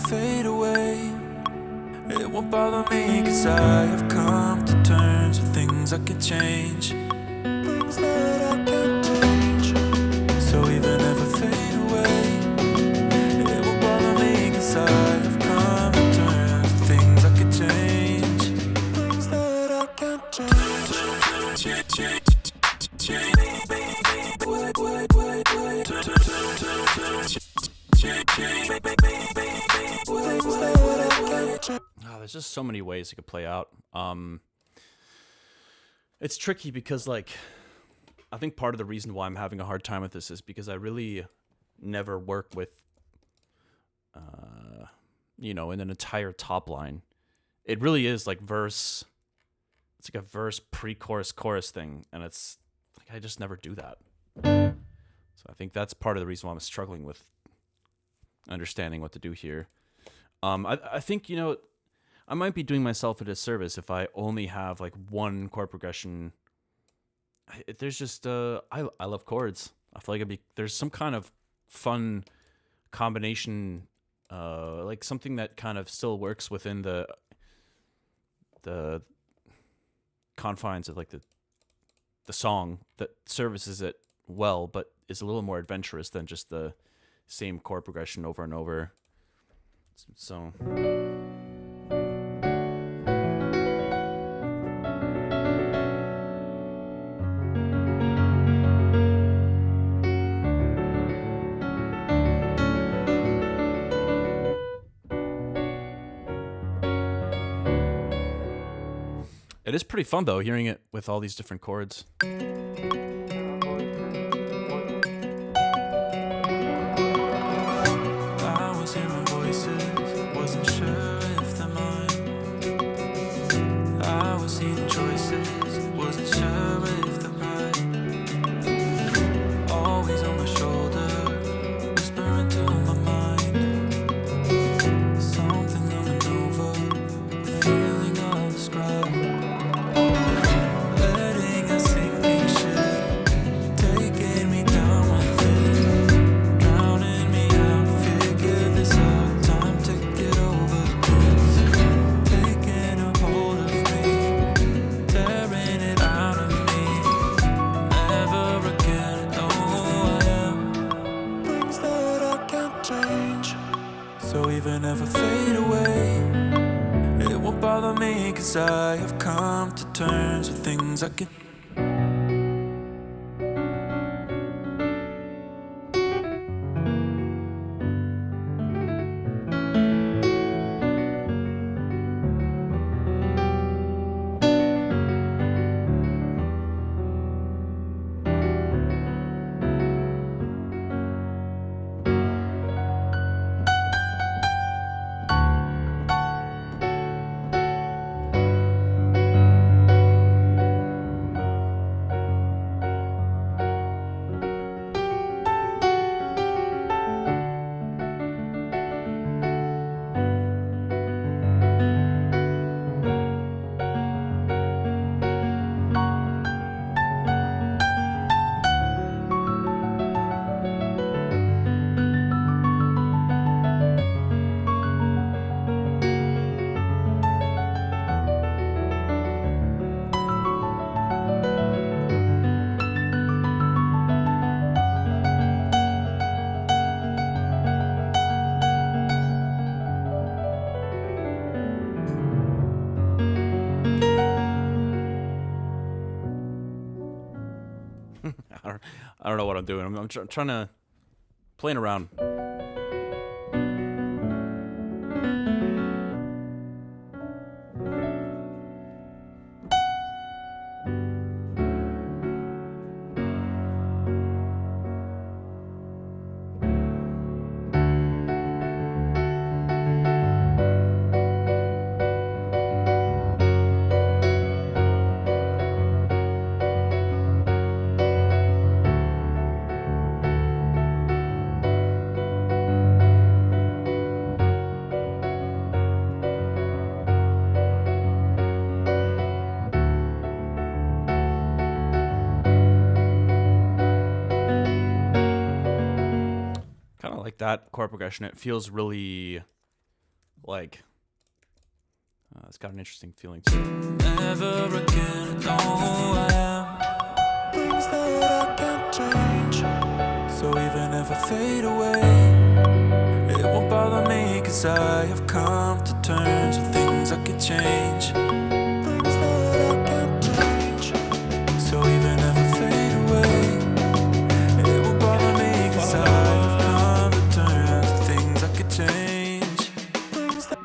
fade away. It won't bother me, cause I have come to terms with things I can change. Things that I can't change. So even if I fade away, it won't bother me, cause I have come to terms with things I can change. Things that I can't change. Oh, there's just so many ways it could play out. It's tricky because, like, I think part of the reason why I'm having a hard time with this is because I really never work with, in an entire top line. It really is like verse. It's like a verse, pre-chorus, chorus thing, and it's like I just never do that. So I think that's part of the reason why I'm struggling with understanding what to do here. I think, I might be doing myself a disservice if I only have like one chord progression. There's just I love chords. I feel like there's some kind of fun combination, like something that kind of still works within the confines of like the song that services it well, but is a little more adventurous than just the same chord progression over and over. So it is pretty fun though, hearing it with all these different chords. I have come to terms with things I can. I don't know what I'm doing. I'm trying to playing around. That chord progression, it feels really Like, it's got an interesting feeling to it. Never again, know who I am. Things that I can't change. So even if I fade away, it won't bother me, 'cause I have come to terms with things I could change. Things that I can't change. So even if I fade away, it won't bother me, 'cause I have come to terms with things I could change. Things that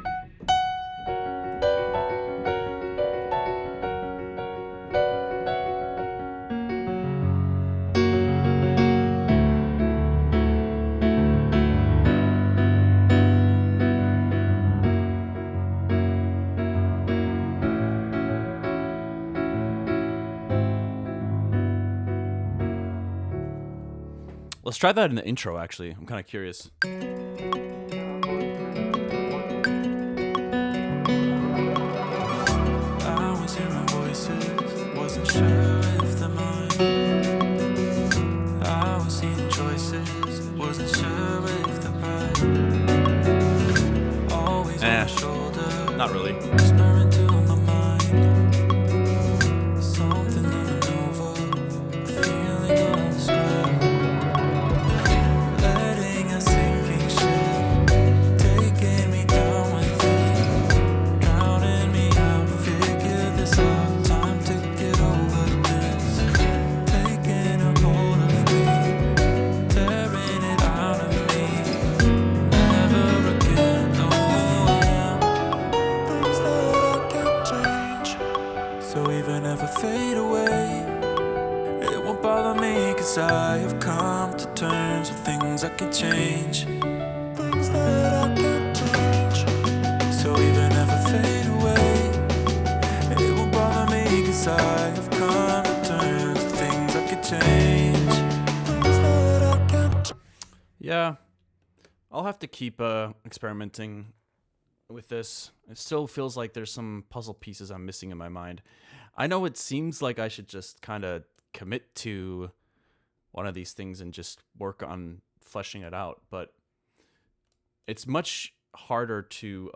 Let's try that in the intro, actually. I'm kind of curious. I was hearing voices, wasn't sure if they're mine. I was seeing choices, wasn't sure if they're right. Always on my shoulder, Not really. whispering to my mind. Something unknown, a feeling undescribed. Letting a sinking ship, taking me down with it, drowning me out. Figure this out, time to get over this. Taking a hold of me, tearing it out of me. Never again know who I am. Things that I can't change. So even if I fade away, it won't bother me, 'cause I have come to terms with things I could change. Things that I can't change. So even if I fade away, it won't bother me, 'cause I have come to terms with things I could change. Things that I can't change. Yeah, I'll have to keep experimenting with this. It still feels like there's some puzzle pieces I'm missing in my mind. I know it seems like I should just kind of commit to one of these things and just work on fleshing it out, but it's much harder to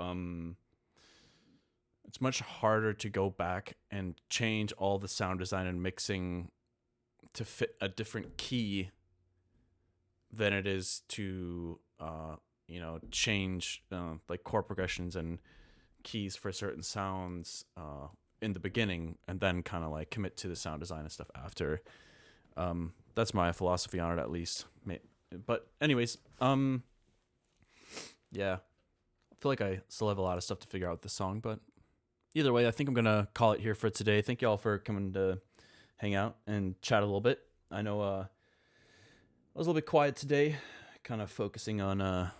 go back and change all the sound design and mixing to fit a different key than it is to change like chord progressions and keys for certain sounds in the beginning, and then kind of like commit to the sound design and stuff after. That's my philosophy on it, at least. But anyways, yeah, I feel like I still have a lot of stuff to figure out with this song, but either way, I think I'm gonna call it here for today. Thank y'all for coming to hang out and chat a little bit. I know I was a little bit quiet today, kind of focusing on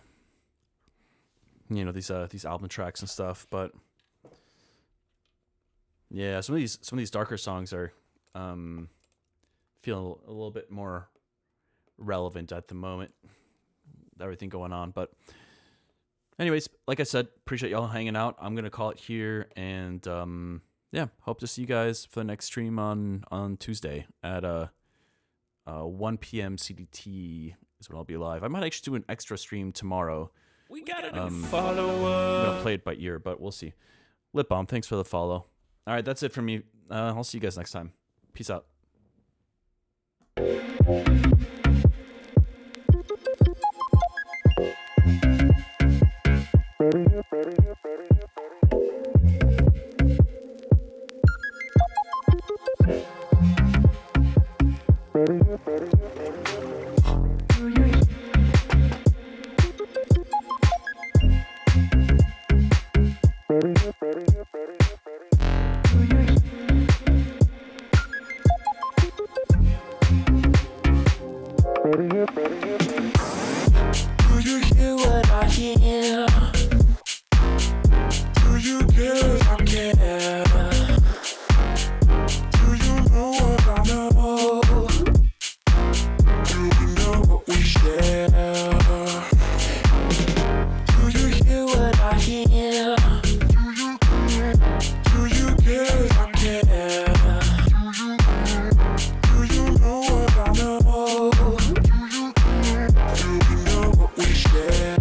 these album tracks and stuff, but yeah, some of these darker songs are feeling a little bit more relevant at the moment. Everything going on, but anyways, like I said, appreciate y'all hanging out. I'm gonna call it here, and hope to see you guys for the next stream on Tuesday at 1 p.m. CDT is when I'll be live. I might actually do an extra stream tomorrow. We got a new follower. I'm gonna play it by ear, but we'll see. Lip Balm, thanks for the follow. All right, that's it from me. I'll see you guys next time. Peace out. Do you hear what I hear? Do you care if I care? Do you know what I know? Do you know what we share? Do you hear what I hear? Do you care if I care? Do you know what I know? Do you know what we share?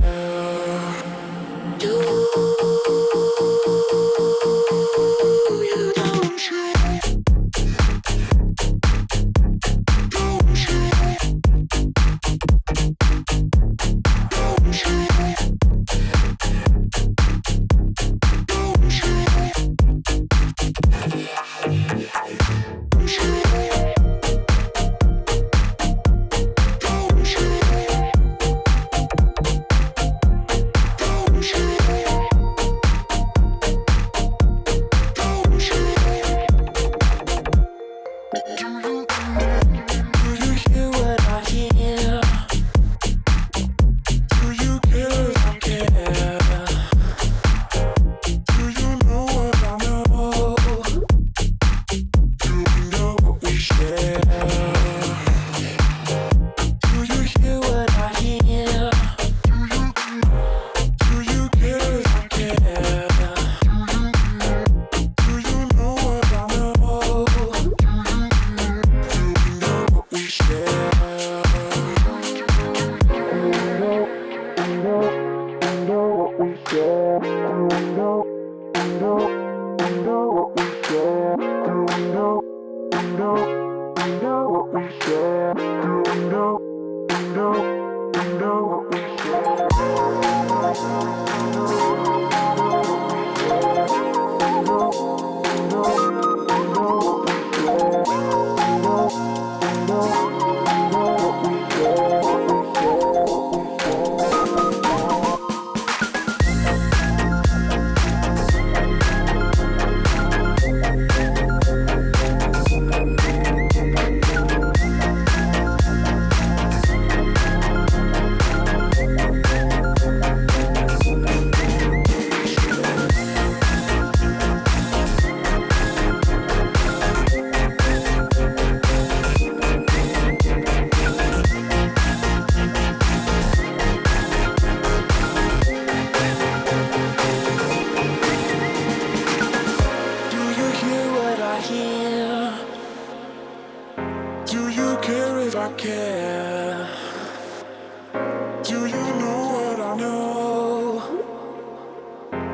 Do you know what I know?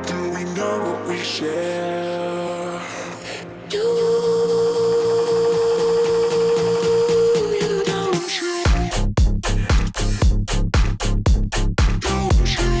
Do we know what we share? You don't you? Don't you?